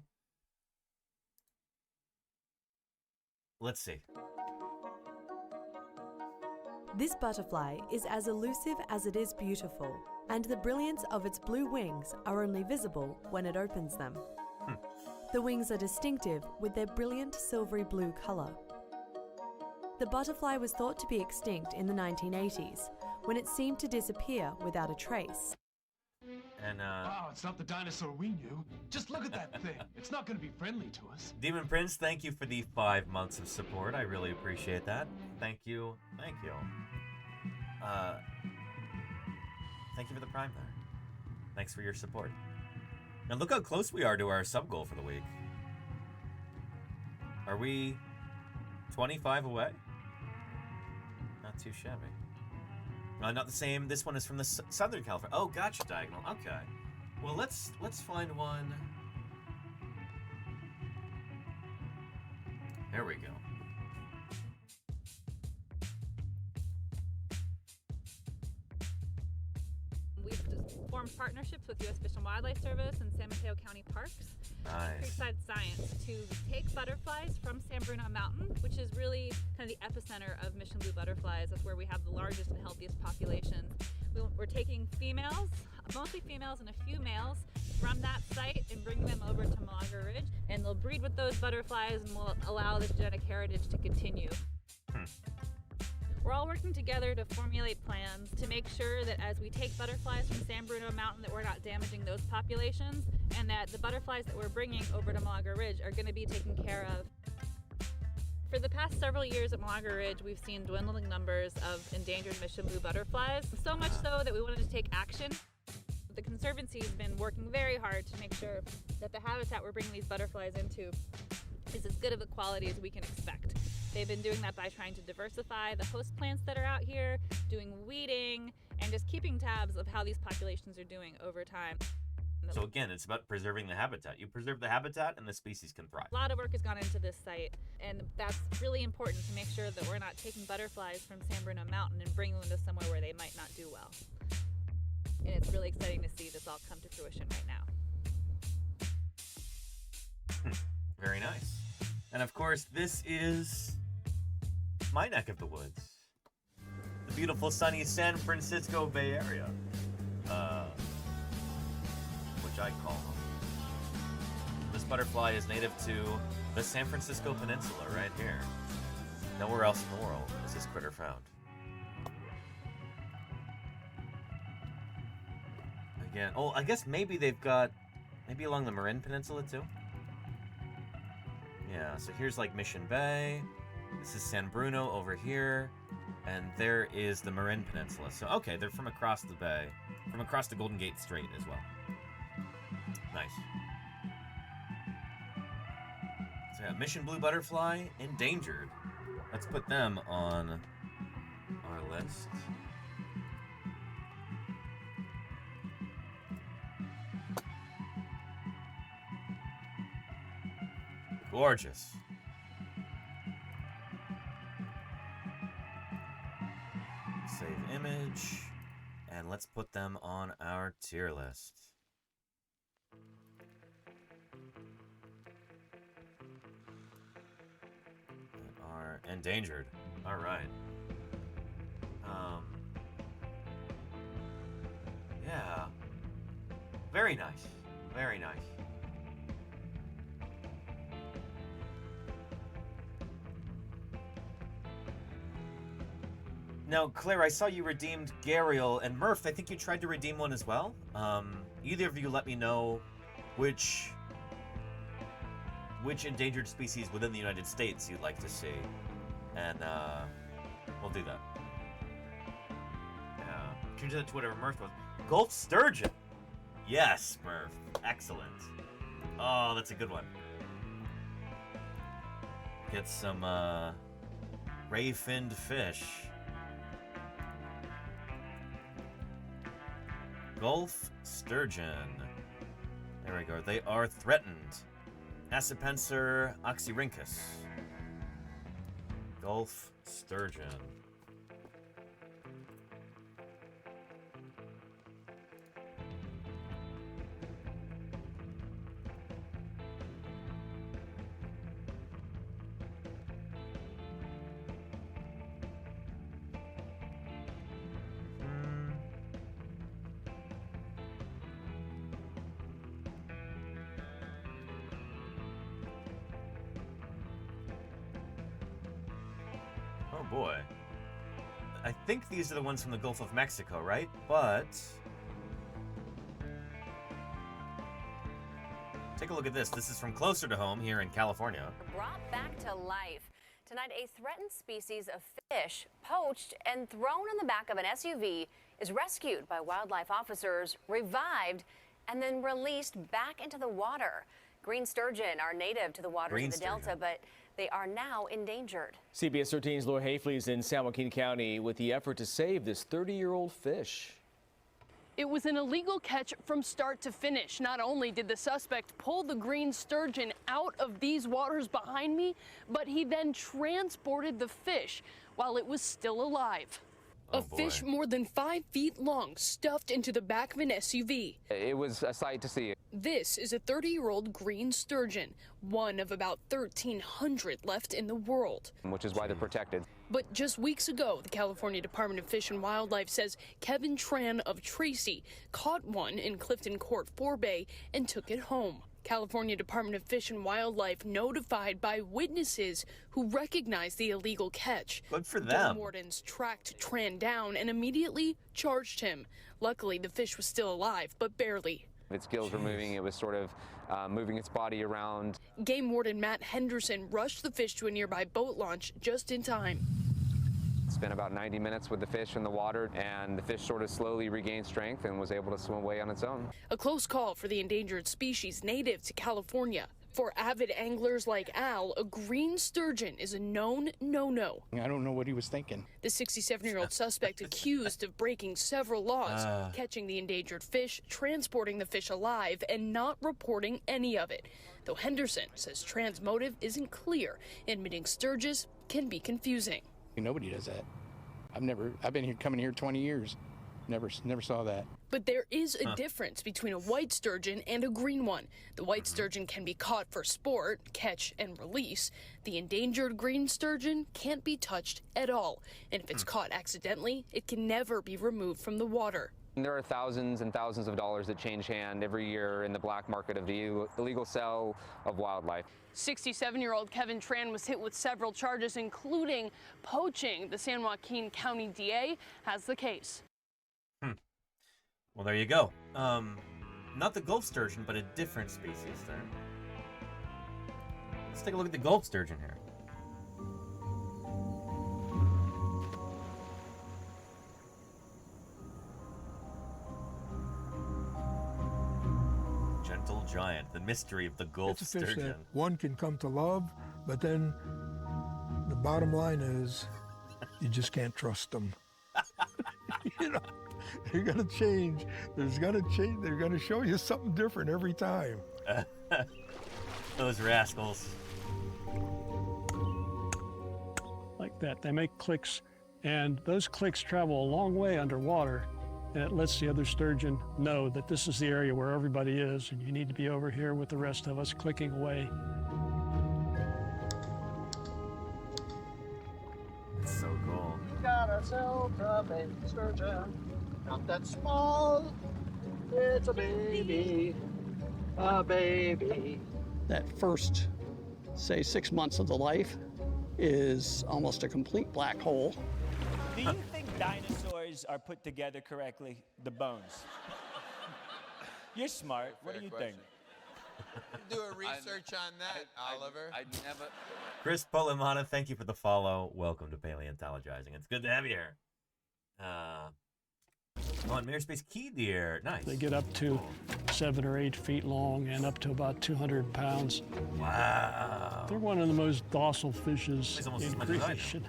Let's see. This butterfly is as elusive as it is beautiful, and the brilliance of its blue wings are only visible when it opens them. The wings are distinctive with their brilliant silvery blue color. The butterfly was thought to be extinct in the 1980s, when it seemed to disappear without a trace. And wow, it's not the dinosaur we knew. Just look at that thing. It's not going to be friendly to us. Demon Prince, thank you for the 5 months of support. I really appreciate that. Thank you. Thank you. Thank you for the Prime there. Thanks for your support. And look how close we are to our sub goal for the week. Are we 25 away? Not too shabby. Not the same. This one is from the Southern California. Oh, gotcha, Diagonal. Okay. Well, let's find one. There we go. We've formed partnerships with U.S. Fish and Wildlife Service and San Mateo County Parks. Nice. Creekside Science to take butterflies from San Bruno Mountain, which is really kind of the epicenter of Mission Blue butterflies. That's where we have the largest and healthiest populations. We're taking females, mostly females and a few males, from that site and bringing them over to Malaga Ridge, and they'll breed with those butterflies and will allow the genetic heritage to continue. We're all working together to formulate plans to make sure that as we take butterflies from San Bruno Mountain that we're not damaging those populations, and that the butterflies that we're bringing over to Malaga Ridge are going to be taken care of. For the past several years at Malaga Ridge, we've seen dwindling numbers of endangered Mission Blue butterflies, so much so that we wanted to take action. The Conservancy has been working very hard to make sure that the habitat we're bringing these butterflies into is as good of a quality as we can expect. They've been doing that by trying to diversify the host plants that are out here, doing weeding, and just keeping tabs of how these populations are doing over time. So again, it's about preserving the habitat. You preserve the habitat and the species can thrive. A lot of work has gone into this site, and that's really important to make sure that we're not taking butterflies from San Bruno Mountain and bringing them to somewhere where they might not do well. And it's really exciting to see this all come to fruition right now. Very nice. And of course, this is my neck of the woods. The beautiful sunny San Francisco Bay Area. Which I call home. This butterfly is native to the San Francisco Peninsula right here. Nowhere else in the world is this critter found. Again, oh, I guess maybe they've got, maybe along the Marin Peninsula too? Yeah, so here's like Mission Bay. This is San Bruno over here. And there is the Marin Peninsula. So, okay, they're from across the bay, from across the Golden Gate Strait as well. Nice. So yeah, Mission Blue Butterfly, endangered. Let's put them on our list. Gorgeous. Save image, and let's put them on our tier list. They are endangered. All right. Yeah. Very nice. Very nice. Now, Claire, I saw you redeemed Gariel and Murph. I think you tried to redeem one as well. Either of you let me know which endangered species within the United States you'd like to see, and we'll do that. Change that to whatever Murph was. Gulf sturgeon. Yes, Murph. Excellent. Oh, that's a good one. Get some ray-finned fish. Gulf sturgeon. There we go. They are threatened. Accipenser oxyrhynchus. Gulf sturgeon. Oh boy. I think these are the ones from the Gulf of Mexico, right? But take a look at this. This is from closer to home here in California. Brought back to life. Tonight, a threatened species of fish, poached and thrown in the back of an SUV, is rescued by wildlife officers, revived, and then released back into the water. Green sturgeon are native to the waters of the Delta, but they are now endangered. CBS 13's Laura Hafley is in San Joaquin County with the effort to save this 30-year-old fish. It was an illegal catch from start to finish. Not only did the suspect pull the green sturgeon out of these waters behind me, but he then transported the fish while it was still alive. A fish more than 5 feet long stuffed into the back of an SUV. It was a sight to see. This is a 30-year-old green sturgeon, one of about 1,300 left in the world. Which is why they're protected. But just weeks ago, the California Department of Fish and Wildlife says Kevin Tran of Tracy caught one in Clifton Court Forebay and took it home. California Department of Fish and Wildlife notified by witnesses who recognized the illegal catch. Good for them. Game wardens tracked Tran down and immediately charged him. Luckily, the fish was still alive, but barely. Its gills were moving. It was sort of moving its body around. Game warden Matt Henderson rushed the fish to a nearby boat launch just in time. Spent about 90 minutes with the fish in the water, and the fish sort of slowly regained strength and was able to swim away on its own. A close call for the endangered species native to California. For avid anglers like Al, a green sturgeon is a known no-no. I don't know what he was thinking. The 67-year-old suspect accused of breaking several laws, catching the endangered fish, transporting the fish alive, and not reporting any of it. Though Henderson says Tran's motive isn't clear, admitting sturges can be confusing. Nobody does that. I've been coming here 20 years. Never saw that. But there is a difference between a white sturgeon and a green one. The white sturgeon can be caught for sport, catch, and release. The endangered green sturgeon can't be touched at all. And if it's caught accidentally, it can never be removed from the water. There are thousands and thousands of dollars that change hand every year in the black market of the illegal sale of wildlife. 67-year-old Kevin Tran was hit with several charges, including poaching. The San Joaquin County DA has the case. Well, there you go. Not the Gulf sturgeon, but a different species there. Let's take a look at the Gulf sturgeon here. Gentle giant, the mystery of the Gulf It's a fish sturgeon. that one can come to love, but then the bottom line is you just can't trust them. You know? They're gonna change. They're gonna show you something different every time. Those rascals. Like that, they make clicks, and those clicks travel a long way underwater, and it lets the other sturgeon know that this is the area where everybody is, and you need to be over here with the rest of us clicking away. It's so cool. Got ourselves a baby sturgeon. Not that small, it's a baby, a baby. That first, say, 6 months of the life is almost a complete black hole. Do you think dinosaurs are put together correctly? The bones. You're smart. What do you think? Do a research on that, Oliver. I never. Chris Polimana, thank you for the follow. Welcome to Paleontologizing. It's good to have you here. On Marespace Key Deer. Nice. They get up to 7 or 8 feet long and up to about 200 pounds. Wow. They're one of the most docile fishes almost in as much as I creation.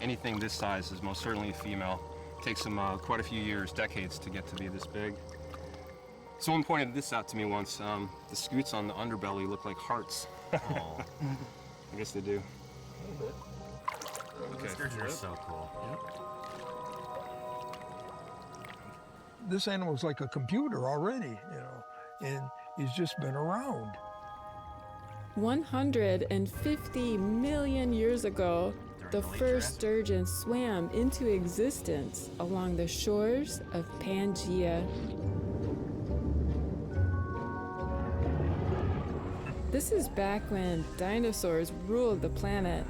Anything this size is most certainly a female. It takes them quite a few years, decades, to get to be this big. Someone pointed this out to me once. The scutes on the underbelly look like hearts. Oh. I guess they do. Okay, sturgeon are so cool. Yep. This animal's like a computer already, you know, and he's just been around. 150 million years ago, the first sturgeon swam into existence along the shores of Pangaea. This is back when dinosaurs ruled the planet.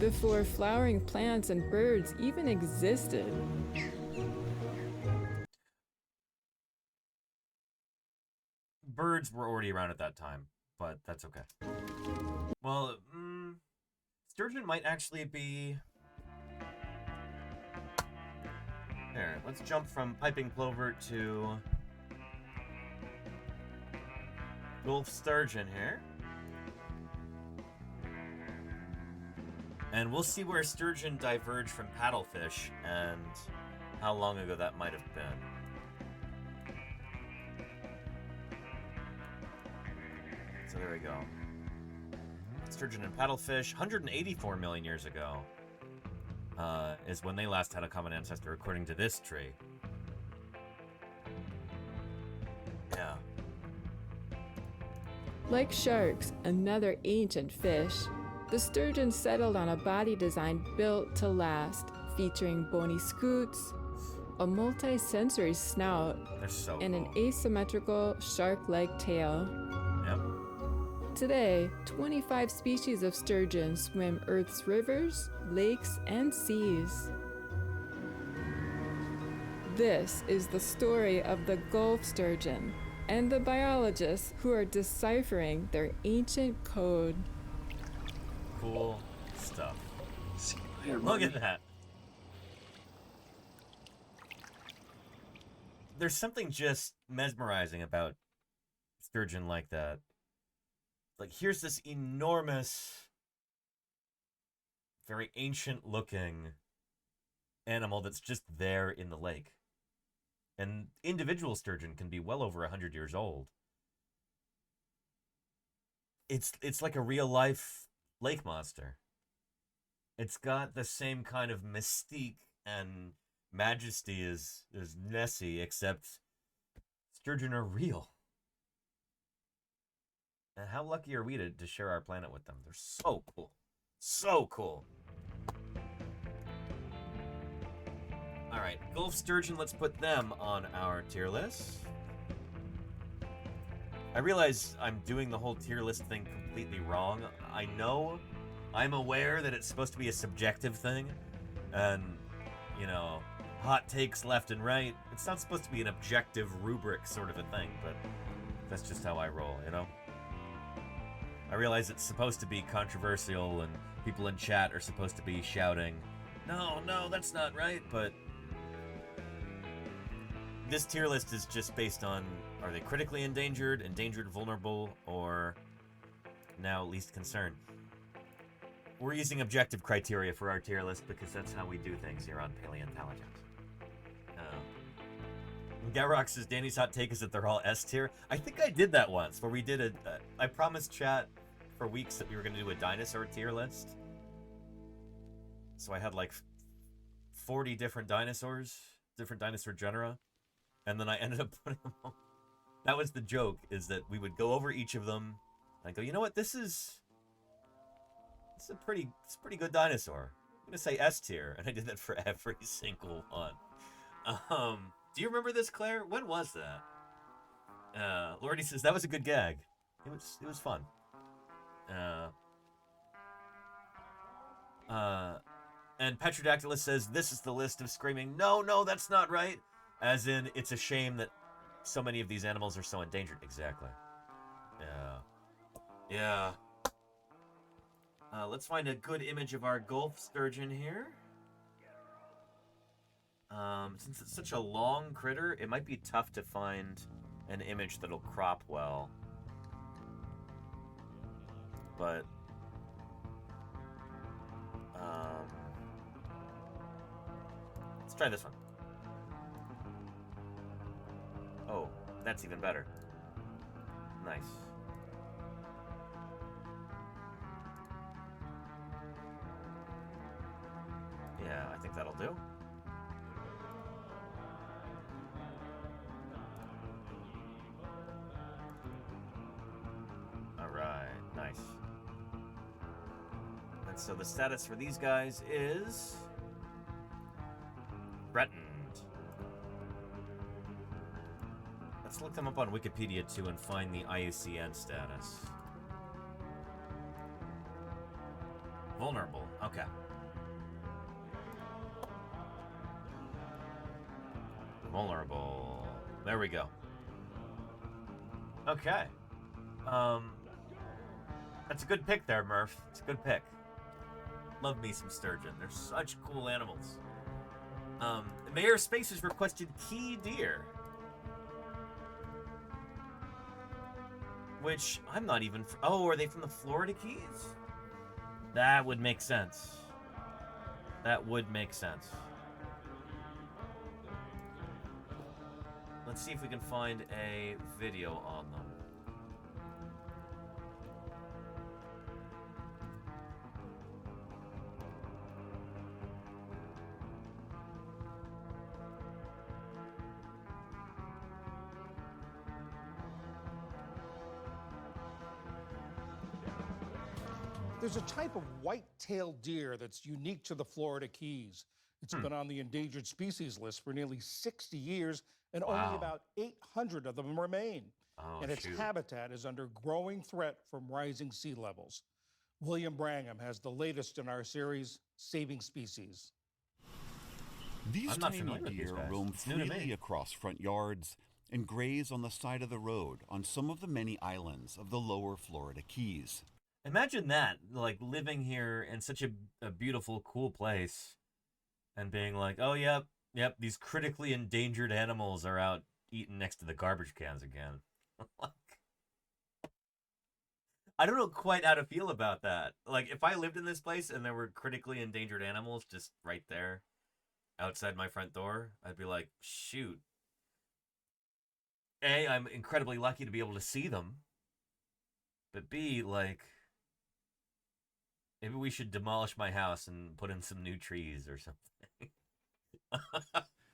Before flowering plants and birds even existed. Birds were already around at that time, but that's okay. Well, sturgeon might actually be... There, let's jump from piping plover to Gulf sturgeon here. And we'll see where sturgeon diverge from paddlefish and how long ago that might have been. So there we go. Sturgeon and paddlefish, 184 million years ago is when they last had a common ancestor, according to this tree. Yeah. Like sharks, another ancient fish, the sturgeon settled on a body design built to last, featuring bony scutes, a multi-sensory snout, and an asymmetrical shark-like tail. Yep. Today, 25 species of sturgeon swim Earth's rivers, lakes, and seas. This is the story of the Gulf sturgeon and the biologists who are deciphering their ancient code. Cool stuff. Look at that. there's something just mesmerizing about sturgeon like that. Like, here's this enormous, very ancient-looking animal that's just there in the lake. And individual sturgeon can be well over 100 years old. It's like a real-life lake monster. It's got the same kind of mystique and majesty as Nessie, except sturgeon are real. And how lucky are we to share our planet with them? They're so cool. So cool. All right, Gulf sturgeon, let's put them on our tier list. I realize I'm doing the whole tier list thing completely wrong. I know, I'm aware that it's supposed to be a subjective thing, and, you know, hot takes left and right. It's not supposed to be an objective rubric sort of a thing, but that's just how I roll, you know? I realize it's supposed to be controversial, and people in chat are supposed to be shouting, no, that's not right, but this tier list is just based on, are they critically endangered, vulnerable, or now least concern? We're using objective criteria for our tier list because that's how we do things here on Paleointelligence. Garrock says Danny's hot take is that they're all S tier. I think I did that once, where we did I promised chat for weeks that we were going to do a dinosaur tier list. So I had like 40 different dinosaurs, different dinosaur genera, and then I ended up putting them all. That was the joke, is that we would go over each of them and go, you know what, this is a pretty good dinosaur. I'm going to say S tier, and I did that for every single one. Do you remember this, Claire? When was that? Lordy says that was a good gag. It was fun. And Petrodactylus says this is the list of screaming, no, that's not right. As in, it's a shame that so many of these animals are so endangered. Exactly. Yeah. Let's find a good image of our Gulf sturgeon here. Since it's such a long critter, it might be tough to find an image that'll crop well. But, let's try this one. Oh, that's even better. Nice. Yeah, I think that'll do. Alright, nice. And so the status for these guys is threatened. Let's look them up on Wikipedia too and find the IUCN status. Vulnerable, okay. Vulnerable. There we go. Okay. That's a good pick there, Murph. It's a good pick. Love me some sturgeon. They're such cool animals. Mayor Spaces requested key deer. Which, I'm not even... Oh, are they from the Florida Keys? That would make sense. That would make sense. Let's see if we can find a video on them. There's a type of white-tailed deer that's unique to the Florida Keys. It's been on the endangered species list for nearly 60 years, and only about 800 of them remain. And its habitat is under growing threat from rising sea levels. William Brangham has the latest in our series, Saving Species. These tiny deer roam freely across front yards and graze on the side of the road on some of the many islands of the lower Florida Keys. Imagine that, like living here in such a beautiful, cool place and being like, oh, yeah, Yep, these critically endangered animals are out eating next to the garbage cans again. I don't know quite how to feel about that. Like, if I lived in this place and there were critically endangered animals just right there outside my front door, I'd be like, shoot. A, I'm incredibly lucky to be able to see them. But B, like, maybe we should demolish my house and put in some new trees or something.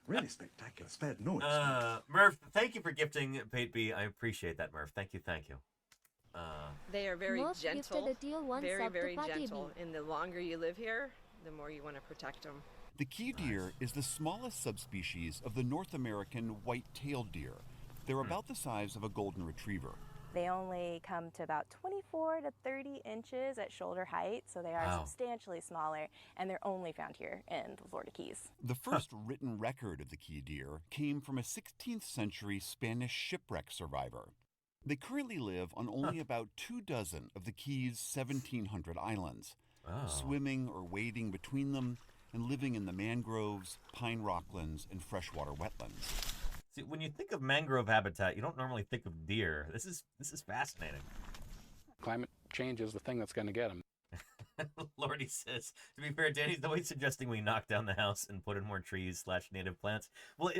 Really spectacular. Spared no expense. Murph, thank you for gifting Pate B. I appreciate that, Murph. Thank you, thank you. They are very Murph gentle, gifted a deal one very, sub to very Patty gentle. B. And the longer you live here, the more you want to protect them. The key deer is the smallest subspecies of the North American white-tailed deer. They're about the size of a golden retriever. They only come to about 24 to 30 inches at shoulder height, so they are substantially smaller, and they're only found here in the Florida Keys. The first written record of the key deer came from a 16th century Spanish shipwreck survivor. They currently live on only about 24 of the Keys' 1,700 islands, swimming or wading between them and living in the mangroves, pine rocklands, and freshwater wetlands. See, when you think of mangrove habitat, you don't normally think of deer. This is fascinating. Climate change is the thing that's going to get them. Lordy says, to be fair, Danny's always suggesting we knock down the house and put in more trees / native plants. Well,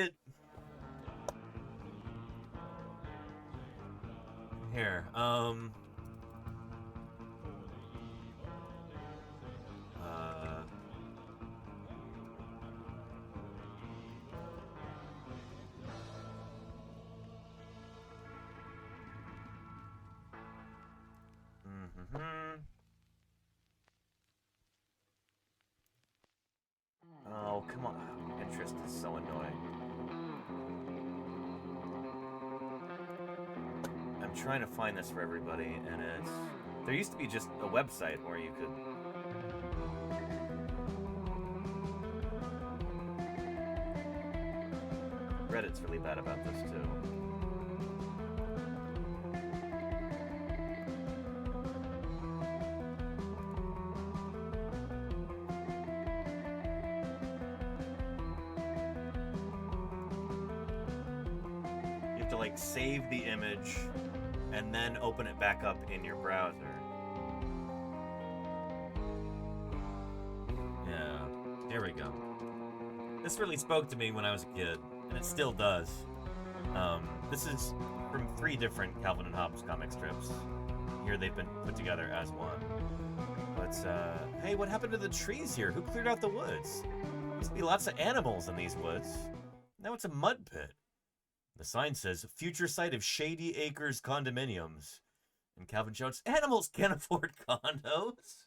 Here, Oh, come on. Interest is so annoying. I'm trying to find this for everybody, and there used to be just a website where you could... Reddit's really bad about this, too. To like save the image and then open it back up in your browser. Yeah, here we go. This really spoke to me when I was a kid, and it still does. This is from 3 different Calvin and Hobbes comic strips. Here they've been put together as one. But, hey, what happened to the trees here? Who cleared out the woods? There used to be lots of animals in these woods. Now it's a mud pit. The sign says, future site of Shady Acres condominiums. And Calvin shouts, animals can't afford condos.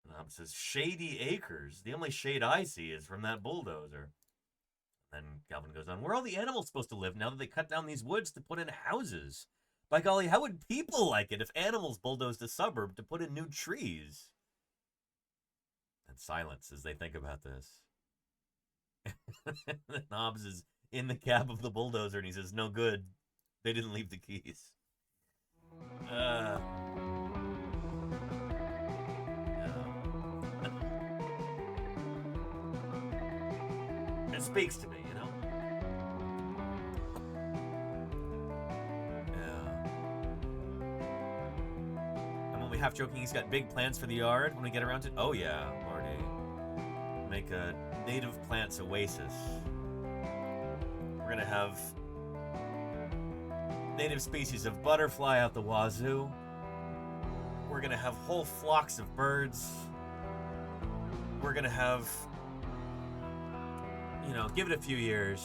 And Hobbes says, Shady Acres. The only shade I see is from that bulldozer. Then Calvin goes on, where are all the animals supposed to live now that they cut down these woods to put in houses? By golly, how would people like it if animals bulldozed a suburb to put in new trees? And silence as they think about this. Then Hobbes is in the cab of the bulldozer, and he says, no good. They didn't leave the keys. It speaks to me, you know? Yeah. I'm only half joking he's got big plans for the yard when we get around to it. Oh yeah, Lordy. Make a native plants oasis. We're gonna have native species of butterfly out the wazoo. We're gonna have whole flocks of birds. We're gonna have, you know, give it a few years.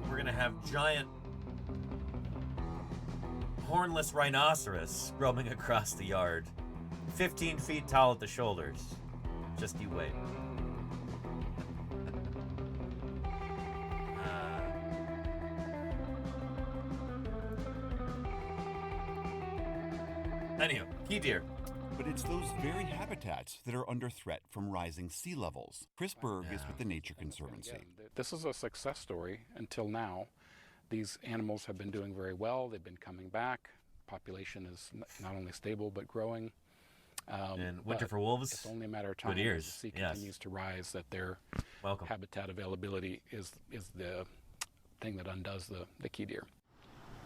We're gonna have giant hornless rhinoceros roaming across the yard. 15 feet tall at the shoulders. Just you wait. Anyhow, key deer. But it's those very habitats that are under threat from rising sea levels. Chris Berg is with the Nature Conservancy. This is a success story until now. These animals have been doing very well. They've been coming back. Population is not only stable but growing. And winter but for wolves. It's only a matter of time Good as ears. the sea Yes. continues to rise that their Welcome. habitat availability is the thing that undoes the key deer.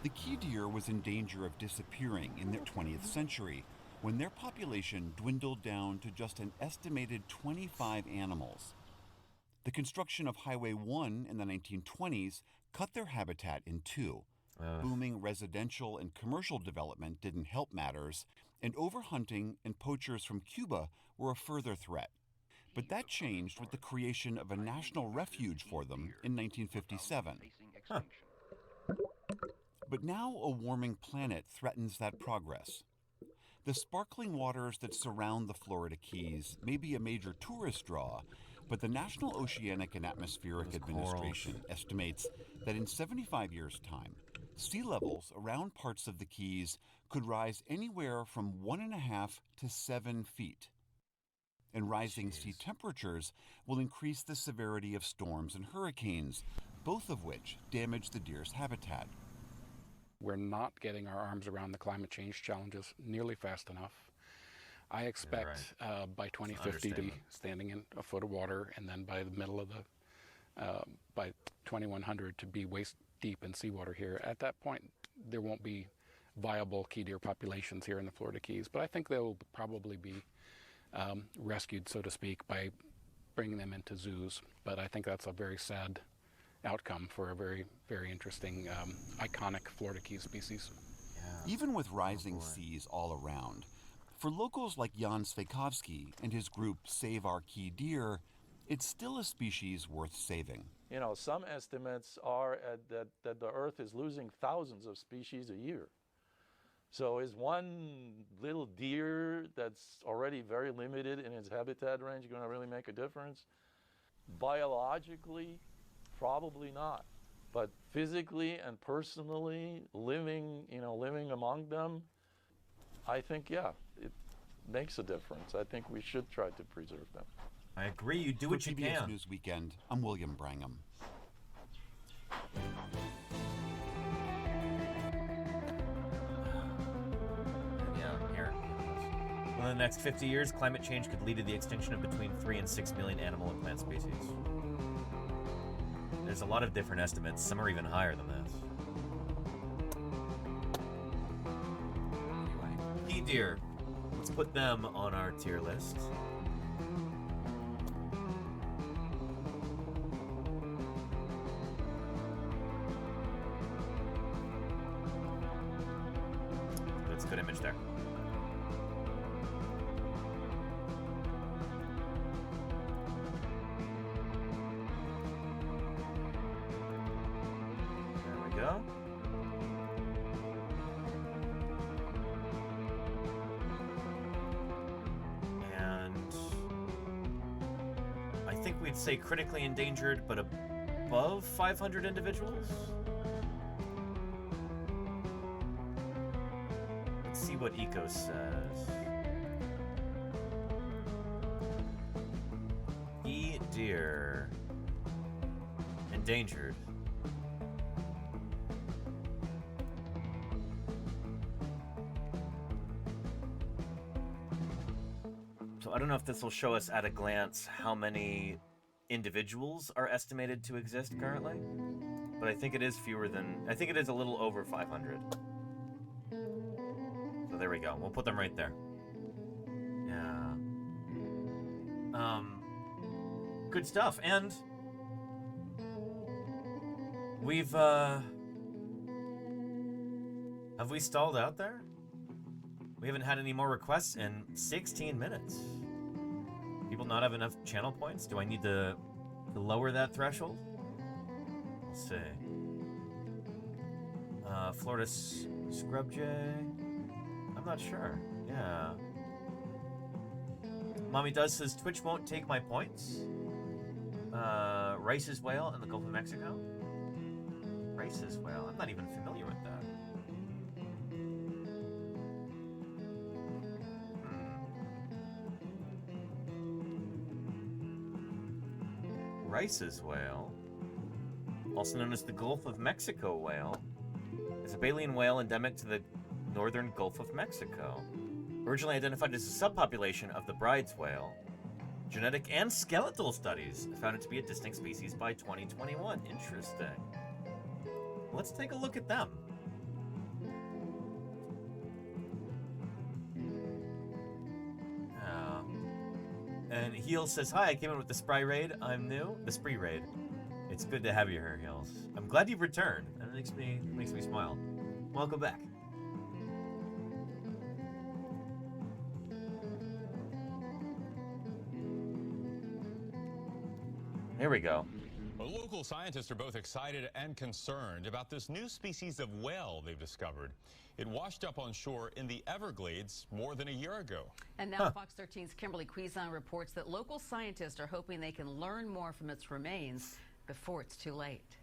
The key deer was in danger of disappearing in the 20th century when their population dwindled down to just an estimated 25 animals. The construction of Highway 1 in the 1920s cut their habitat in two. Booming residential and commercial development didn't help matters, and overhunting and poachers from Cuba were a further threat. But that changed with the creation of a national refuge for them in 1957. But now a warming planet threatens that progress. The sparkling waters that surround the Florida Keys may be a major tourist draw, but the National Oceanic and Atmospheric Administration estimates that in 75 years' time, sea levels around parts of the Keys could rise anywhere from 1.5 to 7 feet. And rising sea temperatures will increase the severity of storms and hurricanes, both of which damage the deer's habitat. We're not getting our arms around the climate change challenges nearly fast enough. I expect by 2050 to be standing in a foot of water, and then by the middle of by 2100 to be waist deep in seawater here. At that point, there won't be viable key deer populations here in the Florida Keys, but I think they'll probably be rescued, so to speak, by bringing them into zoos. But I think that's a very sad outcome for a very, very interesting, iconic Florida Keys species. Even with rising seas all around, for locals like Jan Svejkovsky and his group Save Our Key Deer, it's still a species worth saving. You know, some estimates are that the Earth is losing thousands of species a year. So is one little deer that's already very limited in its habitat range going to really make a difference? Biologically, probably not. But physically and personally, living among them, I think, yeah, it makes a difference. I think we should try to preserve them. I agree. You do what you PBS can. News Weekend, I'm William Brangham. Yeah, here. Within the next 50 years, climate change could lead to the extinction of between 3 and 6 million animal and plant species. There's a lot of different estimates. Some are even higher than this. Anyway, key deer. Let's put them on our tier list. That's a good image there. There we go. And I think we'd say critically endangered, but above 500 individuals. Let's see what Eco says. Deer. Endangered. So I don't know if this will show us at a glance how many individuals are estimated to exist currently, but I think it is I think it is a little over 500. So there we go. We'll put them right there. Yeah. Good stuff. And we've, have we stalled out there? We haven't had any more requests in 16 minutes. People not have enough channel points? Do I need to lower that threshold? Let's see. Florida scrub jay? I'm not sure. Yeah. Mommy Does says Twitch won't take my points. Rice's whale in the Gulf of Mexico? Rice's whale? I'm not even familiar with that. Rice's whale, also known as the Gulf of Mexico whale, is a baleen whale endemic to the northern Gulf of Mexico. Originally identified as a subpopulation of the Bride's whale, genetic and skeletal studies found it to be a distinct species by 2021. Interesting. Let's take a look at them. And Heel says, hi, I came in with the Spree Raid. I'm new. The Spree Raid. It's good to have you here, Heels. I'm glad you've returned. That makes me smile. Welcome back. Here we go. Well, local scientists are both excited and concerned about this new species of whale they've discovered. It washed up on shore in the Everglades more than a year ago. And now Fox 13's Kimberly Cuisin reports that local scientists are hoping they can learn more from its remains before it's too late.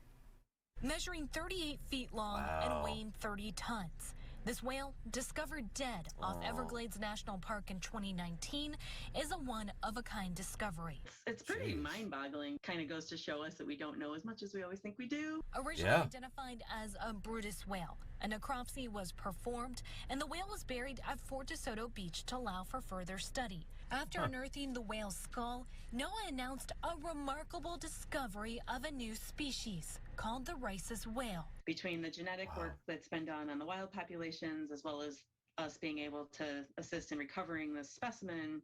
Measuring 38 feet long and weighing 30 tons. This whale, discovered dead off Everglades National Park in 2019, is a one-of-a-kind discovery. It's pretty mind-boggling. Kind of goes to show us that we don't know as much as we always think we do. Originally identified as a Brutus whale, a necropsy was performed, and the whale was buried at Fort DeSoto Beach to allow for further study. After unearthing the whale's skull, NOAA announced a remarkable discovery of a new species called the Rice's whale. Between the genetic work that's been done on the wild populations, as well as us being able to assist in recovering this specimen,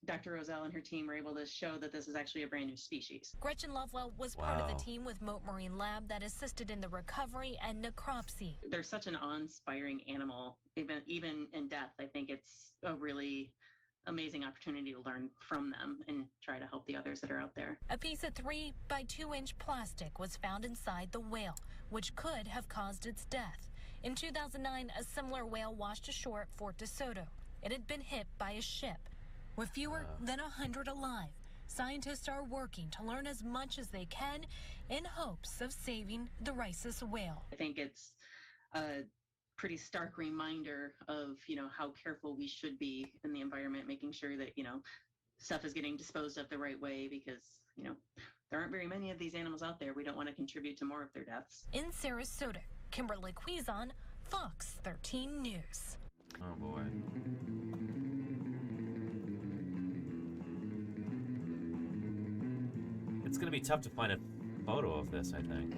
Dr. Roselle and her team were able to show that this is actually a brand new species. Gretchen Lovewell was part of the team with Moat Marine Lab that assisted in the recovery and necropsy. They're such an awe-inspiring animal. Even in death, I think it's a really amazing opportunity to learn from them and try to help the others that are out there. A piece of 3 by 2-inch plastic was found inside the whale, which could have caused its death. In 2009, a similar whale washed ashore at Fort DeSoto. It had been hit by a ship. With fewer than 100 alive, scientists are working to learn as much as they can in hopes of saving the Rice's whale. I think it's a pretty stark reminder of, how careful we should be in the environment, making sure that, stuff is getting disposed of the right way because, there aren't very many of these animals out there. We don't want to contribute to more of their deaths. In Sarasota, Kimberly Cuisin, Fox 13 News. Oh, boy. It's going to be tough to find a photo of this, I think.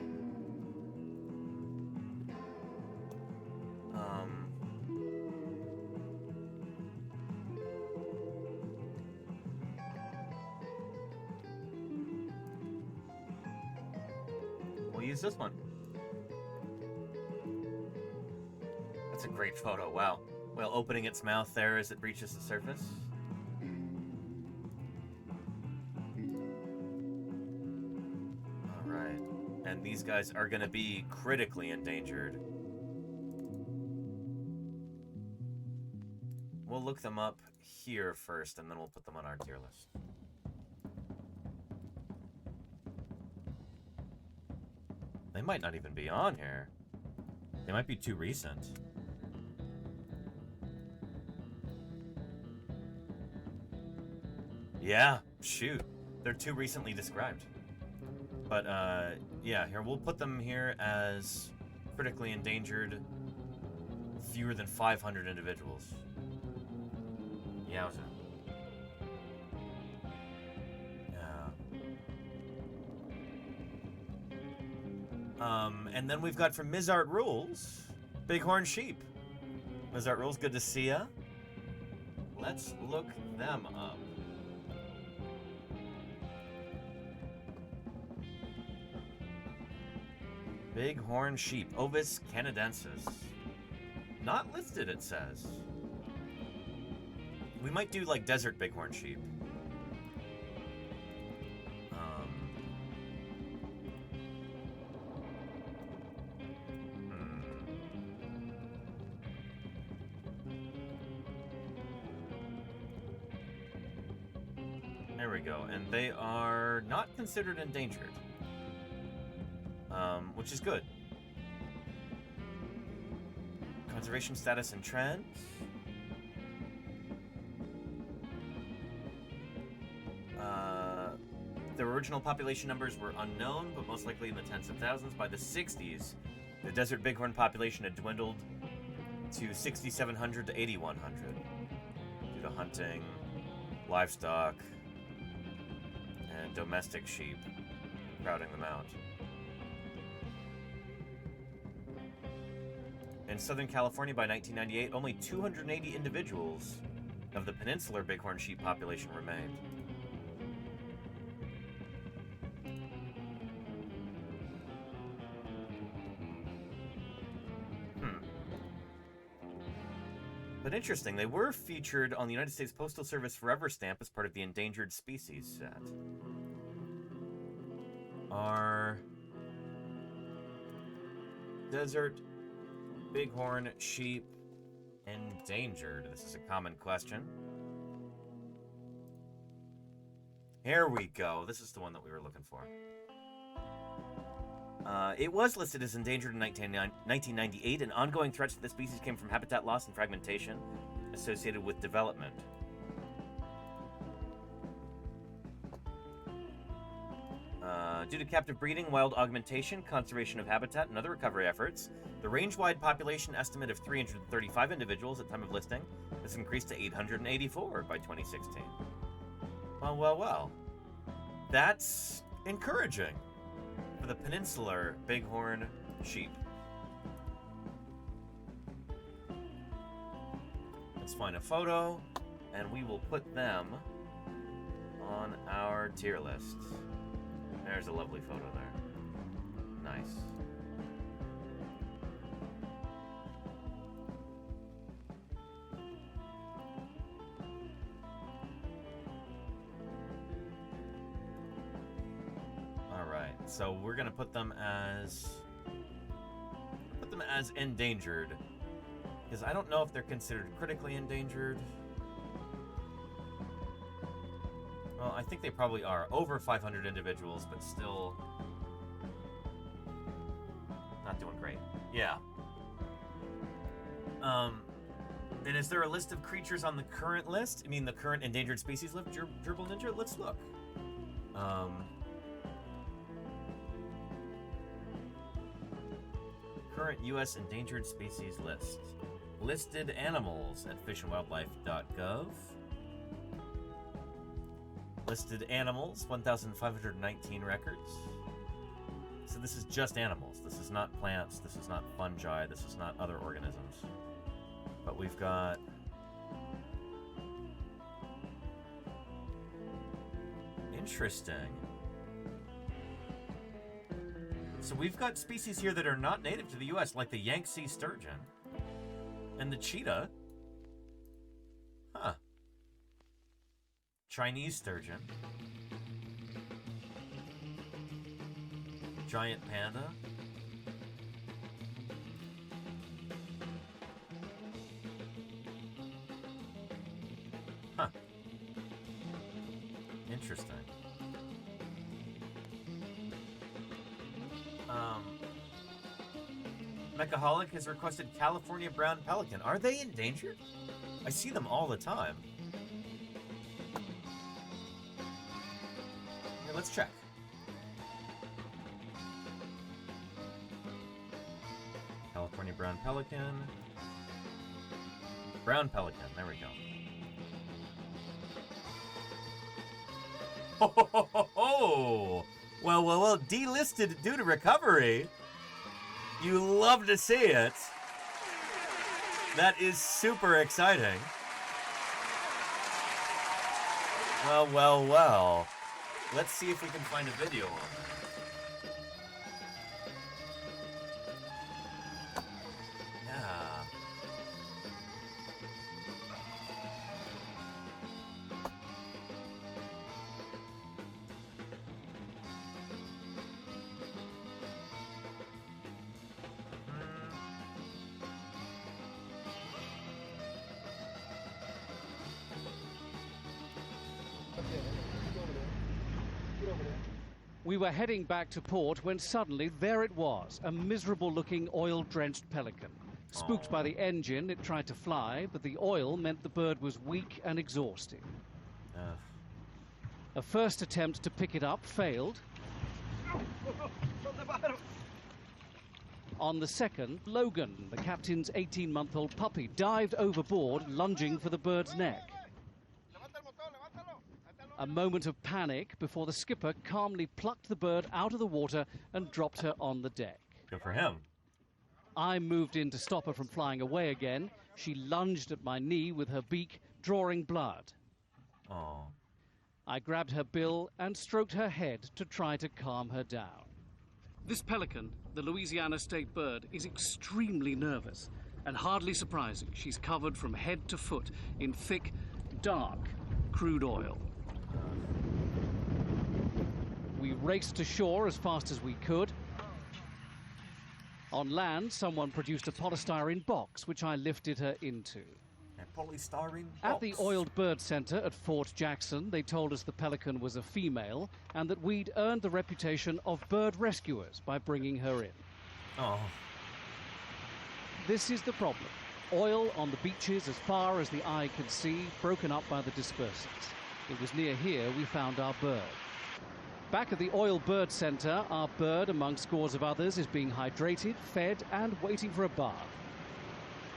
We'll use this one. That's a great photo, wow. Well, opening its mouth there as it reaches the surface. Alright, and these guys are gonna be critically endangered. We'll look them up here first, and then we'll put them on our tier list. They might not even be on here. They might be too recent. Yeah, shoot. They're too recently described. But, yeah, here, we'll put them here as critically endangered, fewer than 500 individuals. Yowza. And then we've got from Mizart Rules, Bighorn Sheep. Mizart Rules, good to see ya. Let's look them up. Bighorn Sheep, Ovis canadensis. Not listed, it says. We might do like desert bighorn sheep. There we go, and they are not considered endangered, which is good. Conservation status and trends. Their original population numbers were unknown, but most likely in the tens of thousands. By the 60s, the desert bighorn population had dwindled to 6,700 to 8,100 due to hunting, livestock, and domestic sheep crowding them out. In Southern California by 1998, only 280 individuals of the peninsular bighorn sheep population remained. But interesting, they were featured on the United States Postal Service Forever stamp as part of the endangered species set. Are desert bighorn sheep endangered? This is a common question. Here we go. This is the one that we were looking for. It was listed as endangered in 1998, and ongoing threats to the species came from habitat loss and fragmentation associated with development. Due to captive breeding, wild augmentation, conservation of habitat, and other recovery efforts, the range-wide population estimate of 335 individuals at time of listing has increased to 884 by 2016. Well, well, well. That's encouraging for the peninsular bighorn sheep. Let's find a photo, and we will put them on our tier list. There's a lovely photo there. Nice. Alright, so we're gonna put them as endangered, because I don't know if they're considered critically endangered. Well, I think they probably are. Over 500 individuals, but still not doing great. Yeah. And is there a list of creatures on the current list? I mean, the current endangered species list, Gerbil Ninja? Let's look. Current U.S. endangered species list. Listed animals at fishandwildlife.gov. Listed animals, 1,519 records. So this is just animals. This is not plants. This is not fungi. This is not other organisms. But we've got... Interesting. So we've got species here that are not native to the U.S., like the Yangtze sturgeon and the cheetah. Huh. Chinese sturgeon. Giant panda. Huh. Interesting. Mechaholic has requested California brown pelican. Are they endangered? I see them all the time. Here, let's check. California brown pelican. Brown pelican, there we go. Ho ho ho ho ho! Well, delisted due to recovery. You love to see it. That is super exciting. Well. Let's see if we can find a video on that. Yeah. We were heading back to port when suddenly there it was, a miserable-looking oil-drenched pelican. Spooked by the engine, it tried to fly, but the oil meant the bird was weak and exhausted. A first attempt to pick it up failed. On the second, Logan, the captain's 18-month-old puppy, dived overboard, lunging for the bird's neck. A moment of panic before the skipper calmly plucked the bird out of the water and dropped her on the deck. Good for him. I moved in to stop her from flying away again. She lunged at my knee with her beak, drawing blood. Oh. I grabbed her bill and stroked her head to try to calm her down. This pelican, the Louisiana state bird, is extremely nervous, and hardly surprising, she's covered from head to foot in thick, dark crude oil. We raced to shore as fast as we could. On land, someone produced a polystyrene box, which I lifted her into. A polystyrene box? At the Oiled Bird Center at Fort Jackson, they told us the pelican was a female and that we'd earned the reputation of bird rescuers by bringing her in. Oh. This is the problem. Oil on the beaches as far as the eye can see, broken up by the dispersants. It was near here we found our bird. Back at the Oil Bird Center, our bird, among scores of others, is being hydrated, fed, and waiting for a bath.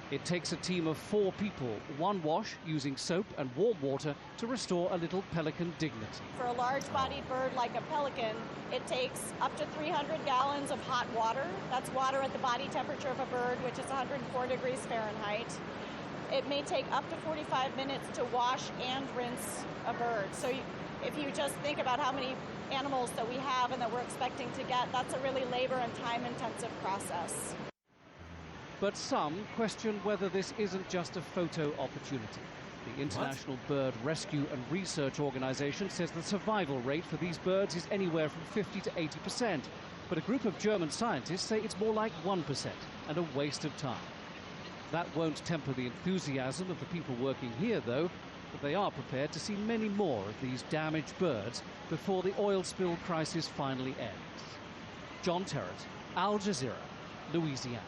It takes a team of 4 people, one wash using soap and warm water to restore a little pelican dignity. For a large-bodied bird like a pelican, it takes up to 300 gallons of hot water. That's water at the body temperature of a bird, which is 104 degrees Fahrenheit. It may take up to 45 minutes to wash and rinse a bird. So if you just think about how many animals that we have and that we're expecting to get, that's a really labor and time-intensive process. But some question whether this isn't just a photo opportunity. The International Bird Rescue and Research Organization says the survival rate for these birds is anywhere from 50 to 80%. But a group of German scientists say it's more like 1% and a waste of time. That won't temper the enthusiasm of the people working here, though, but they are prepared to see many more of these damaged birds before the oil spill crisis finally ends. John Terrett, Al Jazeera, Louisiana.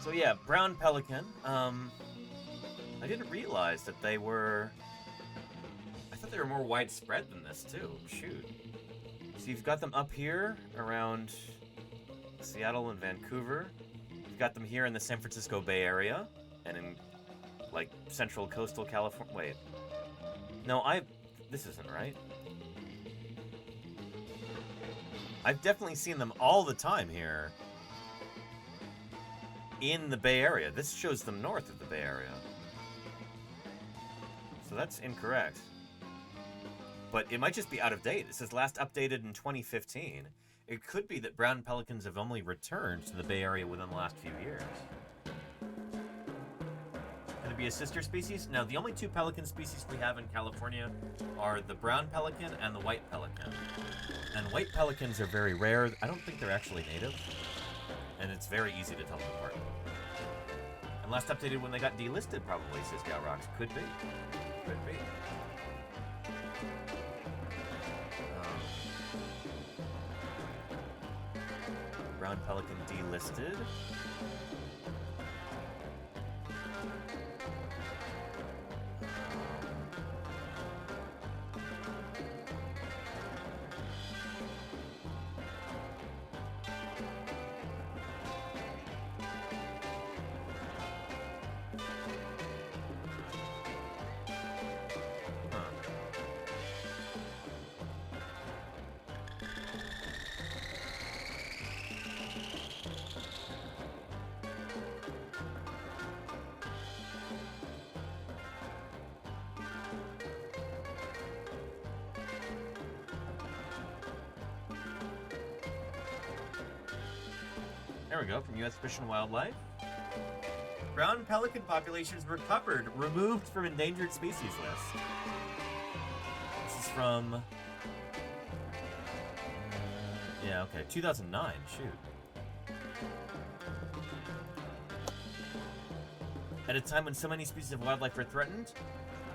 So yeah, brown pelican. I didn't realize that they were... I thought they were more widespread than this, too. Shoot. So you've got them up here around Seattle and Vancouver. You've got them here in the San Francisco Bay Area and in, like, central coastal California. Wait. No, this isn't right. I've definitely seen them all the time here in the Bay Area. This shows them north of the Bay Area. So that's incorrect. But it might just be out of date. It says last updated in 2015. It could be that brown pelicans have only returned to the Bay Area within the last few years. Can it be a sister species? No, the only 2 pelican species we have in California are the brown pelican and the white pelican. And white pelicans are very rare. I don't think they're actually native. And it's very easy to tell them apart. And last updated when they got delisted, probably, says Gal Rocks. Could be. Could be. Brown pelican delisted. There we go, from U.S. Fish and Wildlife. Brown pelican populations recovered, removed from endangered species list. This is from... yeah, okay, 2009, shoot. At a time when so many species of wildlife are threatened,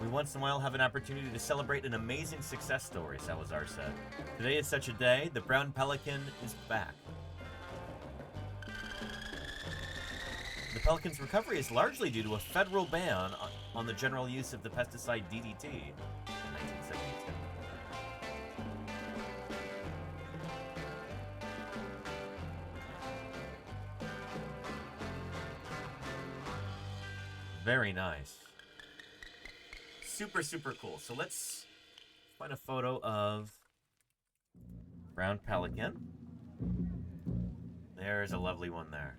we once in a while have an opportunity to celebrate an amazing success story, Salazar said. Today is such a day, the brown pelican is back. The The pelican's recovery is largely due to a federal ban on the general use of the pesticide DDT in 1972. Very nice. Super, super cool. So let's find a photo of brown pelican. There's a lovely one there.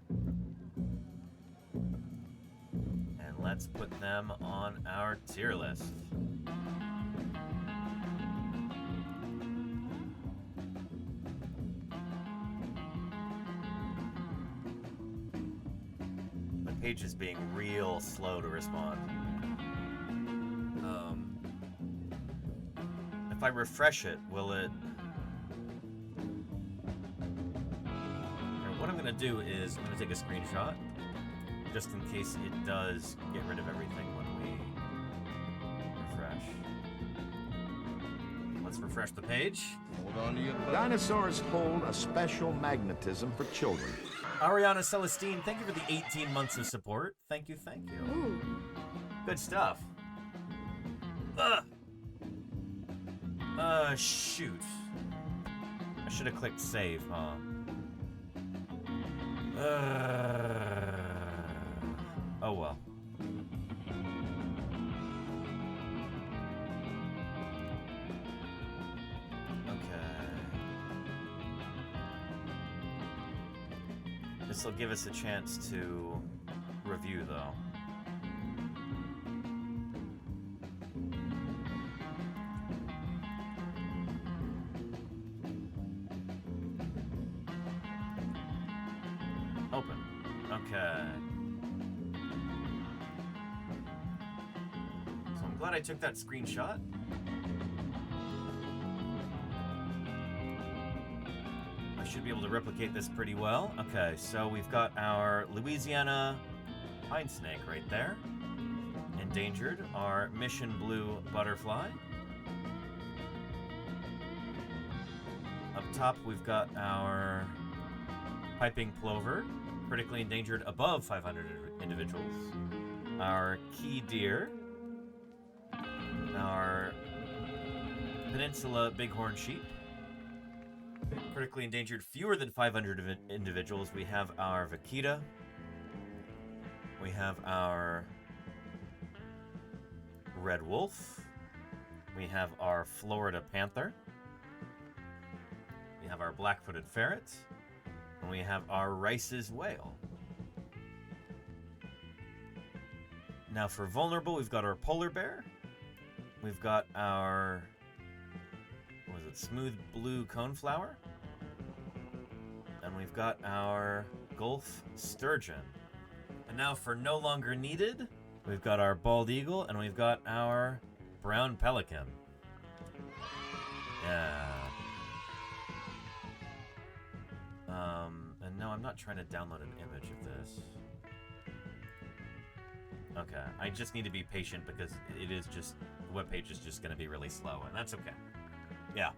And let's put them on our tier list. The page is being real slow to respond. If I refresh it, will it... What I'm going to do is I'm going to take a screenshot just in case it does get rid of everything when we refresh. Let's refresh the page. Hold on to your dinosaurs hold a special magnetism for children. Ariana Celestine, thank you for the 18 months of support. Thank you, thank you. Ooh. Good stuff. Shoot. I should have clicked save, huh? Oh well. This will give us a chance to review, though. Open. Okay. So I'm glad I took that screenshot. I should be able to replicate this pretty well. Okay, so we've got our Louisiana pine snake right there. Endangered, our mission blue butterfly. Up top, we've got our piping plover, critically endangered above 500 individuals. Our key deer. Our peninsula bighorn sheep. Critically endangered fewer than 500 individuals. We have our vaquita. We have our red wolf. We have our Florida panther. We have our black-footed ferret. And we have our Rice's whale. Now for vulnerable, we've got our polar bear. We've got our, what was it, smooth blue coneflower. And we've got our Gulf sturgeon. And now for no longer needed, we've got our bald eagle and we've got our brown pelican. Yeah. And no, I'm not trying to download an image of this. Okay, I just need to be patient because it is just, the webpage is just going to be really slow, and that's okay. Yeah.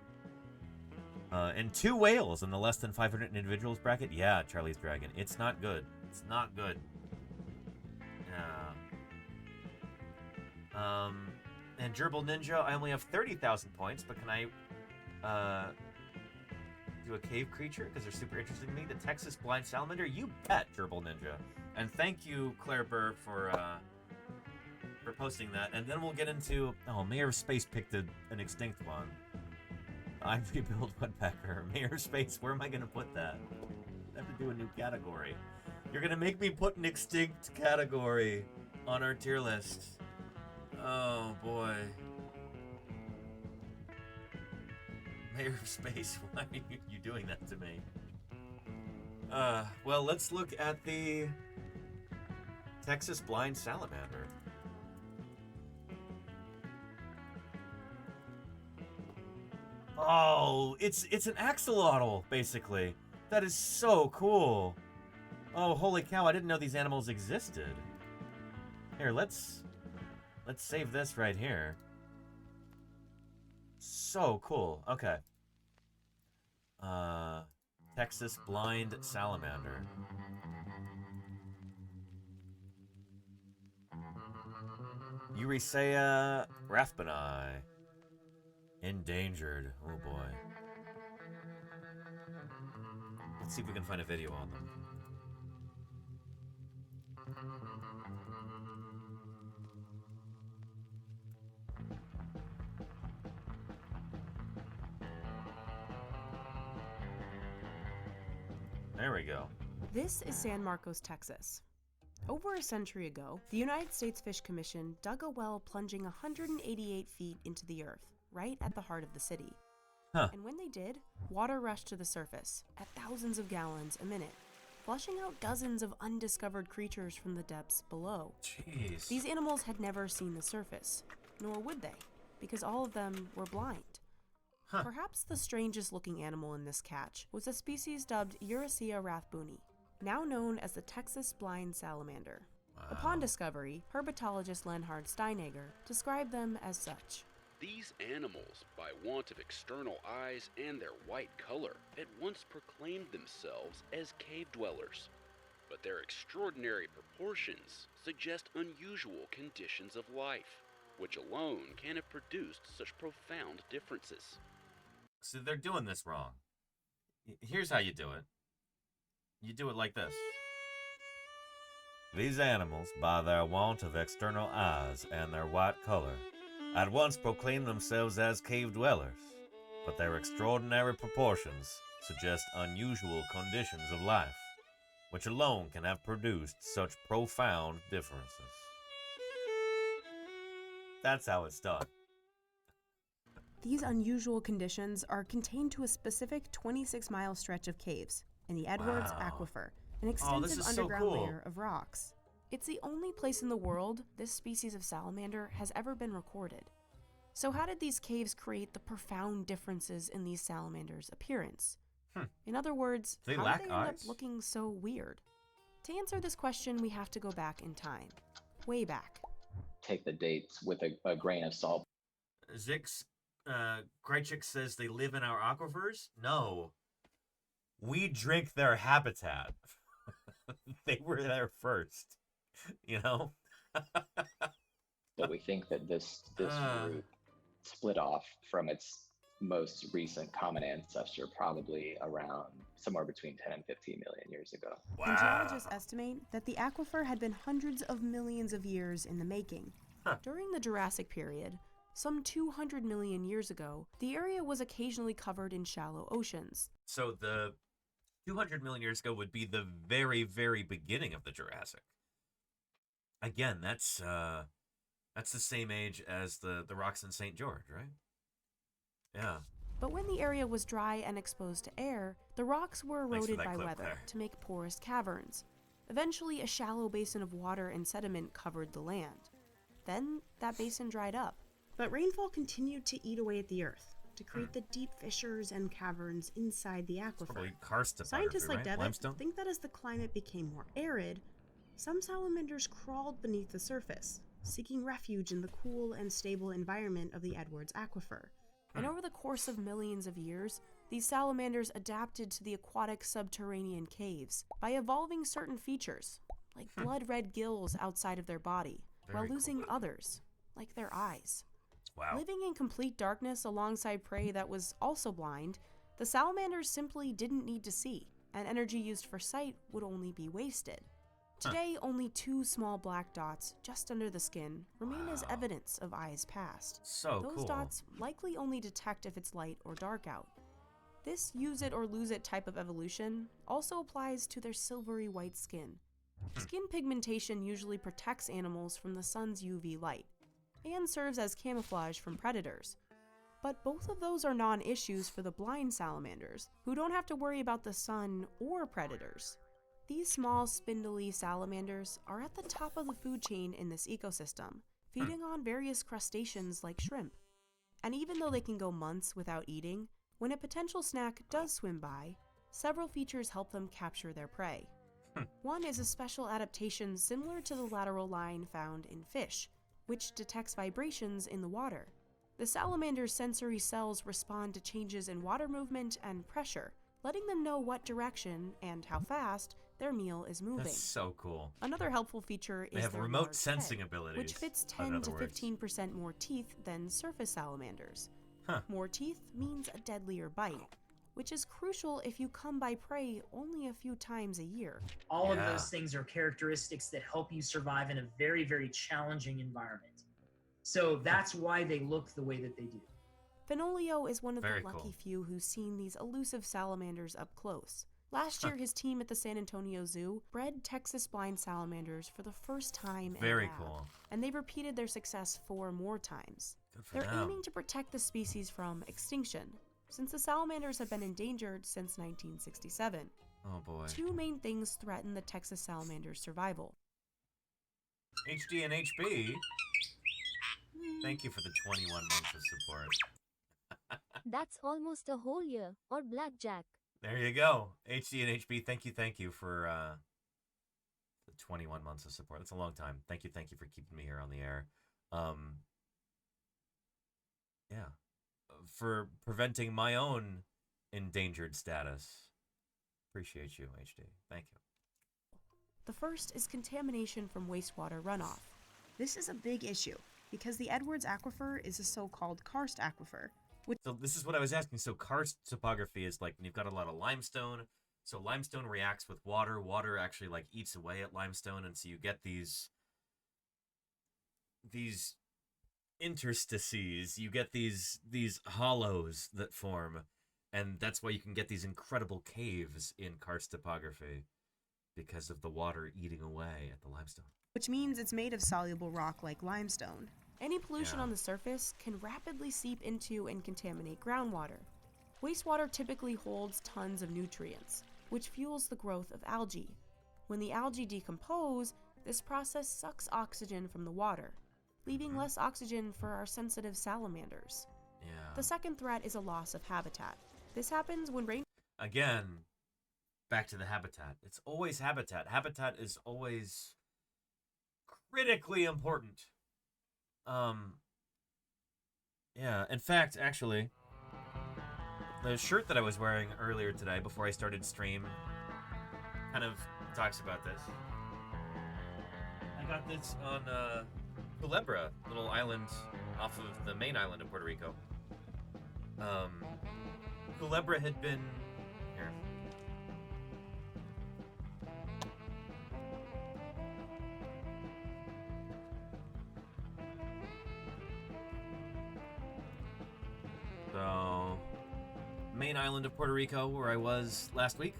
And 2 whales in the less than 500 individuals bracket. Yeah, Charlie's Dragon. It's not good. It's not good. Yeah. And Gerbil Ninja, I only have 30,000 points, but can I do a cave creature because they're super interesting to me? The Texas blind salamander. You bet, Gerbil Ninja. And thank you, Claire Burr, for posting that. And then we'll get into, oh, Mayor of Space picked an extinct one. I rebuild woodpecker. Mayor of Space, where am I going to put that? I have to do a new category. You're going to make me put an extinct category on our tier list. Oh, boy. Mayor of Space, why are you doing that to me? Well, let's look at the Texas blind salamander. Oh, it's an axolotl, basically. That is so cool. Oh, holy cow, I didn't know these animals existed. Here, let's save this right here. So cool. Okay. Texas blind salamander. Eurysea rathbuni. Endangered. Oh boy. Let's see if we can find a video on them. There we go. This is San Marcos, Texas. Over a century ago, the United States Fish Commission dug a well plunging 188 feet into the earth, right at the heart of the city. Huh. And when they did, water rushed to the surface at thousands of gallons a minute, flushing out dozens of undiscovered creatures from the depths below. Jeez. These animals had never seen the surface, nor would they, because all of them were blind. Huh. Perhaps the strangest looking animal in this catch was a species dubbed Eurysea rathbuni, now known as the Texas blind salamander. Wow. Upon discovery, herpetologist Leonhard Steinegger described them as such. These animals, by want of external eyes and their white color, at once proclaimed themselves as cave dwellers. But their extraordinary proportions suggest unusual conditions of life, which alone can have produced such profound differences. So they're doing this wrong. Here's how you do it. You do it like this. These animals, by their want of external eyes and their white color, at once proclaim themselves as cave dwellers, but their extraordinary proportions suggest unusual conditions of life, which alone can have produced such profound differences. That's how it's done. These unusual conditions are contained to a specific 26-mile stretch of caves in the Edwards Aquifer, an extensive underground layer of rocks. It's the only place in the world this species of salamander has ever been recorded. So how did these caves create the profound differences in these salamanders' appearance? In other words, They how lack did they end up eyes? looking so weird? To answer this question, we have to go back in time. Way back. Take the dates with a grain of salt. Zix, Krychik says they live in our aquifers? No. We drink their habitat. They were there first. You know? But we think that this group split off from its most recent common ancestor probably around somewhere between 10 and 15 million years ago. And geologists estimate that the aquifer had been hundreds of millions of years in the making. During the Jurassic period, some 200 million years ago, the area was occasionally covered in shallow oceans. So the 200 million years ago would be the very, very beginning of the Jurassic. Again, that's the same age as the rocks in St. George, right? Yeah. But when the area was dry and exposed to air, the rocks were Thanks for eroded that by clip, weather Claire. to make porous caverns. Eventually, a shallow basin of water and sediment covered the land. Then, that basin dried up. But rainfall continued to eat away at the earth, to create the deep fissures and caverns inside the aquifer. Probably karst Scientists like right? Devitt Limestone? think that as the climate became more arid, some salamanders crawled beneath the surface, seeking refuge in the cool and stable environment of the Edwards Aquifer. And over the course of millions of years, these salamanders adapted to the aquatic subterranean caves by evolving certain features, like blood-red gills outside of their body, while losing others, like their eyes. Wow. Living in complete darkness alongside prey that was also blind, the salamanders simply didn't need to see, and energy used for sight would only be wasted. Today, only 2 small black dots just under the skin remain as evidence of eyes past. So Those cool. dots likely only detect if it's light or dark out. This use it or lose it type of evolution also applies to their silvery white skin. Skin pigmentation usually protects animals from the sun's UV light and serves as camouflage from predators. But both of those are non-issues for the blind salamanders, who don't have to worry about the sun or predators. These small, spindly salamanders are at the top of the food chain in this ecosystem, feeding on various crustaceans like shrimp. And even though they can go months without eating, when a potential snack does swim by, several features help them capture their prey. One is a special adaptation similar to the lateral line found in fish, which detects vibrations in the water. The salamander's sensory cells respond to changes in water movement and pressure, letting them know what direction and how fast their meal is moving. That's so cool. Another helpful feature They is have their remote large sensing head, abilities, which fits in 10 other to words. 15% more teeth than surface salamanders. Huh. More teeth means a deadlier bite, which is crucial if you come by prey only a few times a year. All of those things are characteristics that help you survive in a very, very challenging environment. So that's why they look the way that they do. Fenolio is one of Very the lucky cool. few who's seen these elusive salamanders up close. Last year, his team at the San Antonio Zoo bred Texas blind salamanders for the first time in Very a lab, cool. and they've repeated their success 4 more times. Good for They're them. aiming to protect the species from extinction, since the salamanders have been endangered since 1967. Oh boy. 2 main things threaten the Texas salamander's survival. HD and HB, thank you for the 21 months of support. That's almost a whole year, or blackjack. There you go. HD and HB, thank you for the 21 months of support. That's a long time. Thank you for keeping me here on the air. Yeah. For preventing my own endangered status. Appreciate you, HD. Thank you. The first is contamination from wastewater runoff. This is a big issue, because the Edwards Aquifer is a so-called karst aquifer. So this is what I was asking. So karst topography is like when you've got a lot of limestone. So limestone reacts with water. Water actually like eats away at limestone, and so you get these interstices. You get these hollows that form, and that's why you can get these incredible caves in karst topography because of the water eating away at the limestone. Which means it's made of soluble rock like limestone. Any pollution on the surface can rapidly seep into and contaminate groundwater. Wastewater typically holds tons of nutrients, which fuels the growth of algae. When the algae decompose, this process sucks oxygen from the water, leaving less oxygen for our sensitive salamanders. Yeah. The second threat is a loss of habitat. This happens when rain... Again, back to the habitat. It's always habitat. Habitat is always critically important. Yeah, in fact, actually, the shirt that I was wearing earlier today before I started stream kind of talks about this. I got this on Culebra, little island off of the main island of Puerto Rico. Culebra had been... Here. So, main island of Puerto Rico, where I was last week.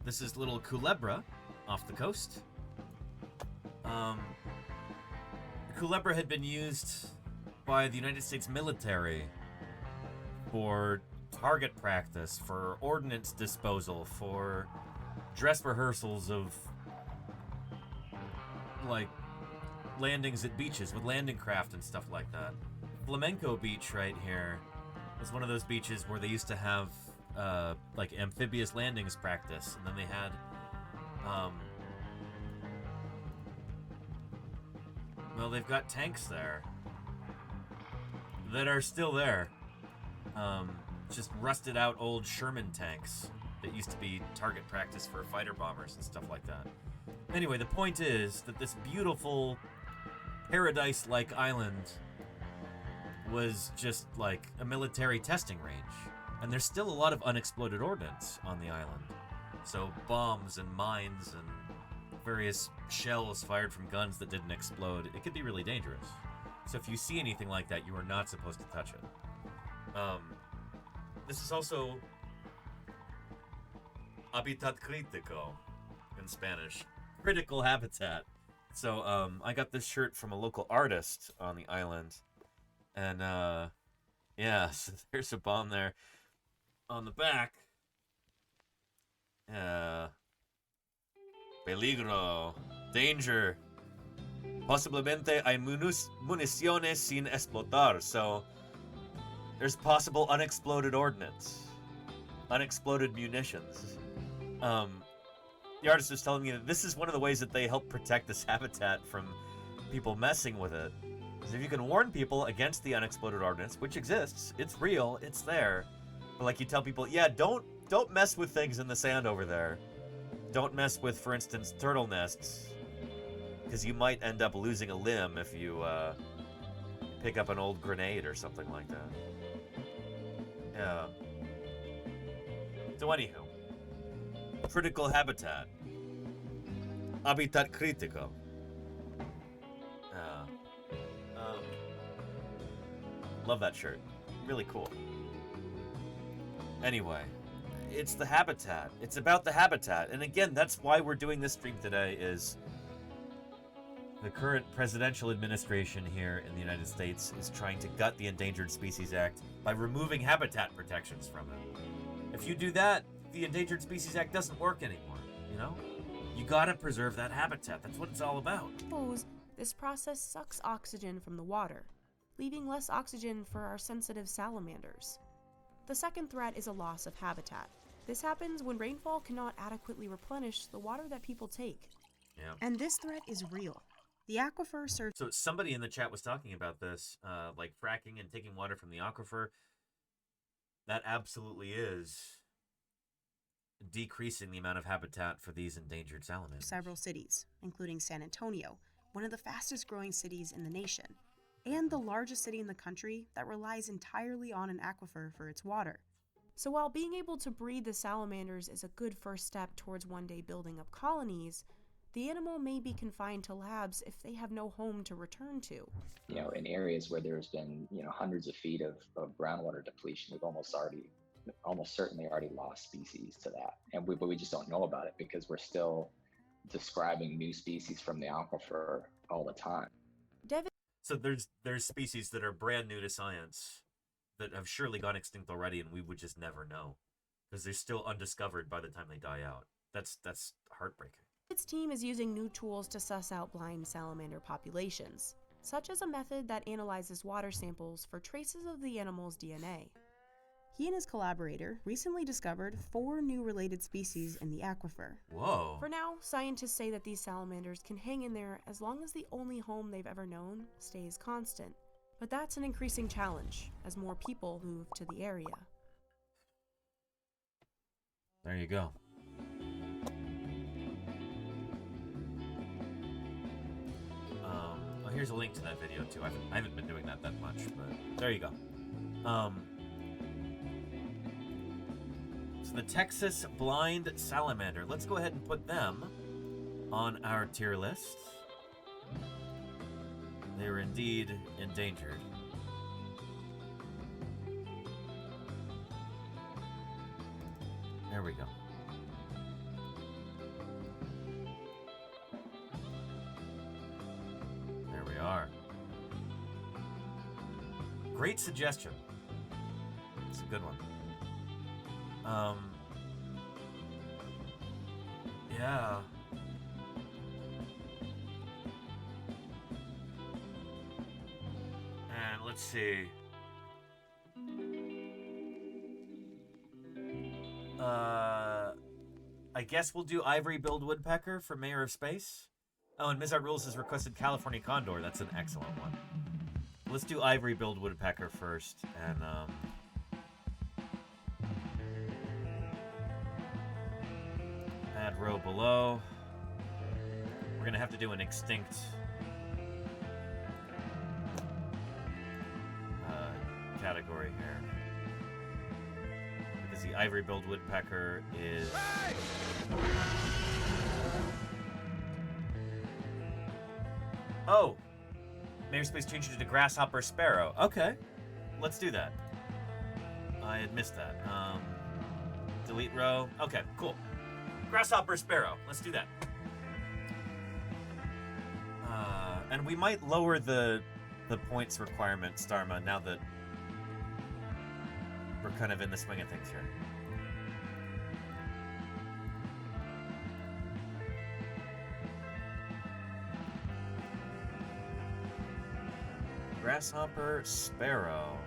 This is little Culebra off the coast. Culebra had been used by the United States military for target practice, for ordnance disposal, for dress rehearsals of, like, landings at beaches with landing craft and stuff like that. Flamenco Beach right here was one of those beaches where they used to have like amphibious landings practice, and then they had well, they've got tanks there that are still there, just rusted out old Sherman tanks that used to be target practice for fighter bombers and stuff like that. Anyway, the point is that this beautiful paradise-like island was just like a military testing range. And there's still a lot of unexploded ordnance on the island. So bombs and mines and various shells fired from guns that didn't explode, it could be really dangerous. So if you see anything like that, you are not supposed to touch it. This is also Habitat Crítico in Spanish. Critical habitat. So I got this shirt from a local artist on the island. And, yeah, so there's a bomb there. On the back, peligro, danger, posiblemente hay municiones sin explotar. So, there's possible unexploded ordnance, unexploded munitions. The artist was telling me that this is one of the ways that they help protect this habitat from people messing with it. If you can warn people against the unexploded ordnance, which exists, it's real, it's there, Like you tell people, yeah, don't mess with things in the sand over there. Don't mess with, for instance, turtle nests, because you might end up losing a limb if you pick up an old grenade or something like that. Yeah. So anywho, critical habitat. Habitat critico. Love that shirt. Really cool. Anyway, it's the habitat. It's about the habitat. And again, that's why we're doing this stream today, is the current presidential administration here in the United States is trying to gut the Endangered Species Act by removing habitat protections from it. If you do that, the Endangered Species Act doesn't work anymore, you know? You gotta preserve that habitat. That's what it's all about. Suppose this process sucks oxygen from the water, leaving less oxygen for our sensitive salamanders. The second threat is a loss of habitat. This happens when rainfall cannot adequately replenish the water that people take. Yeah. And this threat is real. The aquifer serves... So somebody in the chat was talking about this, like fracking and taking water from the aquifer. That absolutely is decreasing the amount of habitat for these endangered salamanders. Several cities, including San Antonio, one of the fastest growing cities in the nation, and the largest city in the country that relies entirely on an aquifer for its water. So while being able to breed the salamanders is a good first step towards one day building up colonies, the animal may be confined to labs if they have no home to return to. You know, in areas where there's been, hundreds of feet of groundwater depletion, we've almost certainly already lost species to that. But we just don't know about it because we're still describing new species from the aquifer all the time. So there's species that are brand new to science that have surely gone extinct already, and we would just never know because they're still undiscovered by the time they die out. That's heartbreaking. Its team is using new tools to suss out blind salamander populations, such as a method that analyzes water samples for traces of the animal's DNA. He and his collaborator recently discovered 4 new related species in the aquifer. Whoa. For now, scientists say that these salamanders can hang in there as long as the only home they've ever known stays constant. But that's an increasing challenge as more people move to the area. There you go. Well, here's a link to that video too. I haven't been doing that much, but there you go. So the Texas blind salamander. Let's go ahead and put them on our tier list. They were indeed endangered. There we go. There we are. Great suggestion. It's a good one. Yeah. And let's see. I guess we'll do ivory-billed woodpecker for Mayor of Space. Oh, and Mizart Rules has requested California condor. That's an excellent one. Let's do ivory-billed woodpecker first, and add row below. We're gonna have to do an extinct category here. Because the ivory-billed woodpecker is... Oh! Mayor Space changed it to grasshopper sparrow. Okay. Let's do that. I had missed that. Delete row. Okay, cool. Grasshopper sparrow. Let's do that. And we might lower the points requirement, Starma, now that we're kind of in the swing of things here. Grasshopper sparrow.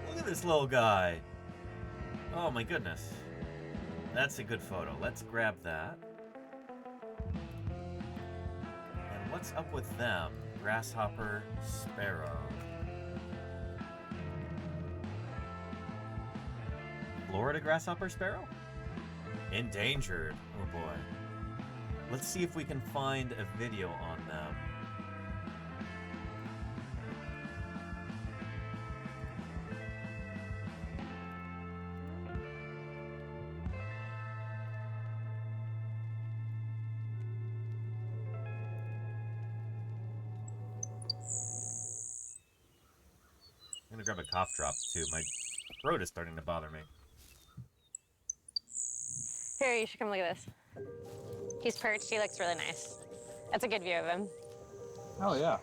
Look at this little guy. Oh my goodness. That's a good photo. Let's grab that. And what's up with them? Grasshopper sparrow. Florida grasshopper sparrow? Endangered. Oh boy. Let's see if we can find a video on them. I'm gonna grab a cough drop too. My throat is starting to bother me. Here, you should come look at this. He's perched. He looks really nice. That's a good view of him. Oh, yeah.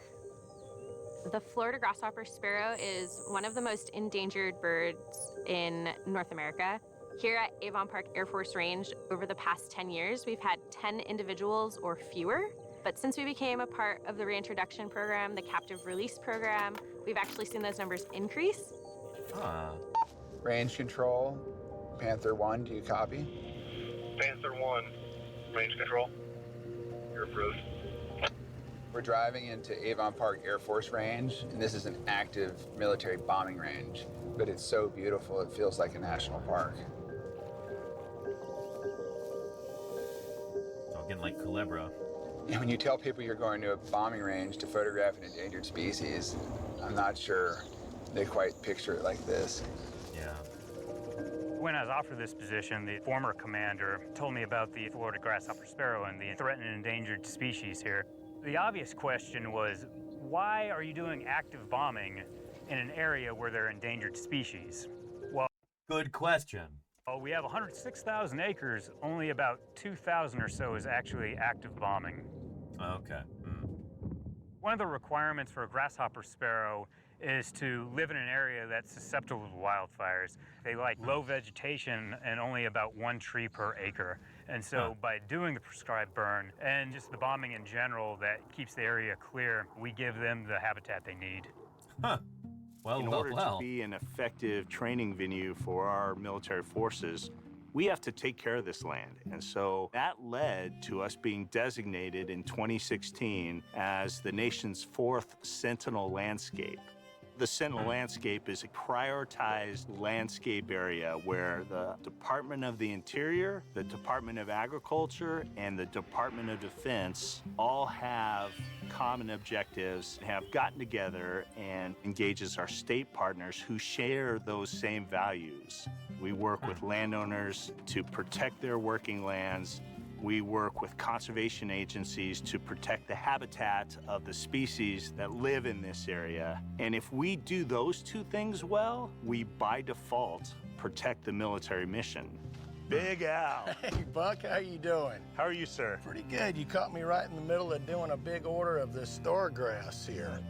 The Florida grasshopper sparrow is one of the most endangered birds in North America. Here at Avon Park Air Force Range, over the past 10 years, we've had 10 individuals or fewer. But since we became a part of the reintroduction program, the captive release program, we've actually seen those numbers increase. Range control, Panther 1, do you copy? Panther 1, range control. You're approved. We're driving into Avon Park Air Force Range, and this is an active military bombing range, but it's so beautiful it feels like a national park. Talking like Culebra. And when you tell people you're going to a bombing range to photograph an endangered species, I'm not sure they quite picture it like this. Yeah. When I was offered this position, the former commander told me about the Florida grasshopper sparrow and the threatened and endangered species here. The obvious question was, why are you doing active bombing in an area where there are endangered species? Well, good question. Well, we have 106,000 acres, only about 2,000 or so is actually active bombing. Okay. One of the requirements for a grasshopper sparrow is to live in an area that's susceptible to wildfires. They like low vegetation and only about 1 tree per acre. And so by doing the prescribed burn and just the bombing in general that keeps the area clear, we give them the habitat they need. Huh. In order to be an effective training venue for our military forces, we have to take care of this land. And so that led to us being designated in 2016 as the nation's 4th Sentinel landscape. The Sentinel landscape is a prioritized landscape area where the Department of the Interior, the Department of Agriculture, and the Department of Defense all have common objectives, have gotten together and engages our state partners who share those same values. We work with landowners to protect their working lands. We work with conservation agencies to protect the habitat of the species that live in this area. And if we do those 2 things well, we by default protect the military mission. Big Al. Hey, Buck, how you doing? How are you, sir? Pretty good. You caught me right in the middle of doing a big order of the store grass here.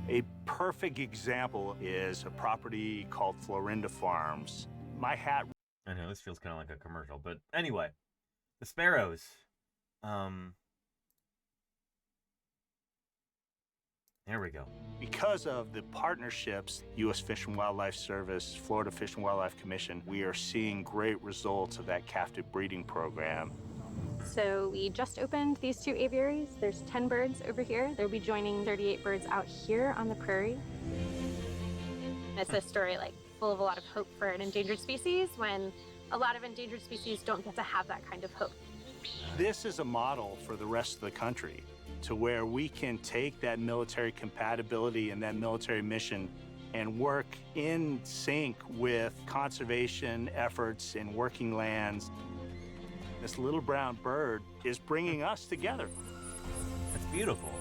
A perfect example is a property called Florinda Farms. My hat... I know, this feels kind of like a commercial, but anyway. The sparrows. There we go. Because of the partnerships, U.S. Fish and Wildlife Service, Florida Fish and Wildlife Commission, we are seeing great results of that captive breeding program. So we just opened these 2 aviaries. There's 10 birds over here. They'll be joining 38 birds out here on the prairie. It's a story like full of a lot of hope for an endangered species when a lot of endangered species don't get to have that kind of hope. This is a model for the rest of the country to where we can take that military compatibility and that military mission and work in sync with conservation efforts in working lands. This little brown bird is bringing us together. That's beautiful.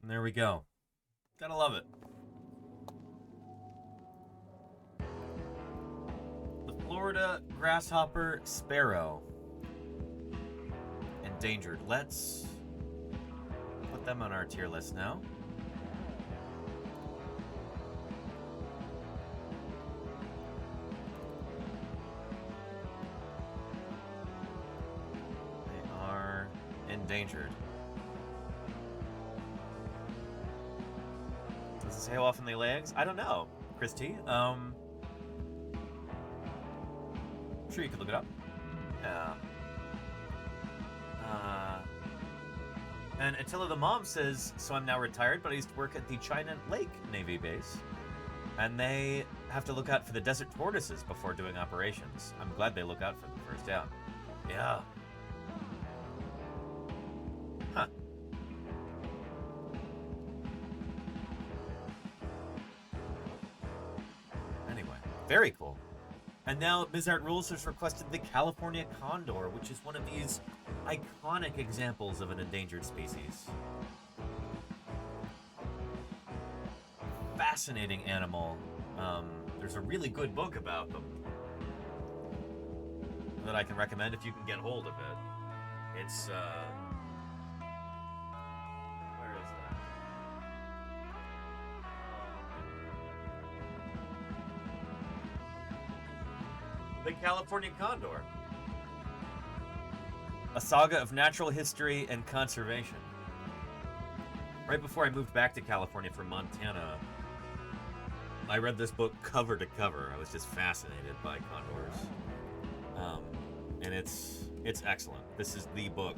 And there we go. Gotta love it. Florida grasshopper sparrow. Endangered. Let's put them on our tier list now. They are endangered. Does it say how often they lay eggs? I don't know, Christy. I'm sure you could look it up. Yeah. And Attila the mom says, so I'm now retired, but I used to work at the China Lake Navy base. And they have to look out for the desert tortoises before doing operations. I'm glad they look out for them first, yeah. Yeah. Huh. Anyway, very cool. And now Ms. Art Rules has requested the California condor, which is one of these iconic examples of an endangered species. Fascinating animal. There's a really good book about them that I can recommend if you can get hold of it. It's, where is that? The California Condor. A saga of natural history and conservation. Right before I moved back to California from Montana, I read this book cover to cover. I was just fascinated by condors. And it's excellent. This is the book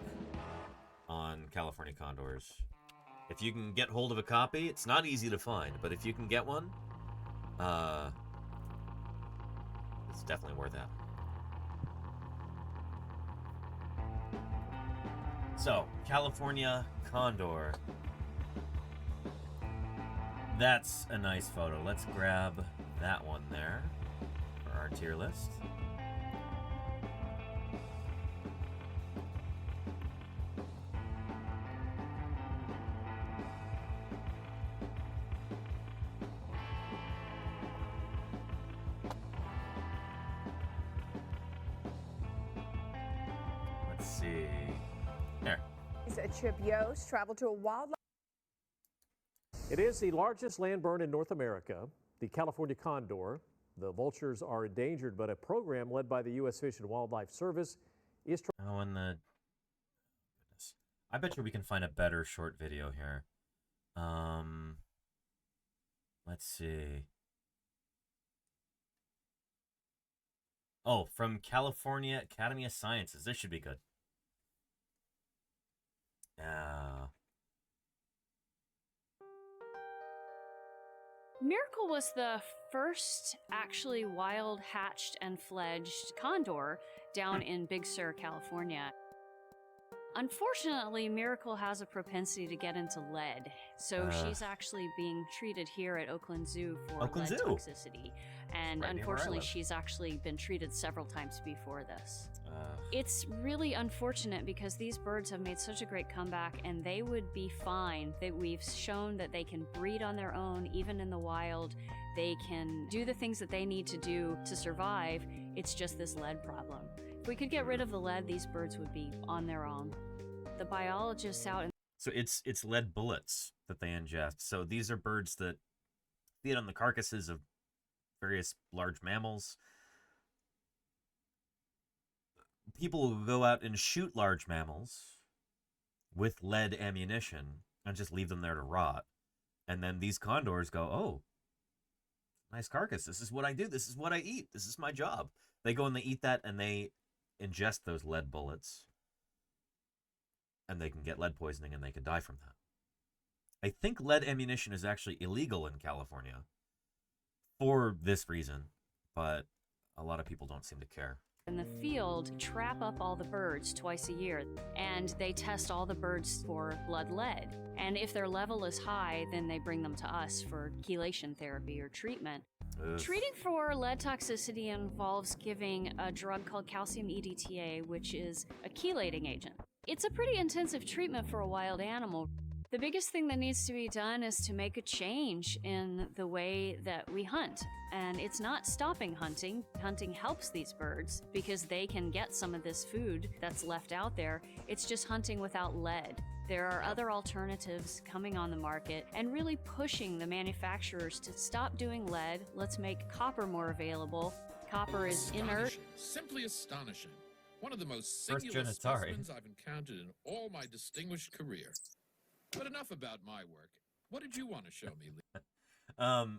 on California condors. If you can get hold of a copy, it's not easy to find, but if you can get one, it's definitely worth it. So, California condor. That's a nice photo. Let's grab that one there for our tier list. Let's see. There. Chip Yost traveled to a wildlife. It is the largest land burn in North America, the California condor. The vultures are endangered, but a program led by the U.S. Fish and Wildlife Service is trying. Oh, and the... Goodness. I bet you we can find a better short video here. Let's see. Oh, from California Academy of Sciences. This should be good. Miracle was the first actually wild hatched and fledged condor down in Big Sur, California. Unfortunately, Miracle has a propensity to get into lead, so she's actually being treated here at Oakland Zoo for lead toxicity. And unfortunately, she's actually been treated several times before this. It's really unfortunate because these birds have made such a great comeback, and they would be fine. We've shown that they can breed on their own, even in the wild. They can do the things that they need to do to survive. It's just this lead problem. If we could get rid of the lead, these birds would be on their own. The biologists out in... So it's lead bullets that they ingest. So these are birds that feed on the carcasses of various large mammals. People will go out and shoot large mammals with lead ammunition and just leave them there to rot. And then these condors go, oh, nice carcass. This is what I do. This is what I eat. This is my job. They go and they eat that, and they ingest those lead bullets. And they can get lead poisoning, and they could die from that. I think lead ammunition is actually illegal in California for this reason, but a lot of people don't seem to care. In the field, trap up all the birds twice a year, and they test all the birds for blood lead. And if their level is high, then they bring them to us for chelation therapy or treatment. Treating for lead toxicity involves giving a drug called calcium EDTA, which is a chelating agent. It's a pretty intensive treatment for a wild animal. The biggest thing that needs to be done is to make a change in the way that we hunt. And it's not stopping hunting. Hunting helps these birds because they can get some of this food that's left out there. It's just hunting without lead. There are other alternatives coming on the market and really pushing the manufacturers to stop doing lead. Let's make copper more available. Copper is inert. Simply astonishing. One of the most singular specimens I've encountered in all my distinguished career. But enough about my work. What did you want to show me, Lee?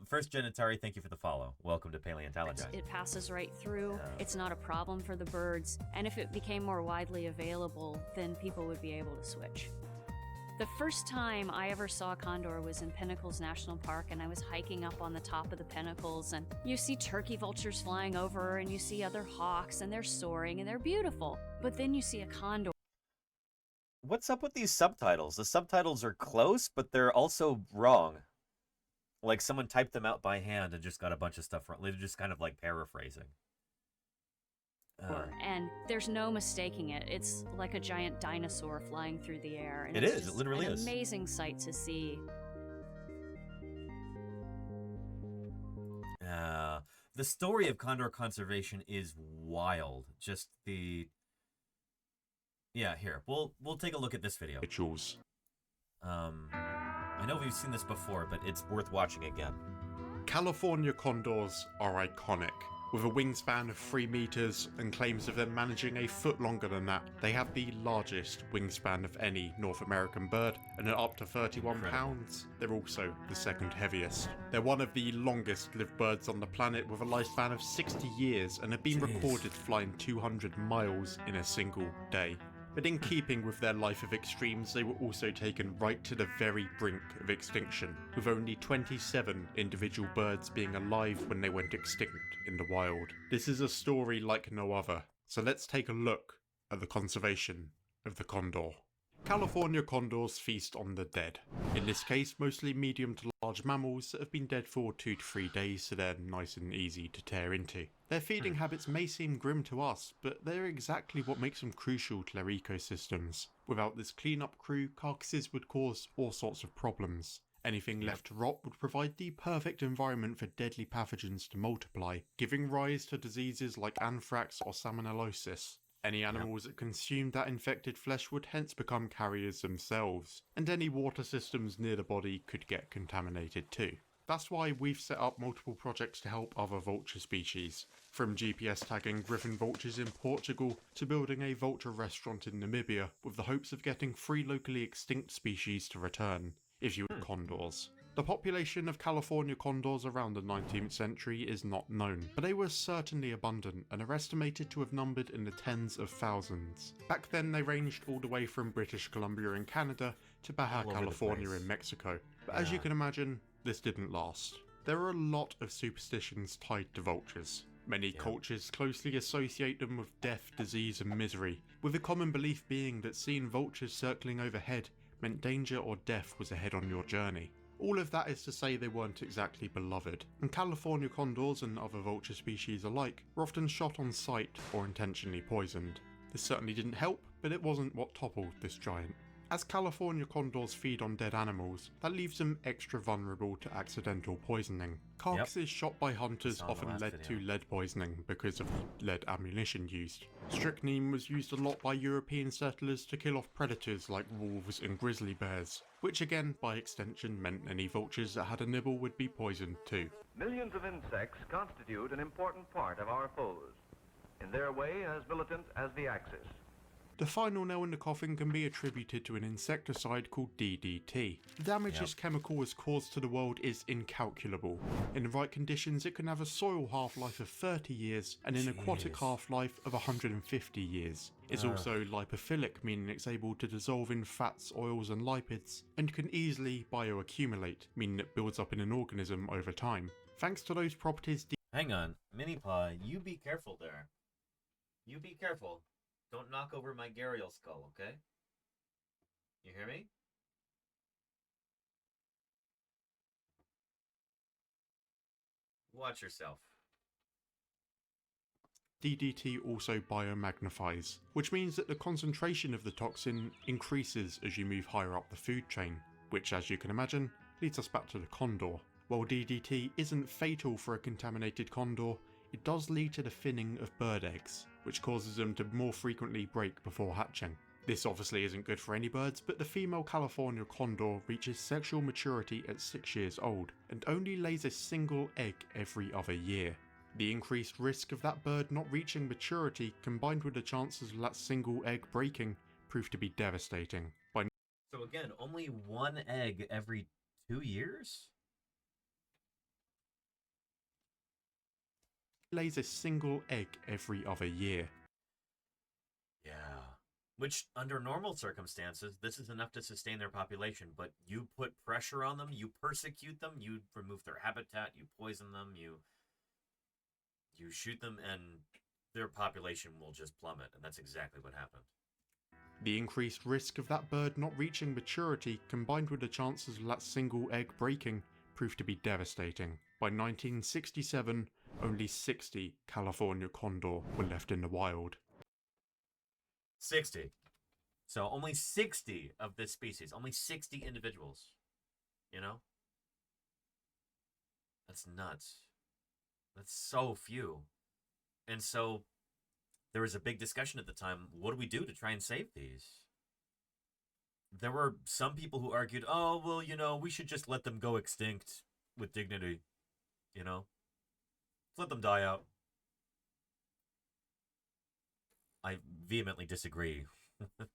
First Gen Atari, thank you for the follow. Welcome to Paleontology. It passes right through. It's not a problem for the birds. And if it became more widely available, then people would be able to switch. The first time I ever saw a condor was in Pinnacles National Park, and I was hiking up on the top of the pinnacles, and you see turkey vultures flying over, and you see other hawks, and they're soaring, and they're beautiful. But then you see a condor. What's up with these subtitles? The subtitles are close, but they're also wrong. Like someone typed them out by hand and just got a bunch of stuff wrong. They're just kind of like paraphrasing. And there's no mistaking it. It's like a giant dinosaur flying through the air. And It it's is. just It literally an is. amazing sight to see. The story of condor conservation is wild. Just the... Yeah, here. We'll take a look at this video. Rituals. I know we've seen this before, but it's worth watching again. California condors are iconic. With a wingspan of 3 meters and claims of them managing a foot longer than that, they have the largest wingspan of any North American bird, and at up to 31 pounds, they're also the second heaviest. They're one of the longest lived birds on the planet, with a lifespan of 60 years and have been recorded flying 200 miles in a single day. But in keeping with their life of extremes, they were also taken right to the very brink of extinction, with only 27 individual birds being alive when they went extinct in the wild. This is a story like no other, so let's take a look at the conservation of the condor. California condors feast on the dead. In this case, mostly medium to large mammals that have been dead for 2 to 3 days, so they're nice and easy to tear into. Their feeding habits may seem grim to us, but they're exactly what makes them crucial to their ecosystems. Without this cleanup crew, carcasses would cause all sorts of problems. Anything left to rot would provide the perfect environment for deadly pathogens to multiply, giving rise to diseases like anthrax or salmonellosis. Any animals that consumed that infected flesh would hence become carriers themselves, and any water systems near the body could get contaminated too. That's why we've set up multiple projects to help other vulture species, from GPS tagging griffon vultures in Portugal to building a vulture restaurant in Namibia with the hopes of getting 3 locally extinct species to return, if you want condors. The population of California condors around the 19th century is not known, but they were certainly abundant and are estimated to have numbered in the tens of thousands. Back then they ranged all the way from British Columbia in Canada to Baja California in Mexico, but as you can imagine, this didn't last. There are a lot of superstitions tied to vultures. Many cultures closely associate them with death, disease and misery, with the common belief being that seeing vultures circling overhead meant danger or death was ahead on your journey. All of that is to say they weren't exactly beloved, and California condors and other vulture species alike were often shot on sight or intentionally poisoned. This certainly didn't help, but it wasn't what toppled this giant. As California condors feed on dead animals, that leaves them extra vulnerable to accidental poisoning. Carcasses shot by hunters often led to lead poisoning because of the lead ammunition used. Strychnine was used a lot by European settlers to kill off predators like wolves and grizzly bears, which again, by extension, meant any vultures that had a nibble would be poisoned too. Millions of insects constitute an important part of our foes, in their way as militant as the Axis. The final nail in the coffin can be attributed to an insecticide called DDT. The damage this chemical has caused to the world is incalculable. In the right conditions, it can have a soil half-life of 30 years and an aquatic half-life of 150 years. It's also lipophilic, meaning it's able to dissolve in fats, oils and lipids, and can easily bioaccumulate, meaning it builds up in an organism over time. Thanks to those properties... Hang on, Mini-Paw, you be careful there. You be careful. Don't knock over my gharial skull, okay? You hear me? Watch yourself. DDT also biomagnifies, which means that the concentration of the toxin increases as you move higher up the food chain, which, as you can imagine, leads us back to the condor. While DDT isn't fatal for a contaminated condor, it does lead to the thinning of bird eggs, which causes them to more frequently break before hatching. This obviously isn't good for any birds, but the female California condor reaches sexual maturity at 6 years old and only lays a single egg every other year. The increased risk of that bird not reaching maturity, combined with the chances of that single egg breaking, proved to be devastating. So again, only 1 egg every 2 years? Lays a single egg every other year. Yeah. Which, under normal circumstances, this is enough to sustain their population, but you put pressure on them, you persecute them, you remove their habitat, you poison them, you shoot them, and their population will just plummet, and that's exactly what happened. The increased risk of that bird not reaching maturity, combined with the chances of that single egg breaking, proved to be devastating. By 1967, only 60 California condor were left in the wild. 60. So only 60 of this species, only 60 individuals. You know? That's nuts. That's so few. And so there was a big discussion at the time, what do we do to try and save these? There were some people who argued, oh, well, you know, we should just let them go extinct with dignity. You know? Let them die out. I vehemently disagree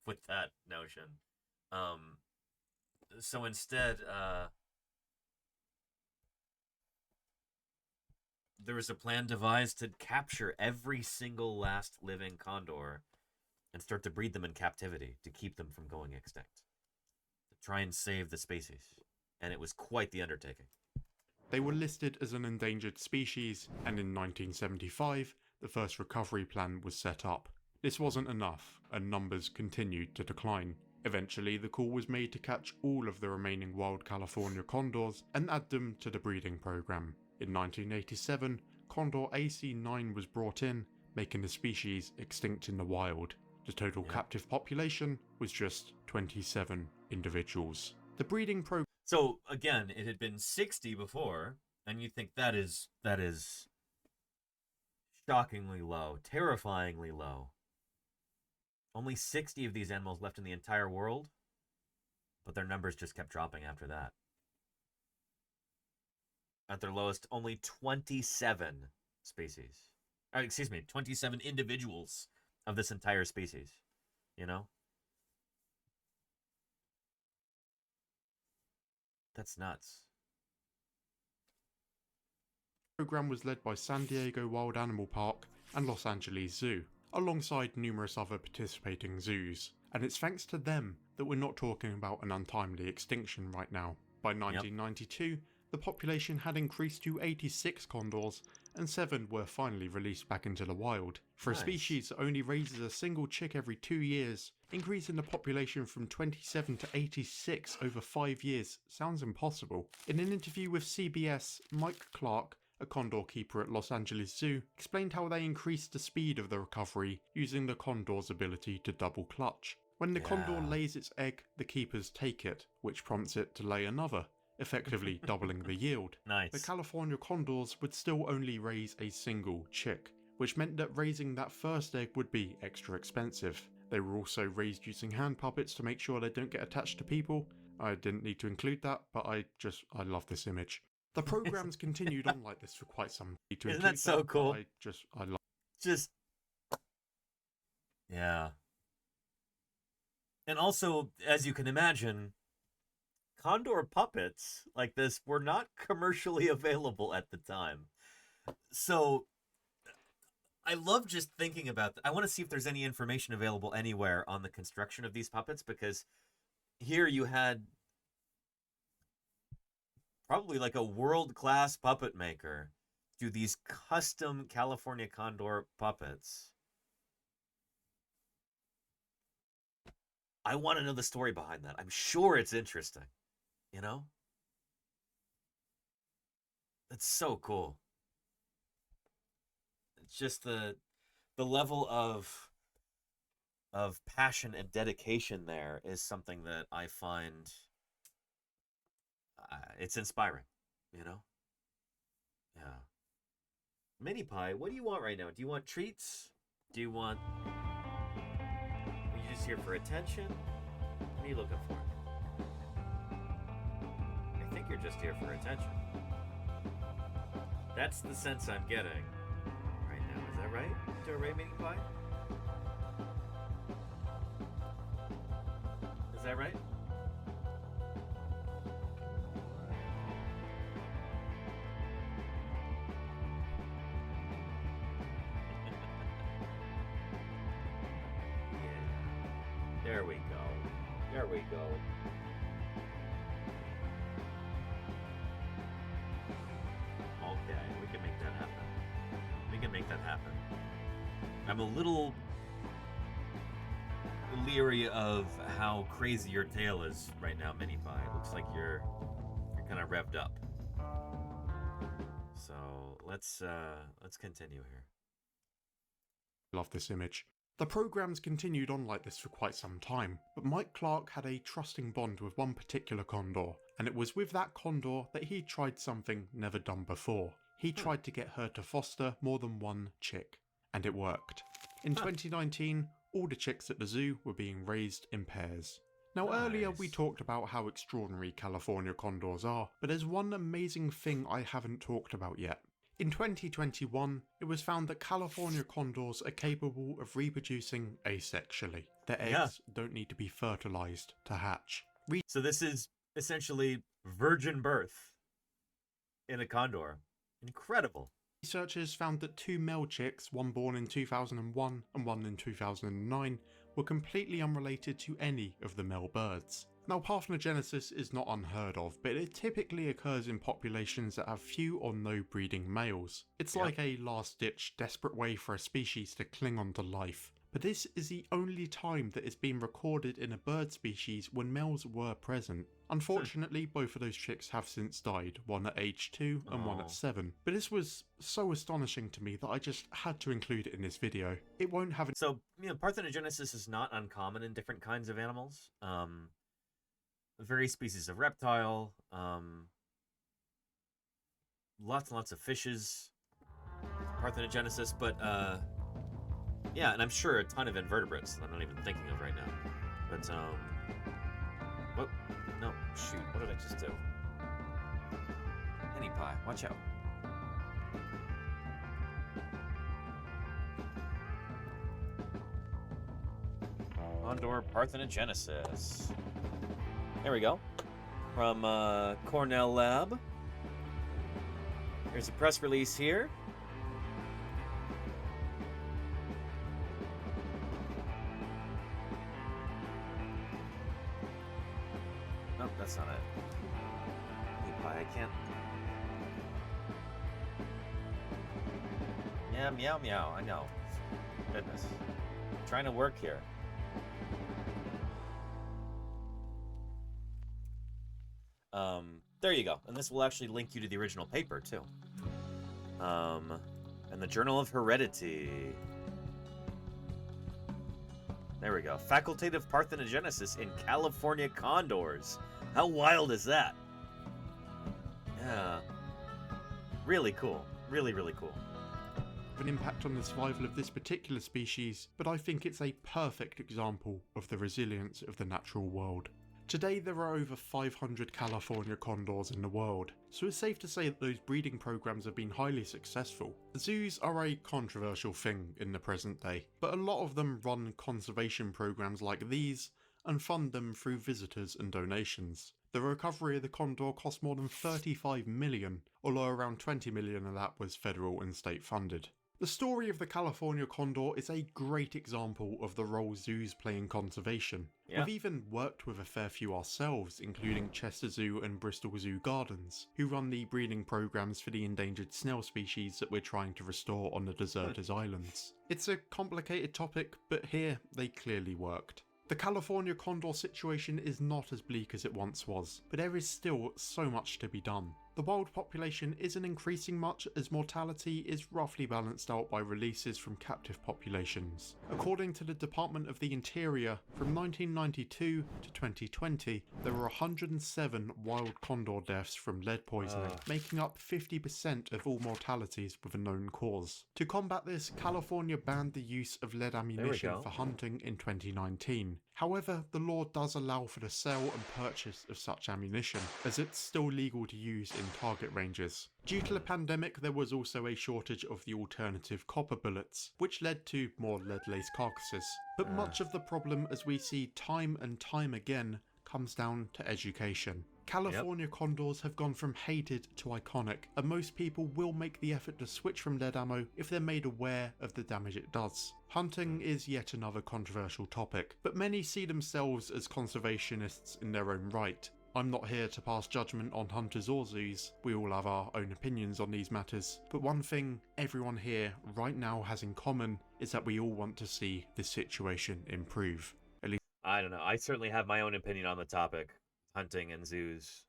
with that notion. So instead, there was a plan devised to capture every single last living condor and start to breed them in captivity to keep them from going extinct. To try and save the species. And it was quite the undertaking. They were listed as an endangered species, and in 1975, the first recovery plan was set up. This wasn't enough, and numbers continued to decline. Eventually, the call was made to catch all of the remaining wild California condors and add them to the breeding program. In 1987, condor AC9 was brought in, making the species extinct in the wild. The total captive population was just 27 individuals. The breeding program... So, again, it had been 60 before, and you think that is shockingly low, terrifyingly low. Only 60 of these animals left in the entire world, but their numbers just kept dropping after that. At their lowest, only 27 species. 27 individuals of this entire species. You know? That's nuts. The program was led by San Diego Wild Animal Park and Los Angeles Zoo, alongside numerous other participating zoos, and it's thanks to them that we're not talking about an untimely extinction right now. By 1992, the population had increased to 86 condors, and 7 were finally released back into the wild. For a species that only raises a single chick every 2 years, increasing the population from 27 to 86 over 5 years sounds impossible. In an interview with CBS, Mike Clark, a condor keeper at Los Angeles Zoo, explained how they increased the speed of the recovery using the condor's ability to double clutch. When the condor lays its egg, the keepers take it, which prompts it to lay another, effectively doubling the yield. Nice. The California condors would still only raise a single chick, which meant that raising that first egg would be extra expensive. They were also raised using hand puppets to make sure they don't get attached to people. I didn't need to include that, but I love this image. The program's continued on like this for quite some time. Isn't that so cool? I love. Yeah. And also, as you can imagine, condor puppets like this were not commercially available at the time. So I love just thinking about I want to see if there's any information available anywhere on the construction of these puppets, because here you had probably like a world-class puppet maker do these custom California condor puppets. I want to know the story behind that. I'm sure it's interesting, you know? That's so cool. It's just the level of passion and dedication there is something that I find it's inspiring, you know? Yeah. Mini Pie, what do you want right now? Do you want treats? Do you want... Are you just here for attention? What are you looking for? I think you're just here for attention. That's the sense I'm getting right now. Is that right? Do I right, Mini Pie? Is that right? There we go. There we go. Okay, we can make that happen. We can make that happen. I'm a little leery of how crazy your tail is right now, Mini Pie. It looks like you're kind of revved up. So let's continue here. Love this image. The programs continued on like this for quite some time, but Mike Clark had a trusting bond with one particular condor, and it was with that condor that he tried something never done before. He tried to get her to foster more than one chick, and it worked. In 2019, all the chicks at the zoo were being raised in pairs. Now earlier we talked about how extraordinary California condors are, but there's one amazing thing I haven't talked about yet. In 2021, it was found that California condors are capable of reproducing asexually. Their eggs don't need to be fertilized to hatch. So this is essentially virgin birth in a condor. Incredible. Researchers found that 2 male chicks, one born in 2001 and one in 2009, were completely unrelated to any of the male birds. Now, parthenogenesis is not unheard of, but it typically occurs in populations that have few or no breeding males. It's like a last-ditch, desperate way for a species to cling on to life. But this is the only time that it's been recorded in a bird species when males were present. Unfortunately, both of those chicks have since died, one at age 2 and one at 7. But this was so astonishing to me that I just had to include it in this video. It won't have... So, parthenogenesis is not uncommon in different kinds of animals. Various species of reptile, lots and lots of fishes, parthenogenesis, but yeah, and I'm sure a ton of invertebrates that I'm not even thinking of right now. But what? No, shoot, what did I just do? Mini Pie, watch out. Condor parthenogenesis. There we go. From Cornell Lab. Here's a press release here. Nope, that's not it. I can't. Yeah, meow meow, I know. Goodness. I'm trying to work here. There you go. And this will actually link you to the original paper, too. And the Journal of Heredity. There we go. Facultative parthenogenesis in California condors. How wild is that? Yeah. Really cool. Really, really cool. An impact on the survival of this particular species, but I think it's a perfect example of the resilience of the natural world. Today there are over 500 California condors in the world, so it's safe to say that those breeding programs have been highly successful. Zoos are a controversial thing in the present day, but a lot of them run conservation programs like these and fund them through visitors and donations. The recovery of the condor cost more than 35 million, although around 20 million of that was federal and state funded. The story of the California condor is a great example of the role zoos play in conservation. Yeah. We've even worked with a fair few ourselves, including Chester Zoo and Bristol Zoo Gardens, who run the breeding programs for the endangered snail species that we're trying to restore on the deserted islands. It's a complicated topic, but here they clearly worked. The California condor situation is not as bleak as it once was, but there is still so much to be done. The wild population isn't increasing much as mortality is roughly balanced out by releases from captive populations. According to the Department of the Interior, from 1992 to 2020, there were 107 wild condor deaths from lead poisoning, making up 50% of all mortalities with a known cause. To combat this, California banned the use of lead ammunition for hunting in 2019. However, the law does allow for the sale and purchase of such ammunition, as it's still legal to use in target ranges. Due to the pandemic, there was also a shortage of the alternative copper bullets, which led to more lead-laced carcasses. But much of the problem, as we see time and time again, comes down to education. California condors have gone from hated to iconic, and most people will make the effort to switch from lead ammo if they're made aware of the damage it does. Hunting is yet another controversial topic, but many see themselves as conservationists in their own right. I'm not here to pass judgment on hunters or zoos, we all have our own opinions on these matters, but one thing everyone here right now has in common is that we all want to see this situation improve. At least I don't know. I certainly have my own opinion on the topic, hunting and zoos.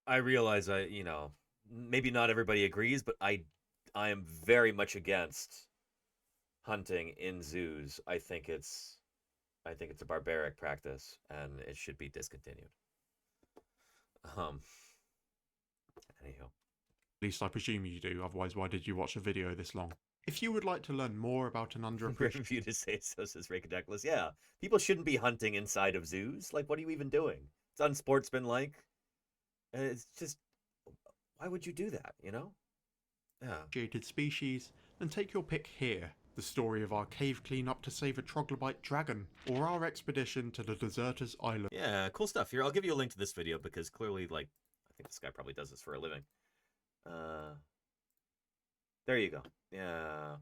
I realize maybe not everybody agrees, but I am very much against hunting in zoos. I think it's a barbaric practice and it should be discontinued. Anyhow. At least I presume you do, otherwise why did you watch a video this long? If you would like to learn more about an underappreciated... Review to say so, says Ridiculous. Yeah, people shouldn't be hunting inside of zoos. Like, what are you even doing? It's unsportsmanlike. It's just, why would you do that, you know? Yeah. Species, then take your pick here. The story of our cave cleanup to save a troglodyte dragon, or our expedition to the Deserters Island. Yeah, cool stuff. Here, I'll give you a link to this video because clearly, like, I think this guy probably does this for a living. There you go. Yeah.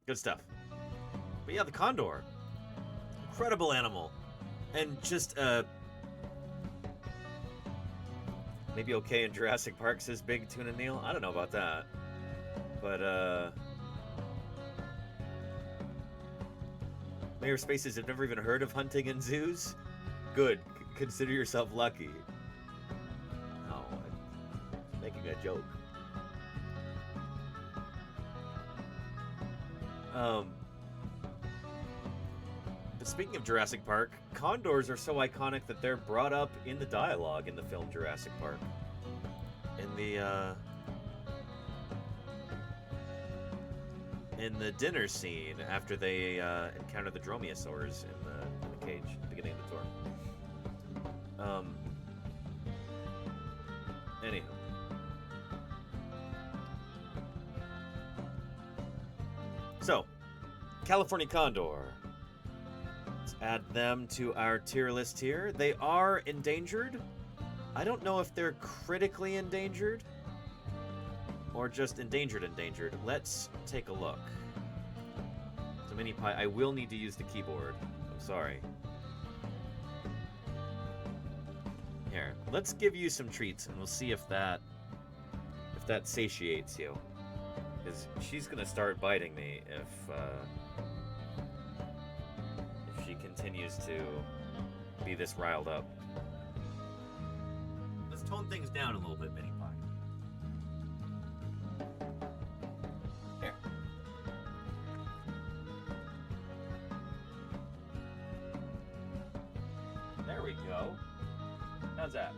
Good stuff. But yeah, the condor. Incredible animal. And just, maybe okay in Jurassic Park, says Big Tuna Neil. I don't know about that. But, Mayor Spaces have never even heard of hunting in zoos? Good. Consider yourself lucky. No, I'm making a joke. But speaking of Jurassic Park, condors are so iconic that they're brought up in the dialogue in the film Jurassic Park. In the dinner scene after they encounter the dromaeosaurs in the cage at the beginning of the tour. Anyhow. So, California condor. Let's add them to our tier list here. They are endangered. I don't know if they're critically endangered or just endangered. Let's take a look. So Mini Pie, I will need to use the keyboard. I'm sorry. Here, let's give you some treats and we'll see if that satiates you. Because she's gonna start biting me if she continues to be this riled up. Let's tone things down a little bit, Mini Pie. Here. There we go. How's that?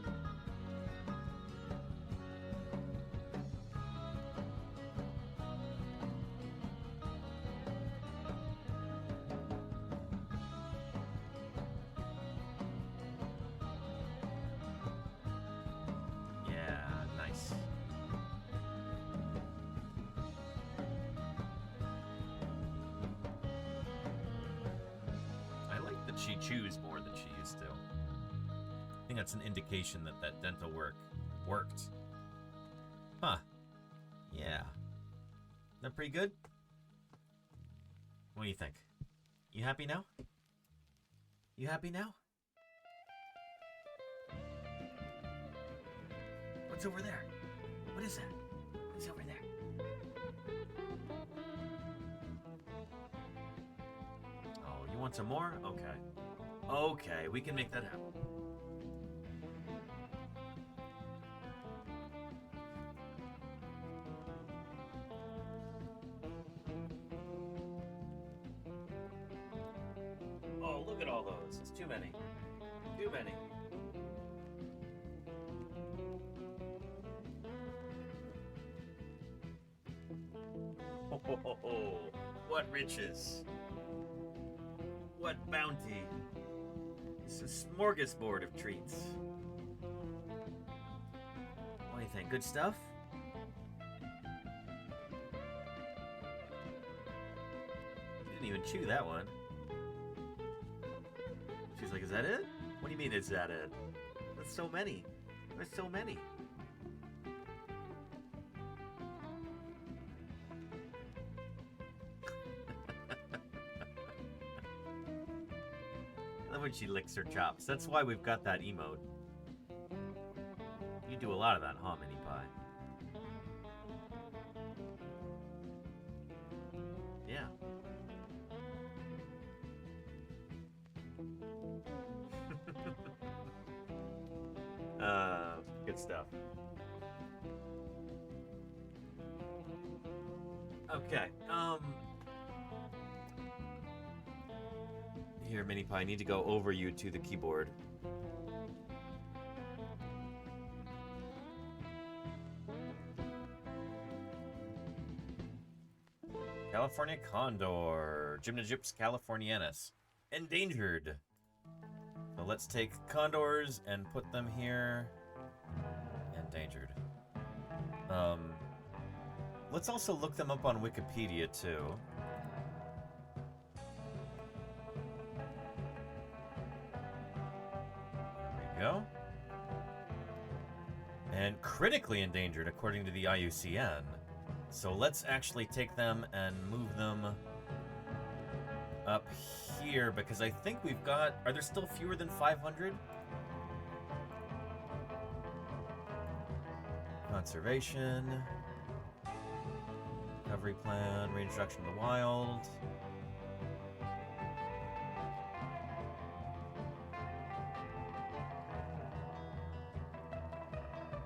She chews more than she used to. I think that's an indication that dental work worked. Huh. Yeah. That pretty good? What do you think? You happy now? You happy now? What's over there? What is that? What's over there? Oh, you want some more? Okay. Okay, we can make that happen. Oh, look at all those. It's too many. Too many. Oh, what riches. What bounty. It's a smorgasbord of treats. What do you think? Good stuff? even chew that one. She's like, is that it? What do you mean, is that it? That's so many. There's so many. I love when she licks her chops. That's why we've got that emote. You do a lot of that, huh, Mini Pie? Yeah. Good stuff. Okay, here, Mini Pie, I need to go over you to the keyboard. California condor, Gymnogyps californianus, endangered. So let's take condors and put them here. Endangered. Let's also look them up on Wikipedia too. There we go. And critically endangered according to the IUCN. So let's actually take them and move them up here, because I think we've got... Are there still fewer than 500? Conservation. Recovery plan. Reintroduction to the wild.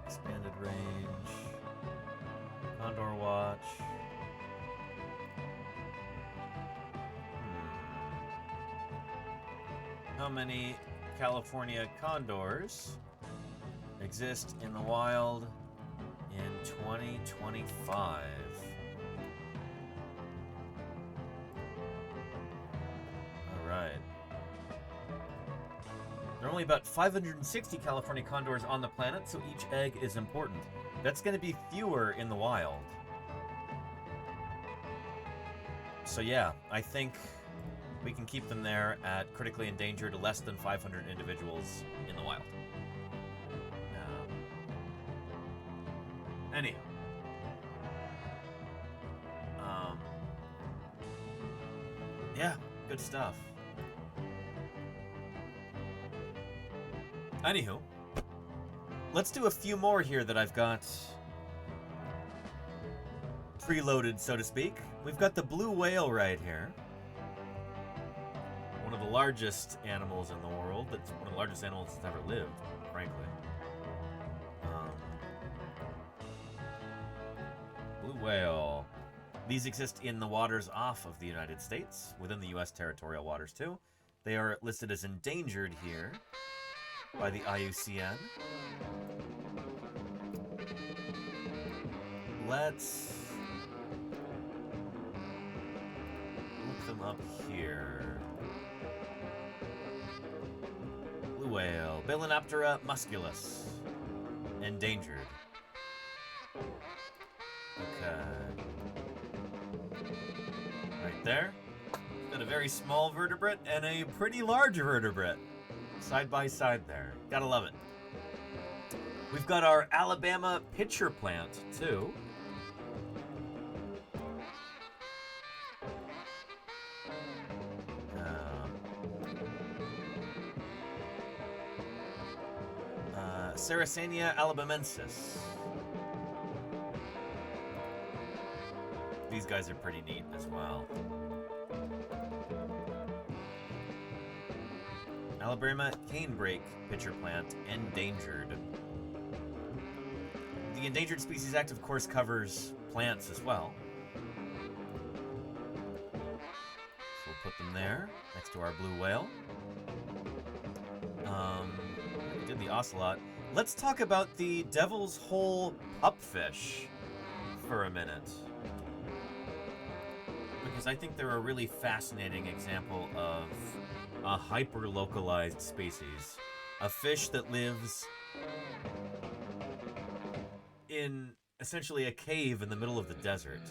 Expanded range. Condor watch. How many California condors exist in the wild in 2025? All right. There are only about 560 California condors on the planet, so each egg is important. That's going to be fewer in the wild. So yeah, I think we can keep them there at critically endangered, less than 500 individuals in the wild. Anyhow. Yeah, good stuff. Anywho, let's do a few more here that I've got preloaded, so to speak. We've got the blue whale right here. One of the largest animals in the world. That's one of the largest animals that's ever lived, frankly. Blue whale. These exist in the waters off of the United States, within the U.S. territorial waters too. They are listed as endangered here by the IUCN. Let's look them up here. Blue whale, Balanoptera musculus, endangered. Okay. Right there. Got a very small vertebrate and a pretty large vertebrate. Side by side there. Gotta love it. We've got our Alabama pitcher plant, too. Sarracenia alabamensis. These guys are pretty neat as well. Alabama canebrake pitcher plant, endangered. The Endangered Species Act, of course, covers plants as well. So we'll put them there, next to our blue whale. We did the ocelot. Let's talk about the Devil's Hole pupfish for a minute. Because I think they're a really fascinating example of a hyper-localized species. A fish that lives in essentially a cave in the middle of the desert.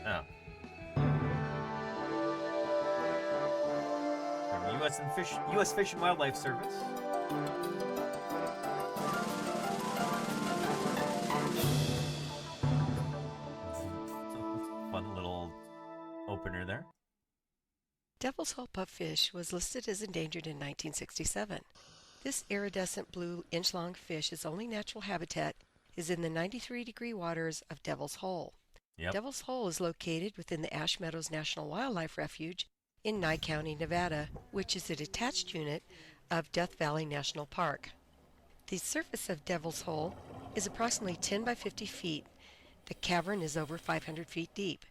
Oh. From the U.S. Fish and Wildlife Service. Fun little opener there. Devil's Hole pupfish was listed as endangered in 1967. This iridescent blue inch-long fish's only natural habitat is in the 93-degree waters of Devil's Hole. Yep. Devil's Hole is located within the Ash Meadows National Wildlife Refuge in Nye County, Nevada, which is a detached unit of Death Valley National Park. The surface of Devil's Hole is approximately 10 by 50 feet. The cavern is over 500 feet deep.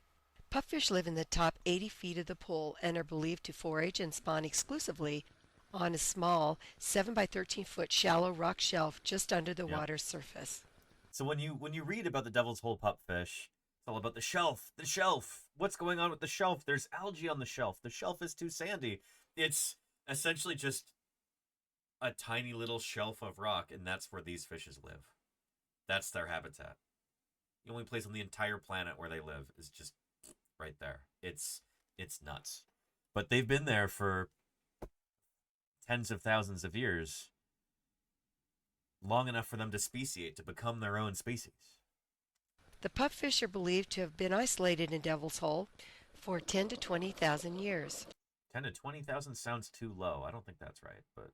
Pupfish live in the top 80 feet of the pool and are believed to forage and spawn exclusively on a small 7 by 13 foot shallow rock shelf just under the water's surface. So when you read about the Devil's Hole pupfish, it's all about the shelf. The shelf. What's going on with the shelf? There's algae on the shelf. The shelf is too sandy. It's essentially just a tiny little shelf of rock, and that's where these fishes live. That's their habitat. The only place on the entire planet where they live is just right there. It's nuts. But they've been there for tens of thousands of years, long enough for them to speciate, to become their own species. The pupfish are believed to have been isolated in Devil's Hole for 10 to 20,000 years. 10 to 20,000 sounds too low. I don't think that's right, but...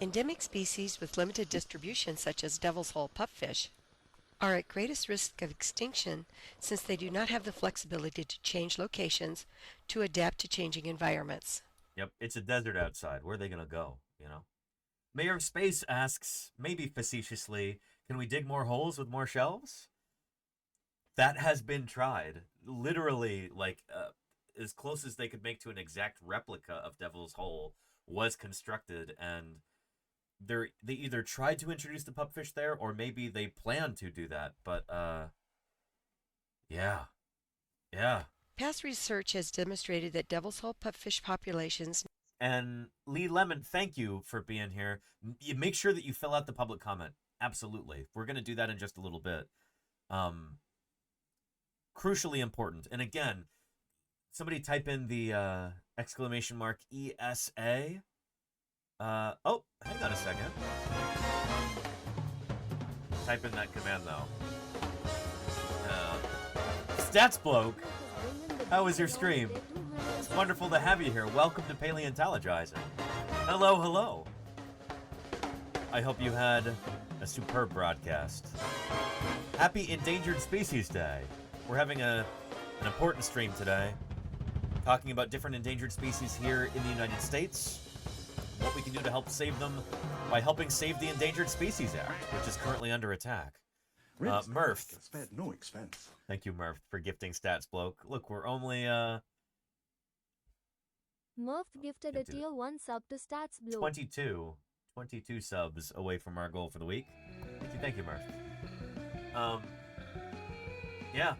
Endemic species with limited distribution, such as Devil's Hole pupfish, are at greatest risk of extinction since they do not have the flexibility to change locations to adapt to changing environments. Yep, it's a desert outside. Where are they going to go, you know? Mayor of Space asks, maybe facetiously, can we dig more holes with more shelves? That has been tried. Literally, like, as close as they could make to an exact replica of Devil's Hole was constructed, and they either tried to introduce the pupfish there, or maybe they plan to do that, but, yeah. Past research has demonstrated that Devil's Hole pupfish populations... And Lee Lemon, thank you for being here. You make sure that you fill out the public comment. Absolutely. We're going to do that in just a little bit. Crucially important. And again, somebody type in the exclamation mark ESA. Oh, hang on a second. Type in that command, though. Stats Bloke, how was your stream? It's wonderful to have you here. Welcome to Paleontologizing. Hello. I hope you had a superb broadcast. Happy Endangered Species Day. We're having an important stream today, talking about different endangered species here in the United States, what we can do to help save them by helping save the Endangered Species Act, which is currently under attack. Murph. Spared no expense. Thank you, Murph, for gifting Stats Bloke. Look, we're only Murph gifted a tier 1 sub to Stats Bloke. 22 subs away from our goal for the week. Thank you, Murph. Yeah.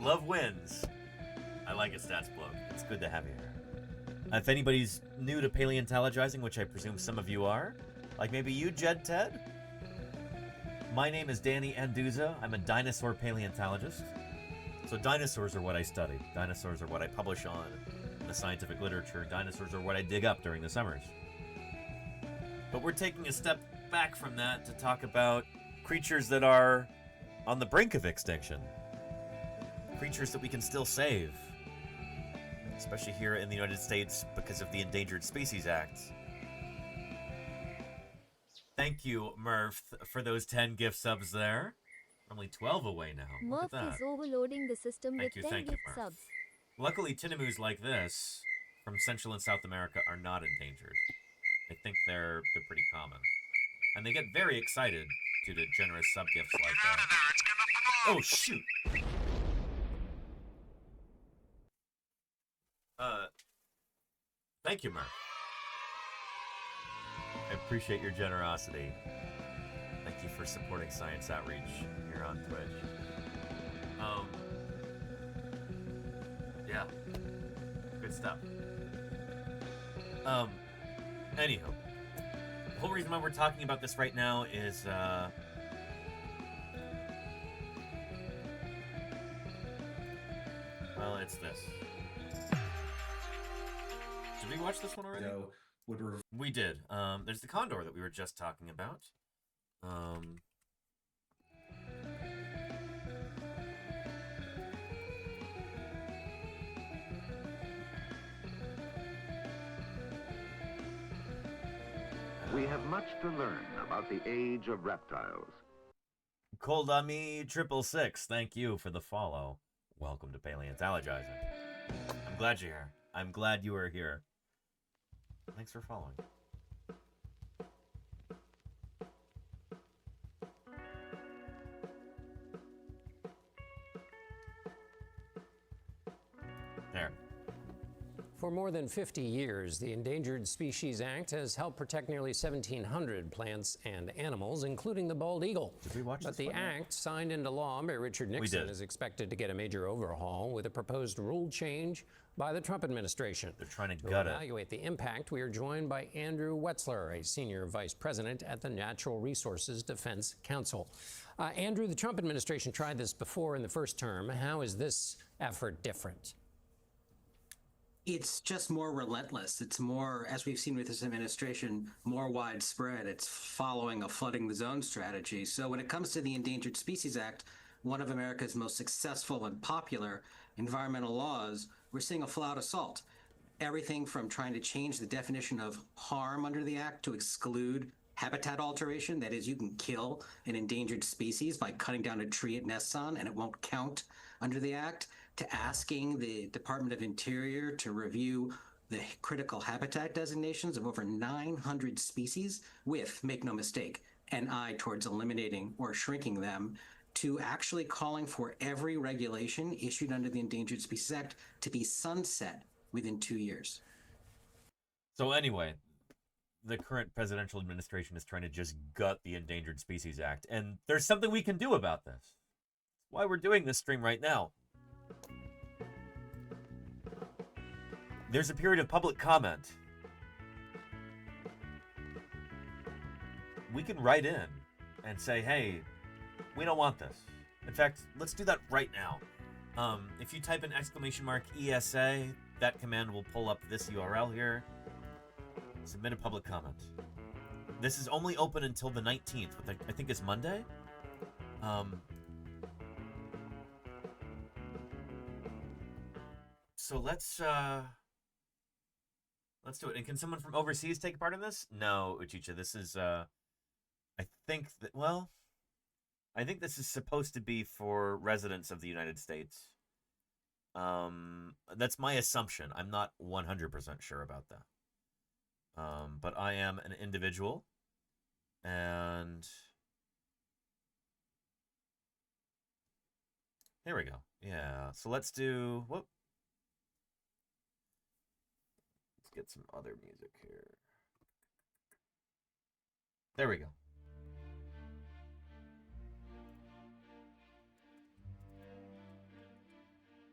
Love wins. I like it, Stats Bloke. It's good to have you here. If anybody's new to paleontologizing, which I presume some of you are, like maybe you, Jed Ted. My name is Danny Anduza. I'm a dinosaur paleontologist. So dinosaurs are what I study. Dinosaurs are what I publish on in the scientific literature. Dinosaurs are what I dig up during the summers. But we're taking a step back from that to talk about creatures that are on the brink of extinction. Creatures that we can still save. Especially here in the United States because of the Endangered Species Act. Thank you, Murph, for those 10 gift subs there. We're only 12 away now. Murph is overloading the system with 10 gift subs. Luckily, tinamus like this from Central and South America are not endangered. I think they're pretty common. And they get very excited due to generous sub gifts like that. Oh, shoot! Thank you, Murph. I appreciate your generosity. Thank you for supporting science outreach here on Twitch. Yeah. Good stuff. Anywho. The whole reason why we're talking about this right now is, It's this. Did we watch this one already? We did. There's the condor that we were just talking about. We have much to learn about the age of reptiles. Coldami 666, thank you for the follow. Welcome to Paleontologizing. I'm glad you're here. I'm glad you are here. Thanks for following. There. For more than 50 years, the Endangered Species Act has helped protect nearly 1,700 plants and animals, including the bald eagle. Did we watch But this the one yet? act, signed into law by Richard Nixon, is expected to get a major overhaul with a proposed rule change by the Trump administration. They're trying to gut it. To evaluate the impact, we are joined by Andrew Wetzler, a senior vice president at the Natural Resources Defense Council. Andrew, the Trump administration tried this before in the first term. How is this effort different? It's just more relentless. It's more, as we've seen with this administration, more widespread. It's following a flooding the zone strategy. So when it comes to the Endangered Species Act, one of America's most successful and popular environmental laws, we're seeing a full-out assault. Everything from trying to change the definition of harm under the act to exclude habitat alteration. That is, you can kill an endangered species by cutting down a tree it nests on, and it won't count under the act, to asking the Department of Interior to review the critical habitat designations of over 900 species with, make no mistake, an eye towards eliminating or shrinking them, to actually calling for every regulation issued under the Endangered Species Act to be sunset within 2 years. So anyway, the current presidential administration is trying to just gut the Endangered Species Act, and there's something we can do about this. That's why we're doing this stream right now. There's a period of public comment. We can write in and say, hey, we don't want this. In fact, let's do that right now. If you type in !ESA, that command will pull up this URL here. Submit a public comment. This is only open until the 19th, which I think is Monday. So let's do it. And can someone from overseas take part in this? No, Uchicha, this is, I think this is supposed to be for residents of the United States. That's my assumption. I'm not 100% sure about that. But I am an individual, and here we go. Yeah, so let's do, whoop. Let's get some other music here. There we go.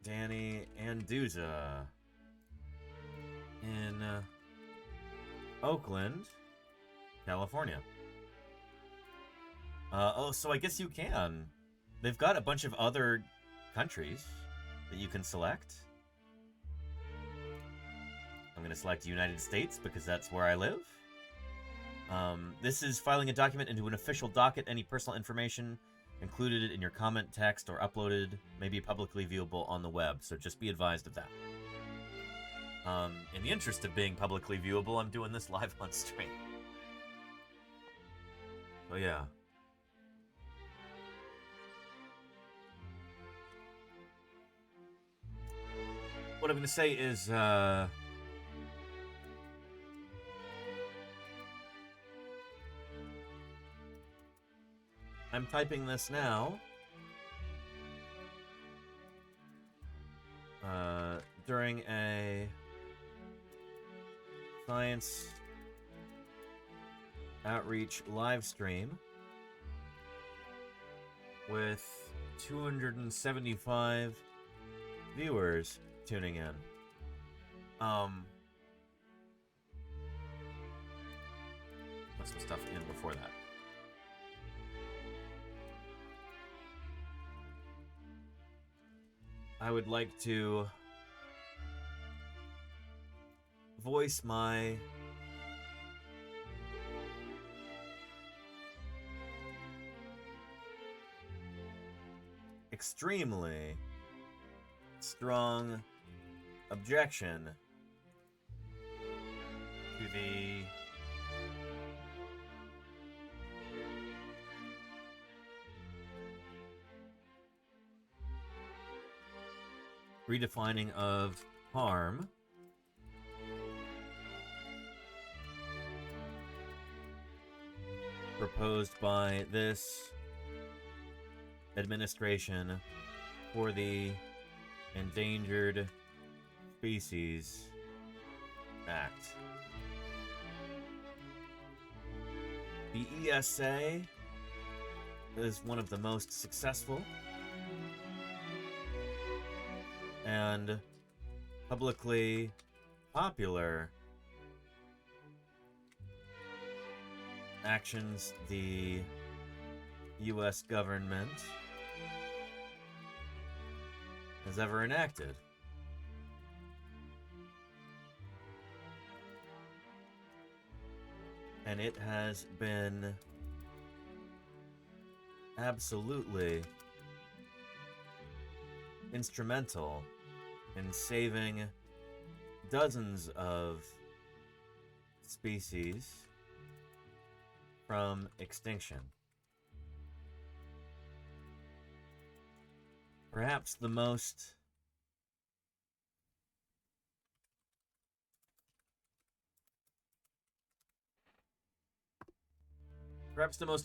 Danny Anduza in Oakland, California. Oh, so I guess you can. They've got a bunch of other countries that you can select. I'm going to select United States because that's where I live. This is filing a document into an official docket. Any personal information included in your comment, text, or uploaded may be publicly viewable on the web, so just be advised of that. In the interest of being publicly viewable, I'm doing this live on stream. So yeah. What I'm going to say is, I'm typing this now. During a science outreach live stream with 275 viewers tuning in. Put some stuff in before that. I would like to voice my extremely strong objection to the redefining of harm proposed by this administration for the Endangered Species Act. The ESA is one of the most successful and publicly popular actions the U.S. government has ever enacted. And it has been absolutely instrumental in saving dozens of species from extinction. Perhaps the most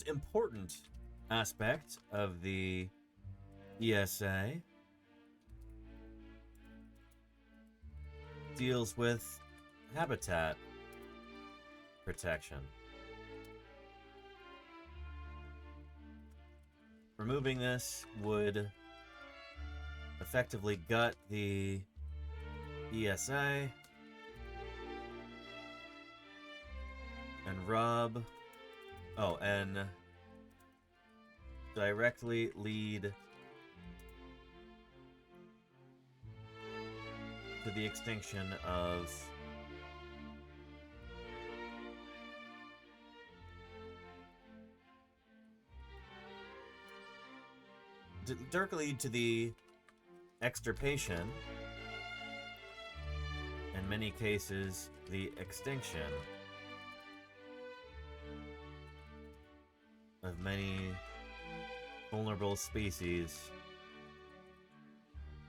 important aspect of the ESA deals with habitat protection. Removing this would effectively gut the ESA and directly lead to the extinction of directly to the extirpation, in many cases, the extinction of many vulnerable species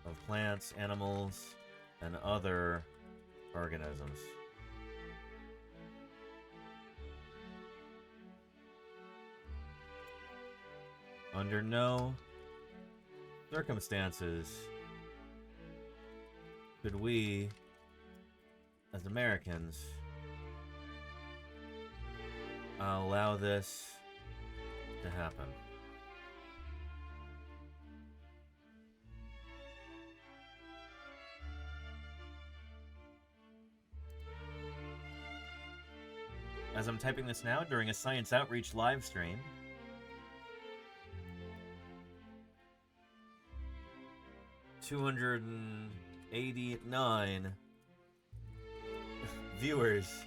of plants, animals, and other organisms. Under no circumstances could we, as Americans, allow this to happen. As I'm typing this now during a Science Outreach live stream, $289 viewers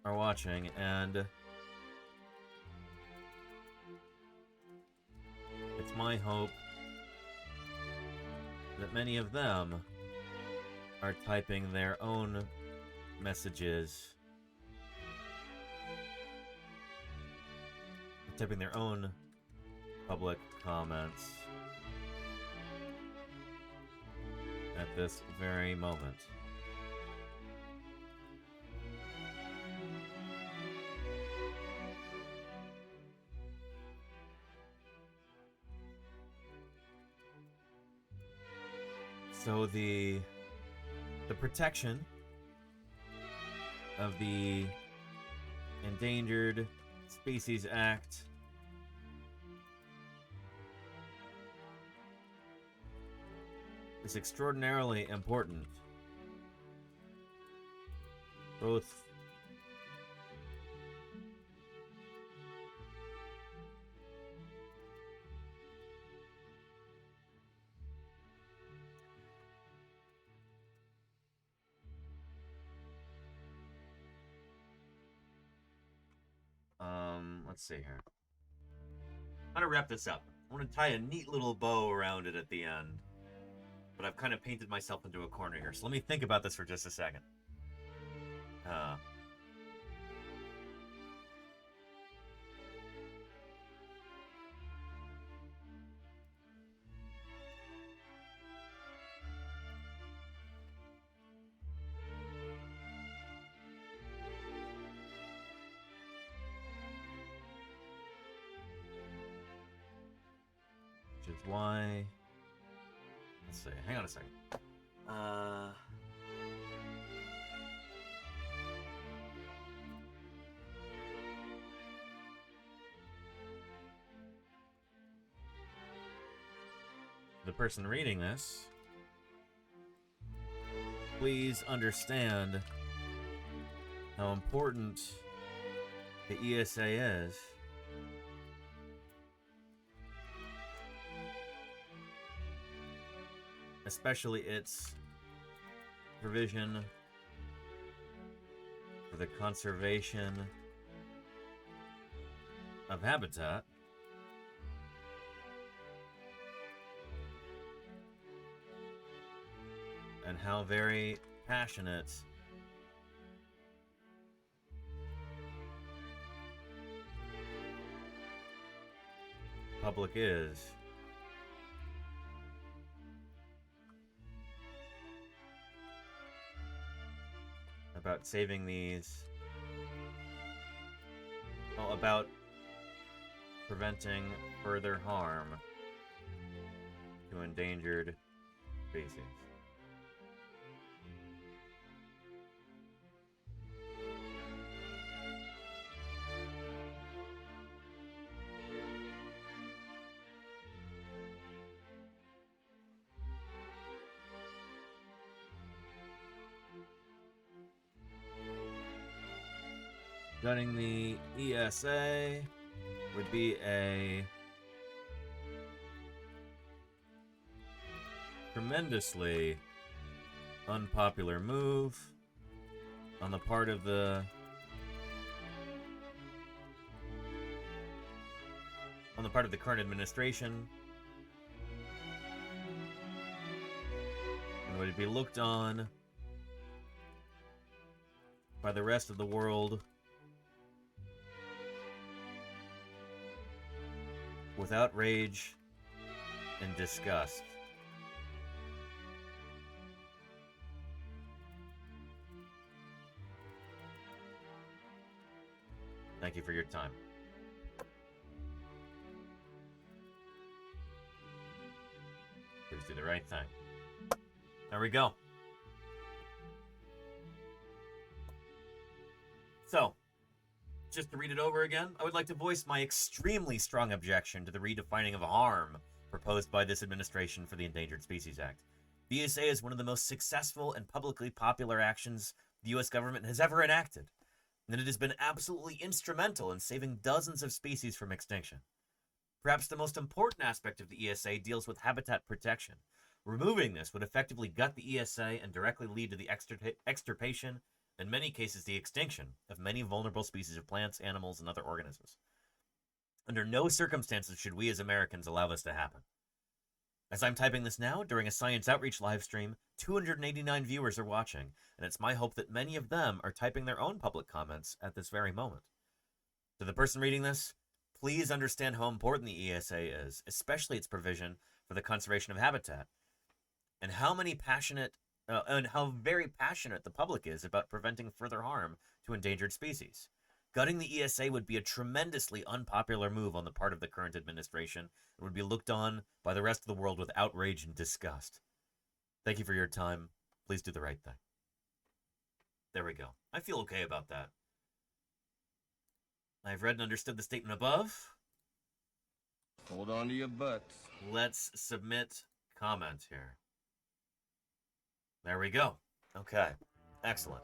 are watching, and it's my hope that many of them are typing their own messages, typing their own public comments at this very moment. So the protection of the Endangered Species Act is extraordinarily important, both let's see here. I'm gonna wrap this up. I want to tie a neat little bow around it at the end, but I've kind of painted myself into a corner here. So let me think about this for just a second. Which is why... Let's see. Hang on a second. The person reading this, please understand how important the ESA is. Especially its provision for the conservation of habitat, and how very passionate the public is about saving these, well, about preventing further harm to endangered species. Gunning the ESA would be a tremendously unpopular move on the part of the current administration, and would be looked on by the rest of the world with outrage and disgust. Thank you for your time. Please do the right thing. There we go. So, just to read it over again, I would like to voice my extremely strong objection to the redefining of harm proposed by this administration for the Endangered Species Act. The ESA is one of the most successful and publicly popular actions the U.S. government has ever enacted, and it has been absolutely instrumental in saving dozens of species from extinction. Perhaps the most important aspect of the ESA deals with habitat protection. Removing this would effectively gut the ESA and directly lead to the extirpation, in many cases the extinction, of many vulnerable species of plants, animals, and other organisms. Under no circumstances should we as Americans allow this to happen. As I'm typing this now, during a science outreach live stream, 289 viewers are watching, and it's my hope that many of them are typing their own public comments at this very moment. To the person reading this, please understand how important the ESA is, especially its provision for the conservation of habitat, and how very passionate the public is about preventing further harm to endangered species. Gutting the ESA would be a tremendously unpopular move on the part of the current administration and would be looked on by the rest of the world with outrage and disgust. Thank you for your time. Please do the right thing. There we go. I feel okay about that. I've read and understood the statement above. Hold on to your butts. Let's submit comment here. There we go. Okay. Excellent.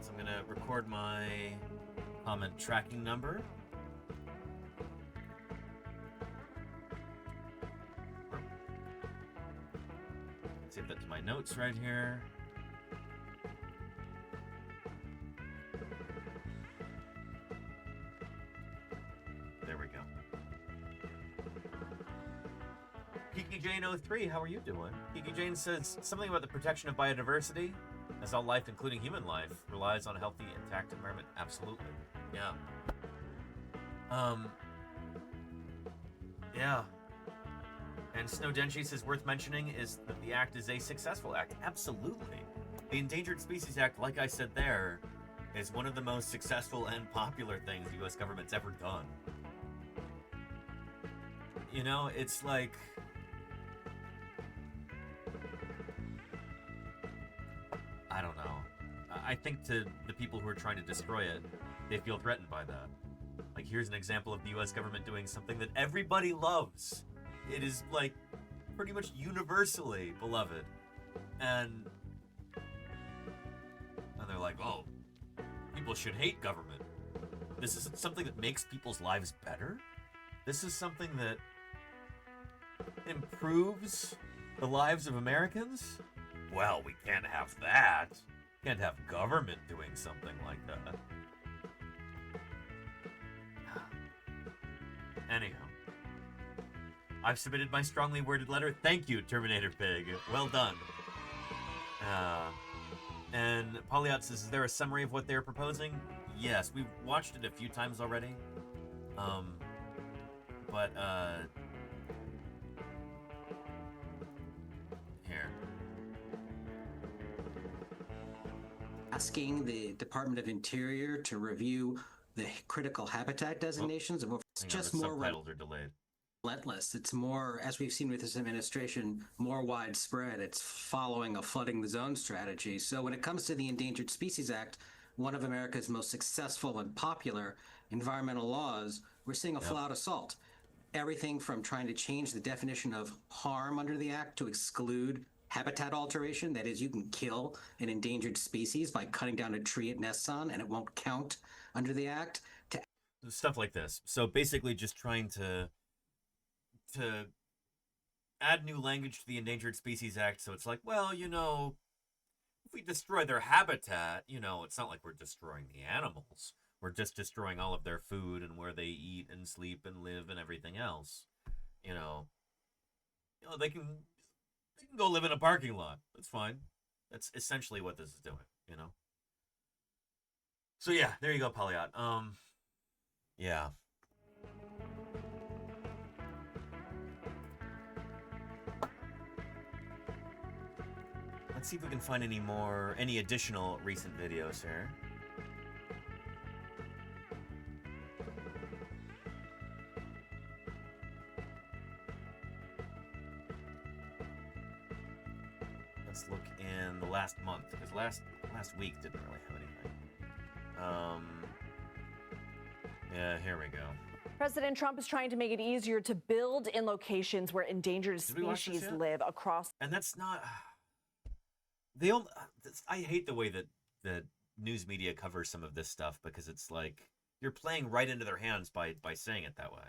So I'm going to record my comment tracking number. Save that to my notes right here. 903, how are you doing? Kiki Jane says something about the protection of biodiversity, as all life, including human life, relies on a healthy, intact environment. Absolutely. Yeah. Yeah. And Snow Denshi says worth mentioning is that the act is a successful act. Absolutely. The Endangered Species Act, like I said there, is one of the most successful and popular things the U.S. government's ever done. You know, it's like... I don't know. I think to the people who are trying to destroy it, they feel threatened by that. Like, here's an example of the U.S. government doing something that everybody loves. It is, like, pretty much universally beloved. And they're like, oh, people should hate government. This is something that makes people's lives better? This is something that improves the lives of Americans? Well, we can't have that. Can't have government doing something like that. Anyhow, I've submitted my strongly worded letter. Thank you, Terminator Pig. Well done. And Polyot says, is there a summary of what they're proposing? Yes, we've watched it a few times already. Here. Asking the Department of Interior to review the critical habitat designations of it's just more subtitles are delayed. Relentless. It's more, as we've seen with this administration, more widespread. It's following a flooding the zone strategy. So when it comes to the Endangered Species Act, one of America's most successful and popular environmental laws, we're seeing a full-out assault. Everything from trying to change the definition of harm under the act to exclude habitat alteration. That is, you can kill an endangered species by cutting down a tree it nests on, and it won't count under the act. To stuff like this. So basically just trying to add new language to the Endangered Species Act, so it's like, well, you know, if we destroy their habitat, you know, it's not like we're destroying the animals. We're just destroying all of their food and where they eat and sleep and live and everything else. You know, they can go live in a parking lot. That's fine. That's essentially what this is doing, you know? So yeah, there you go, Polyot. Yeah. Let's see if we can find any additional recent videos here. Let's look in the last month, because last week didn't really have anything. Yeah, here we go. President Trump is trying to make it easier to build in locations where endangered species live across. And that's not. I hate the way that the news media covers some of this stuff, because it's like you're playing right into their hands by saying it that way.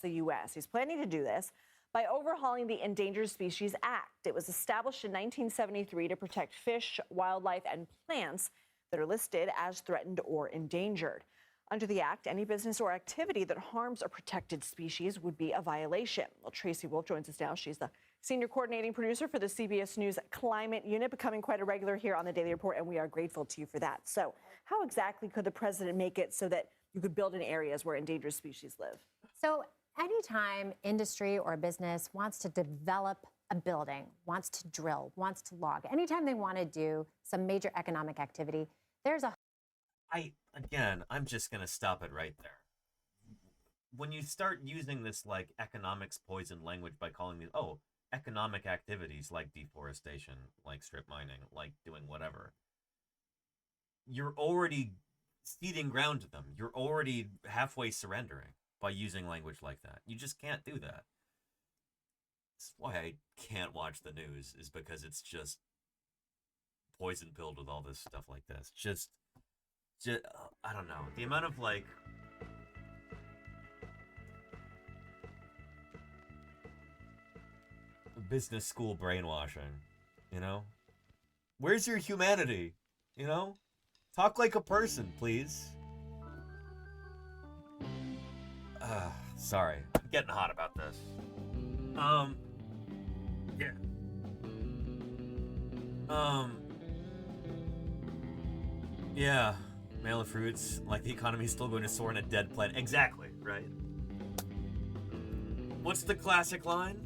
The U.S. He's planning to do this by overhauling the Endangered Species Act. It was established in 1973 to protect fish, wildlife, and plants that are listed as threatened or endangered. Under the act, any business or activity that harms a protected species would be a violation. Well, Tracy Wolf joins us now. She's the senior coordinating producer for the CBS News Climate Unit, becoming quite a regular here on the Daily Report, and we are grateful to you for that. So how exactly could the president make it so that you could build in areas where endangered species live? So anytime industry or a business wants to develop a building, wants to drill, wants to log, anytime they want to do some major economic activity, there's a... I'm just going to stop it right there. When you start using this, like, economics poison language by calling these, economic activities like deforestation, like strip mining, like doing whatever, you're already ceding ground to them. You're already halfway surrendering by using language like that. You just can't do that. That's why I can't watch the news, is because it's just poison pilled with all this stuff like this. Just I don't know. The amount of, like, business school brainwashing, you know? Where's your humanity? You know? Talk like a person, please. Sorry. I'm getting hot about this. Yeah. Yeah. Mail of fruits, like the economy is still going to soar in a dead planet. Exactly, right? What's the classic line?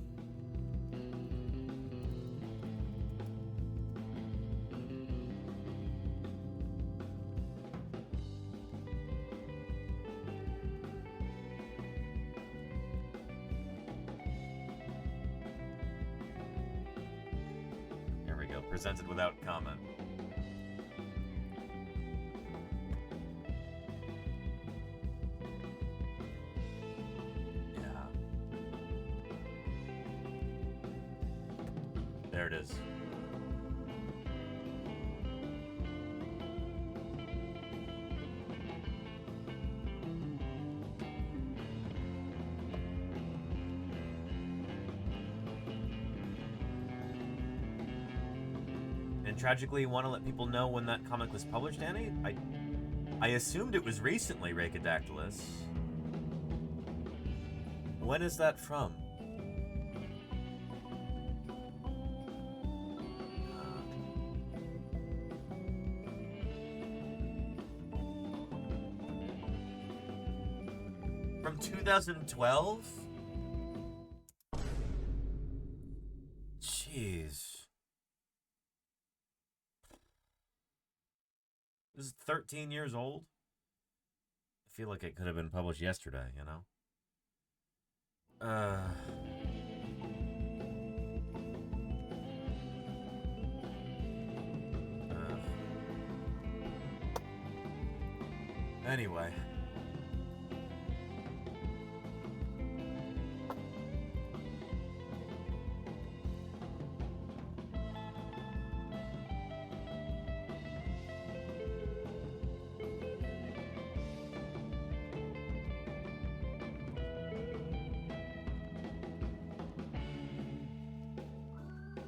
There we go. Presented without comment. There it is. And tragically, you want to let people know when that comic was published, Annie? I assumed it was recently, Rakadactylus. When is that from? From 2012? Jeez. This is 13 years old? I feel like it could have been published yesterday, you know? Anyway.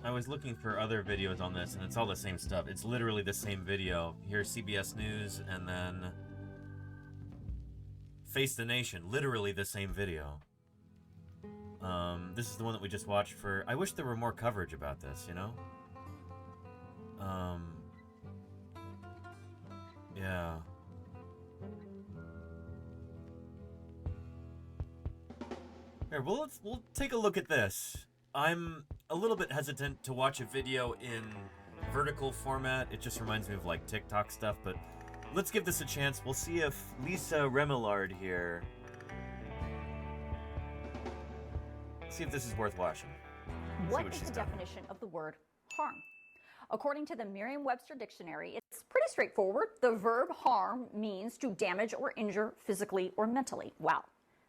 I was looking for other videos on this, and it's all the same stuff. It's literally the same video. Here's CBS News, and then Face the Nation. Literally the same video. This is the one that we just watched for... I wish there were more coverage about this, you know? Yeah. Here, we'll take a look at this. I'm a little bit hesitant to watch a video in vertical format. It just reminds me of like TikTok stuff, but let's give this a chance. We'll see if Lisa Remillard here, see if this is worth watching. What is the definition of the word harm? According to the Merriam-Webster dictionary, it's pretty straightforward. The verb harm means to damage or injure physically or mentally. Wow.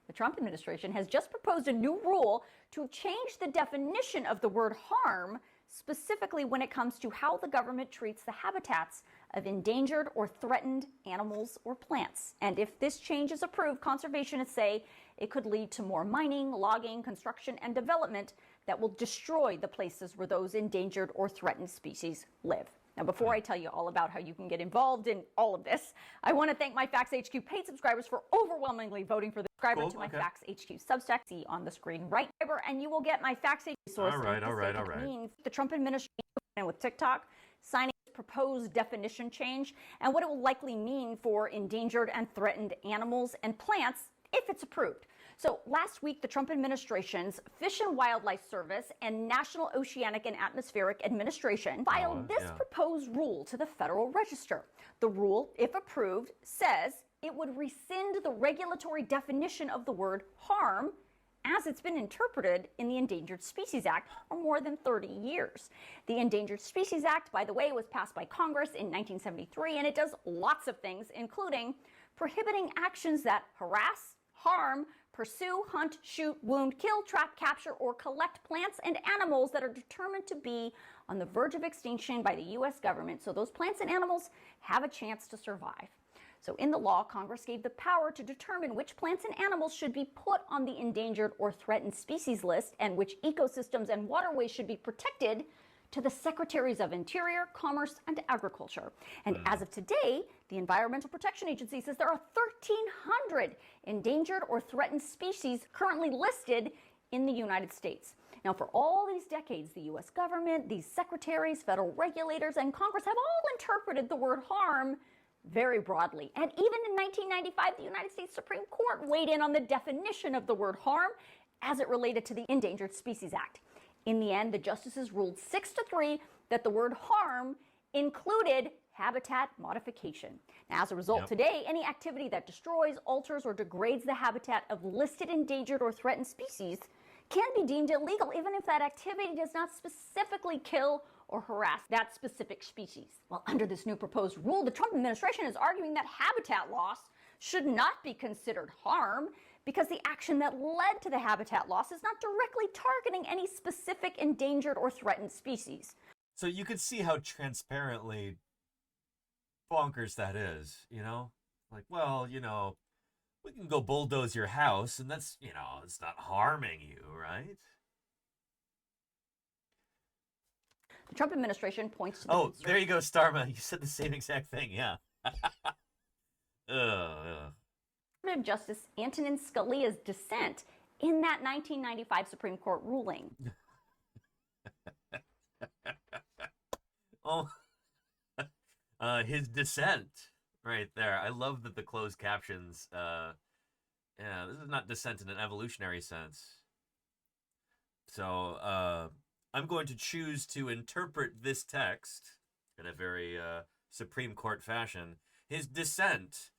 The Trump administration has just proposed a new rule to change the definition of the word harm, specifically when it comes to how the government treats the habitats of endangered or threatened animals or plants. And if this change is approved, conservationists say it could lead to more mining, logging, construction, and development that will destroy the places where those endangered or threatened species live. Now, before I tell you all about how you can get involved in all of this, I want to thank my Facts HQ paid subscribers for overwhelmingly voting for the subscriber to my Facts HQ Substack. See on the screen right there, and you will get my Facts HQ source. All right. Means the Trump administration and with TikTok signing this proposed definition change and what it will likely mean for endangered and threatened animals and plants if it's approved. So last week, the Trump administration's Fish and Wildlife Service and National Oceanic and Atmospheric Administration filed this proposed rule to the Federal Register. The rule, if approved, says it would rescind the regulatory definition of the word harm as it's been interpreted in the Endangered Species Act for more than 30 years. The Endangered Species Act, by the way, was passed by Congress in 1973, and it does lots of things, including prohibiting actions that harass, harm, pursue, hunt, shoot, wound, kill, trap, capture, or collect plants and animals that are determined to be on the verge of extinction by the U.S. government, so those plants and animals have a chance to survive. So in the law, Congress gave the power to determine which plants and animals should be put on the endangered or threatened species list and which ecosystems and waterways should be protected to the Secretaries of Interior, Commerce, and Agriculture. And as of today, the Environmental Protection Agency says there are 1,300 endangered or threatened species currently listed in the United States. Now, for all these decades, the U.S. government, these secretaries, federal regulators, and Congress have all interpreted the word harm very broadly. And even in 1995, the United States Supreme Court weighed in on the definition of the word harm as it related to the Endangered Species Act. In the end, the justices ruled 6-3 that the word harm included habitat modification. Now, as a result, today, any activity that destroys, alters, or degrades the habitat of listed endangered or threatened species can be deemed illegal, even if that activity does not specifically kill or harass that specific species. Well, under this new proposed rule, the Trump administration is arguing that habitat loss should not be considered harm because the action that led to the habitat loss is not directly targeting any specific endangered or threatened species. So you could see how transparently bonkers that is, you know? Like, well, you know, we can go bulldoze your house and that's, you know, it's not harming you, right? The Trump administration points to the there you go, Starma. You said the same exact thing, yeah. Justice Antonin Scalia's dissent in that 1995 Supreme Court ruling. His dissent right there. I love that the closed captions, yeah, this is not dissent in an evolutionary sense. So, I'm going to choose to interpret this text in a very Supreme Court fashion, his dissent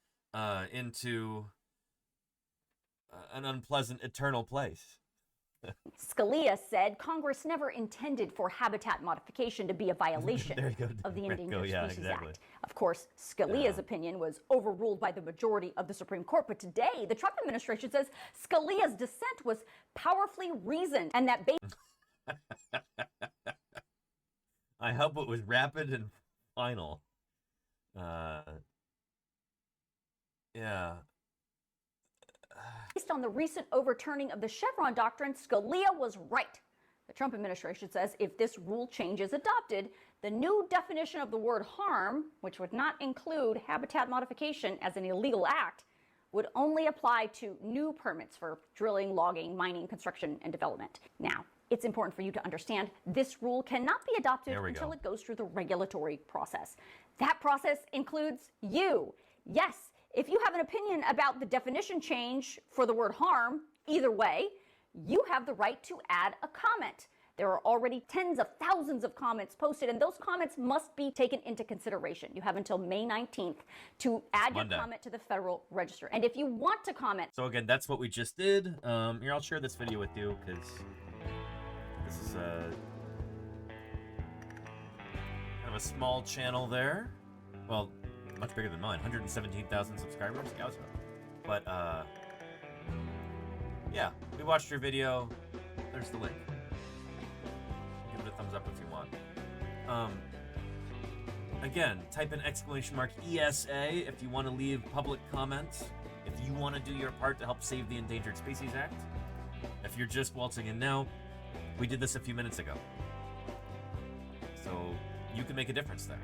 into an unpleasant eternal place. Scalia said Congress never intended for habitat modification to be a violation of the Endangered Species Act. Of course, Scalia's opinion was overruled by the majority of the Supreme Court, but today the Trump administration says Scalia's dissent was powerfully reasoned and that I hope it was rapid and final. Yeah. Based on the recent overturning of the Chevron doctrine, Scalia was right. The Trump administration says if this rule change is adopted, the new definition of the word harm, which would not include habitat modification as an illegal act, would only apply to new permits for drilling, logging, mining, construction, and development. Now, it's important for you to understand this rule cannot be adopted until it goes through the regulatory process. That process includes you. Yes, if you have an opinion about the definition change for the word harm, either way, you have the right to add a comment. There are already tens of thousands of comments posted, and those comments must be taken into consideration. You have until May 19th to add your comment to the Federal Register. And if you want to comment... So again, that's what we just did. Here, I'll share this video with you, because this is kind of a small channel there. Well, much bigger than mine. 117,000 subscribers. Yowza. But, yeah, we watched your video. There's the link. Give it a thumbs up if you want. Again, type in !ESA if you want to leave public comments. If you want to do your part to help save the Endangered Species Act. If you're just waltzing in now, we did this a few minutes ago. So you can make a difference there.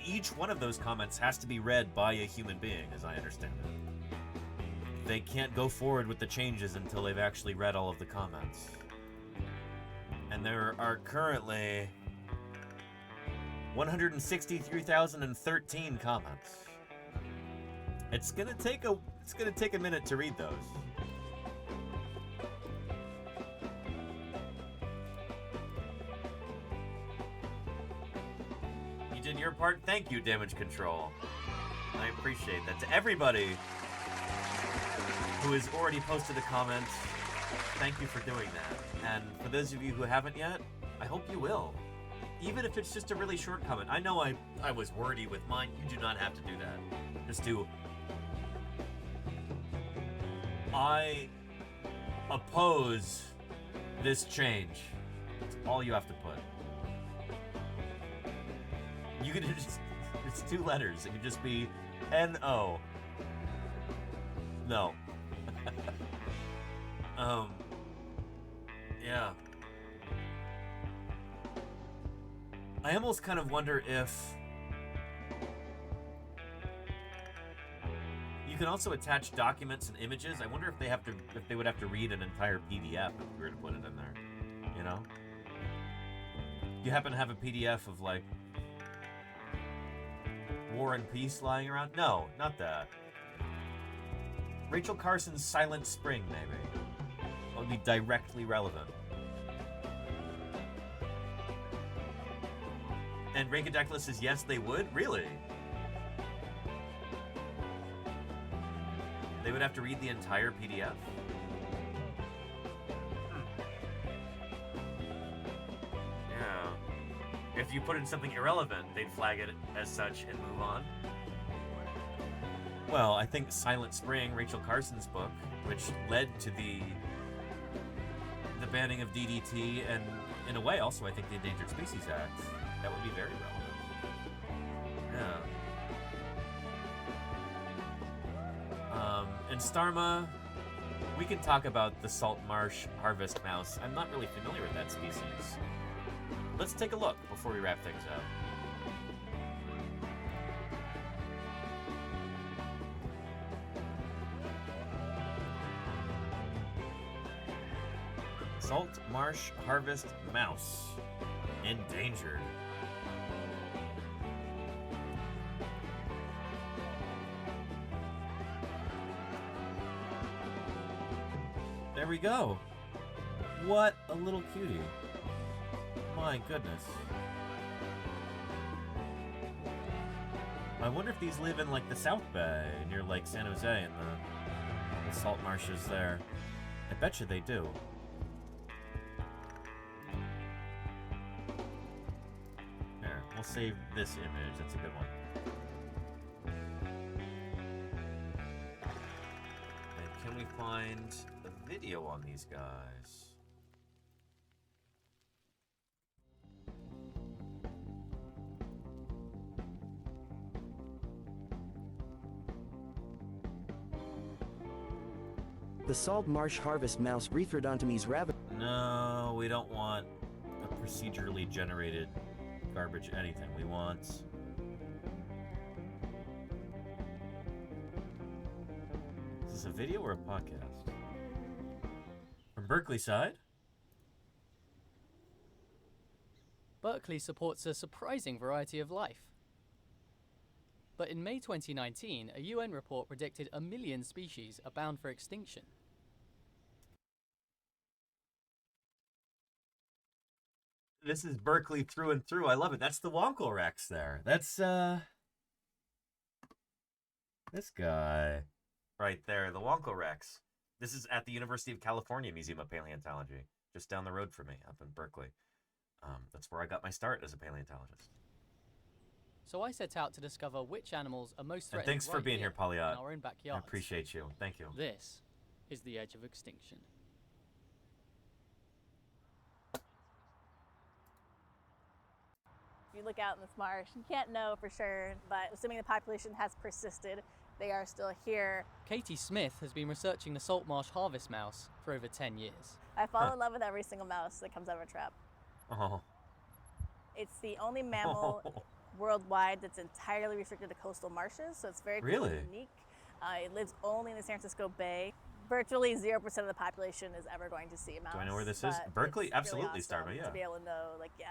Each one of those comments has to be read by a human being, as I understand it. They can't go forward with the changes until they've actually read all of the comments. And there are currently 163,013 comments. It's gonna take a minute to read those. You did your part. Thank you, Damage Control. I appreciate that. To everybody who has already posted a comment, thank you for doing that. And for those of you who haven't yet, I hope you will. Even if it's just a really short comment. I know I was wordy with mine. You do not have to do that. Just do... I oppose this change. That's all you have to put. You can just... It's 2 letters. It could just be N-O. No. Yeah. I almost kind of wonder if can also attach documents and images. I wonder if they would have to read an entire PDF if we were to put it in there. You know? You happen to have a PDF of like War and Peace lying around? No, not that. Rachel Carson's Silent Spring, maybe. That would be directly relevant. And Reykjadekla says yes, they would? Really? They would have to read the entire PDF? Yeah. If you put in something irrelevant, they'd flag it as such and move on. Well, I think Silent Spring, Rachel Carson's book, which led to the banning of DDT and, in a way, also I think the Endangered Species Act, that would be very relevant. Yeah. And Starma, we can talk about the salt marsh harvest mouse. I'm not really familiar with that species. Let's take a look before we wrap things up. Salt marsh harvest mouse. Endangered. There we go. What a little cutie. My goodness. I wonder if these live in like the South Bay near like San Jose and the salt marshes there. I bet you they do. There, we'll save this image. That's a good one. And can we find a video on these guys? The salt marsh harvest mouse Rethrodontomys rabbit. No, we don't want a procedurally generated garbage anything. We want... Is this a video or a podcast? From Berkeley side? Berkeley supports a surprising variety of life. But in May 2019, a UN report predicted 1 million species are bound for extinction. This is Berkeley through and through. I love it. That's the Wonkel Rex there. That's, this guy right there, the Wonkel Rex. This is at the University of California Museum of Paleontology, just down the road from me, up in Berkeley. That's where I got my start as a paleontologist. So I set out to discover which animals are most threatened. And thanks for being here, Polyot. In our own backyard. I appreciate you. Thank you. This is the edge of extinction. If you look out in this marsh, you can't know for sure, but assuming the population has persisted, they are still here. Katie Smith has been researching the salt marsh harvest mouse for over 10 years. I fall in love with every single mouse that comes out of a trap. Oh. It's the only mammal worldwide that's entirely restricted to coastal marshes, so it's very cool and unique. It lives only in the San Francisco Bay. Virtually 0% of the population is ever going to see a mouse. Do I know where this is? Berkeley? Absolutely, really awesome Starma, yeah. To be able to know, like, yeah,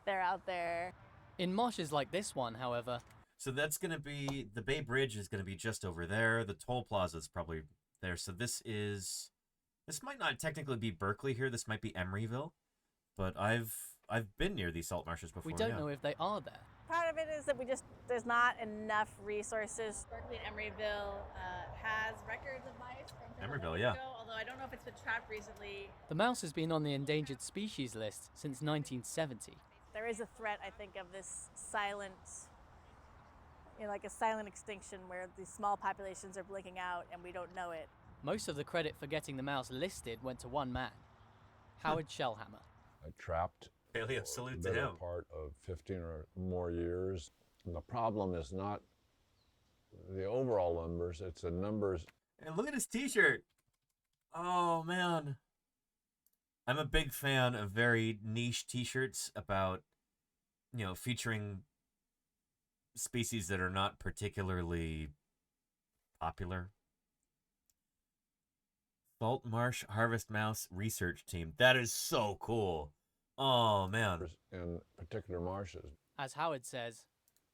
they're out there. In marshes like this one, however... So that's going to be... The Bay Bridge is going to be just over there. The toll plaza is probably there. So this is... This might not technically be Berkeley here. This might be Emeryville. But I've been near these salt marshes before. We don't know if they are there. Part of it is that there's not enough resources. Berkeley and Emeryville has records of mice from Emeryville, yeah. Although I don't know if it's been trapped recently. The mouse has been on the endangered species list since 1970. There is a threat, I think, of this silent, like a silent extinction where these small populations are blinking out and we don't know it. Most of the credit for getting the mouse listed went to one man, Howard Shellhammer. I trapped salute the to better him. part of 15 or more years. And the problem is not the overall numbers, it's the numbers. And look at his t-shirt. Oh, man. I'm a big fan of very niche t-shirts about, featuring species that are not particularly popular. Salt Marsh Harvest Mouse Research Team. That is so cool. Oh, man. In particular marshes. As Howard says,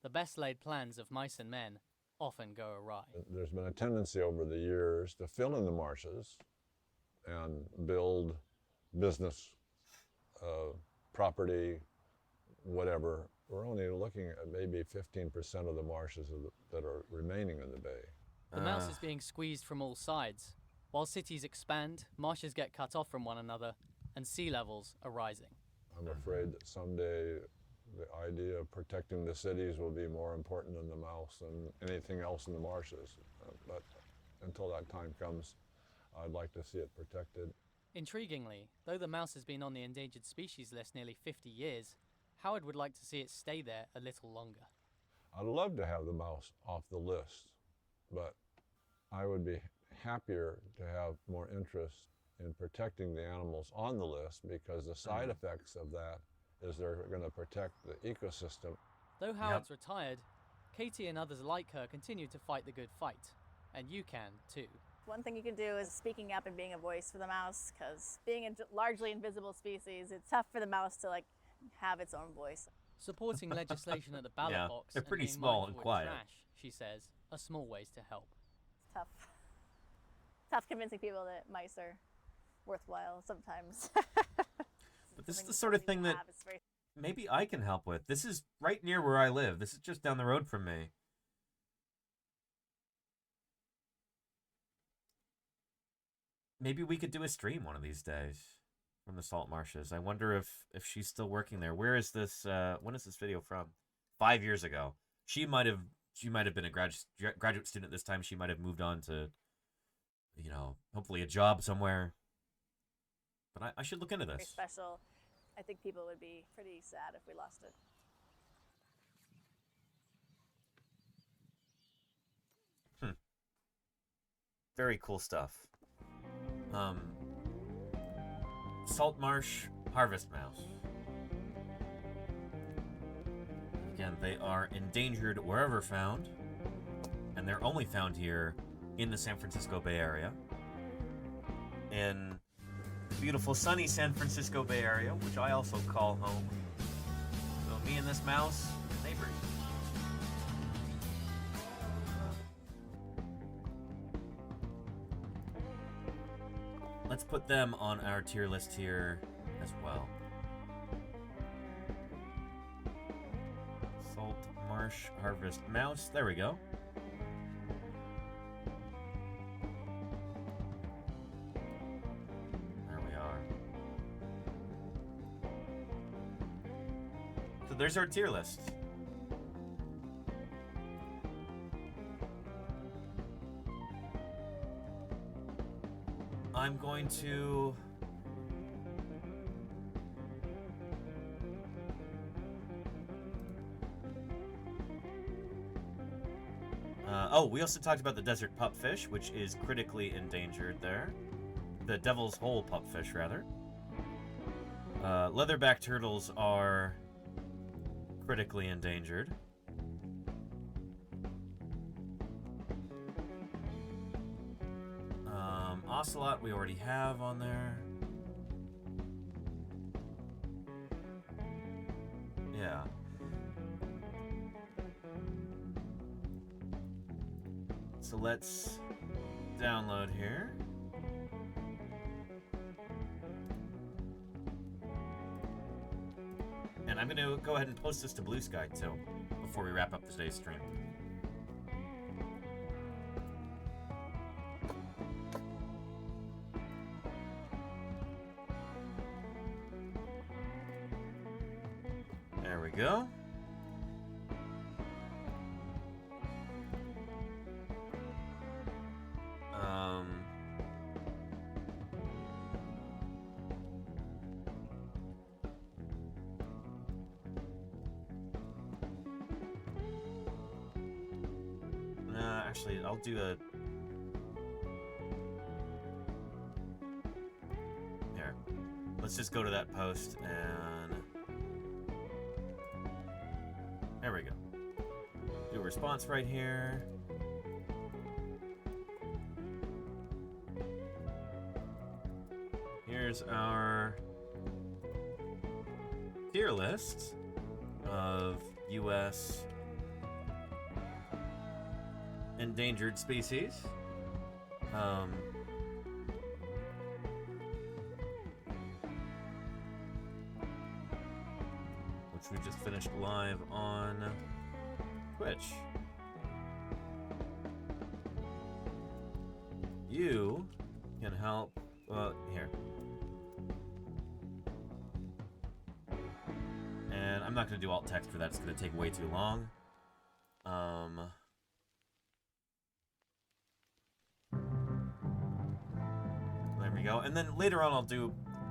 the best laid plans of mice and men often go awry. There's been a tendency over the years to fill in the marshes and build business, property, whatever. We're only looking at maybe 15% of the marshes that are remaining in the bay. The mouse is being squeezed from all sides. While cities expand, marshes get cut off from one another, and sea levels are rising. I'm afraid that someday the idea of protecting the cities will be more important than the mouse and anything else in the marshes. But until that time comes, I'd like to see it protected. Intriguingly, though the mouse has been on the endangered species list nearly 50 years, Howard would like to see it stay there a little longer. I'd love to have the mouse off the list, but I would be happier to have more interest in protecting the animals on the list, because the side effects of that is they're going to protect the ecosystem. Though Howard's retired, Katie and others like her continue to fight the good fight, and you can too. One thing you can do is speaking up and being a voice for the mouse, because being a largely invisible species, it's tough for the mouse to have its own voice. Supporting legislation at the ballot box they're pretty and being small and mindful of quiet. Trash, she says, are small ways to help. It's tough. Tough convincing people that mice are worthwhile sometimes. But this is the sort of thing that maybe I can help with. This is right near where I live. This is just down the road from me. Maybe we could do a stream one of these days from the salt marshes. I wonder if she's still working there. Where is this? When is this video from? 5 years ago. She might have been a graduate student at this time. She might have moved on to, hopefully a job somewhere. But I should look into this. Very special. I think people would be pretty sad if we lost it. Very cool stuff. Salt Marsh Harvest Mouse. Again, they are endangered wherever found, and they're only found here in the San Francisco Bay Area. In beautiful sunny San Francisco Bay Area, which I also call home. So me and this mouse, neighbors. Let's put them on our tier list here as well. Salt Marsh Harvest Mouse. There we go. There we are. So there's our tier list. I'm going to we also talked about the desert pupfish, which is critically endangered there. The devil's hole pupfish, rather. Leatherback turtles are critically endangered. Ocelot we already have on there. Yeah. So let's download here. And I'm going to go ahead and post this to Blue Sky too before we wrap up today's stream. There we go. Actually, I'll do a... Here. Let's just go to that post and... There we go. Do a response right here. here's our tier list of U.S. endangered species. Which we just finished live on Twitch. You can help, here. And I'm not going to do alt text for that, it's going to take way too long. There we go. And then later on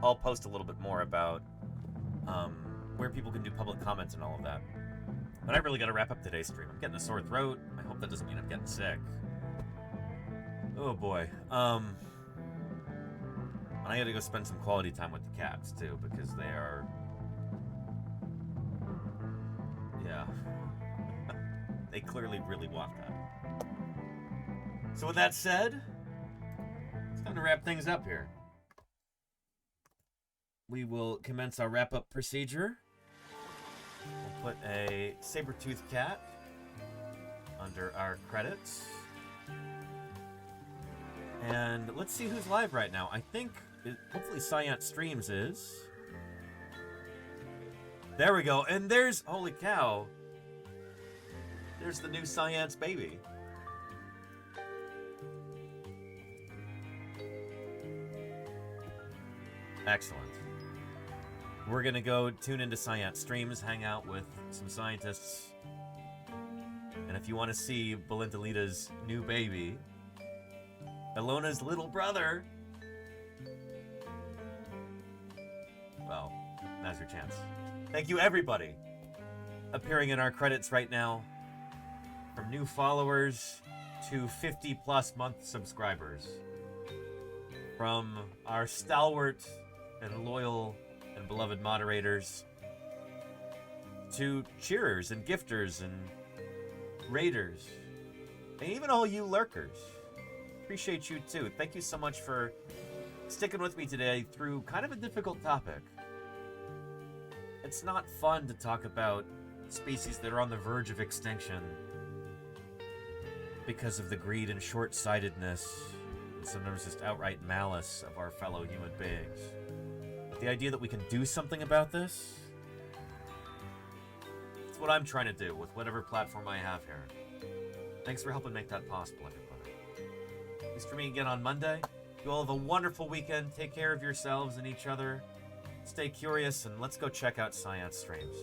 I'll post a little bit more about where people can do public comments and all of that. But I really got to wrap up today's stream. I'm getting a sore throat. I hope that doesn't mean I'm getting sick. Oh boy. And I gotta go spend some quality time with the cats too, because they are... Yeah. They clearly really want that. So with that said, it's time to wrap things up here. We will commence our wrap-up procedure. We'll put a saber-toothed cat under our credits. And let's see who's live right now. I think, hopefully Science Streams is. There we go. And there's, holy cow, there's the new Science baby. Excellent. We're going to go tune into Science Streams, hang out with some scientists. And if you want to see Belinda-Lita's new baby, Elona's little brother, well, now's your chance. Thank you, everybody, appearing in our credits right now, from new followers to 50-plus month subscribers, from our stalwart and loyal and beloved moderators to cheerers and gifters and raiders, and even all you lurkers. Appreciate you too. Thank you so much for sticking with me today through kind of a difficult topic. It's not fun to talk about species that are on the verge of extinction because of the greed and short-sightedness and sometimes just outright malice of our fellow human beings. But the idea that we can do something about this, it's what I'm trying to do with whatever platform I have here. Thanks for helping make that possible, everybody. Thanks for me again on Monday. You all have a wonderful weekend. Take care of yourselves and each other. Stay curious, and let's go check out Science Streams.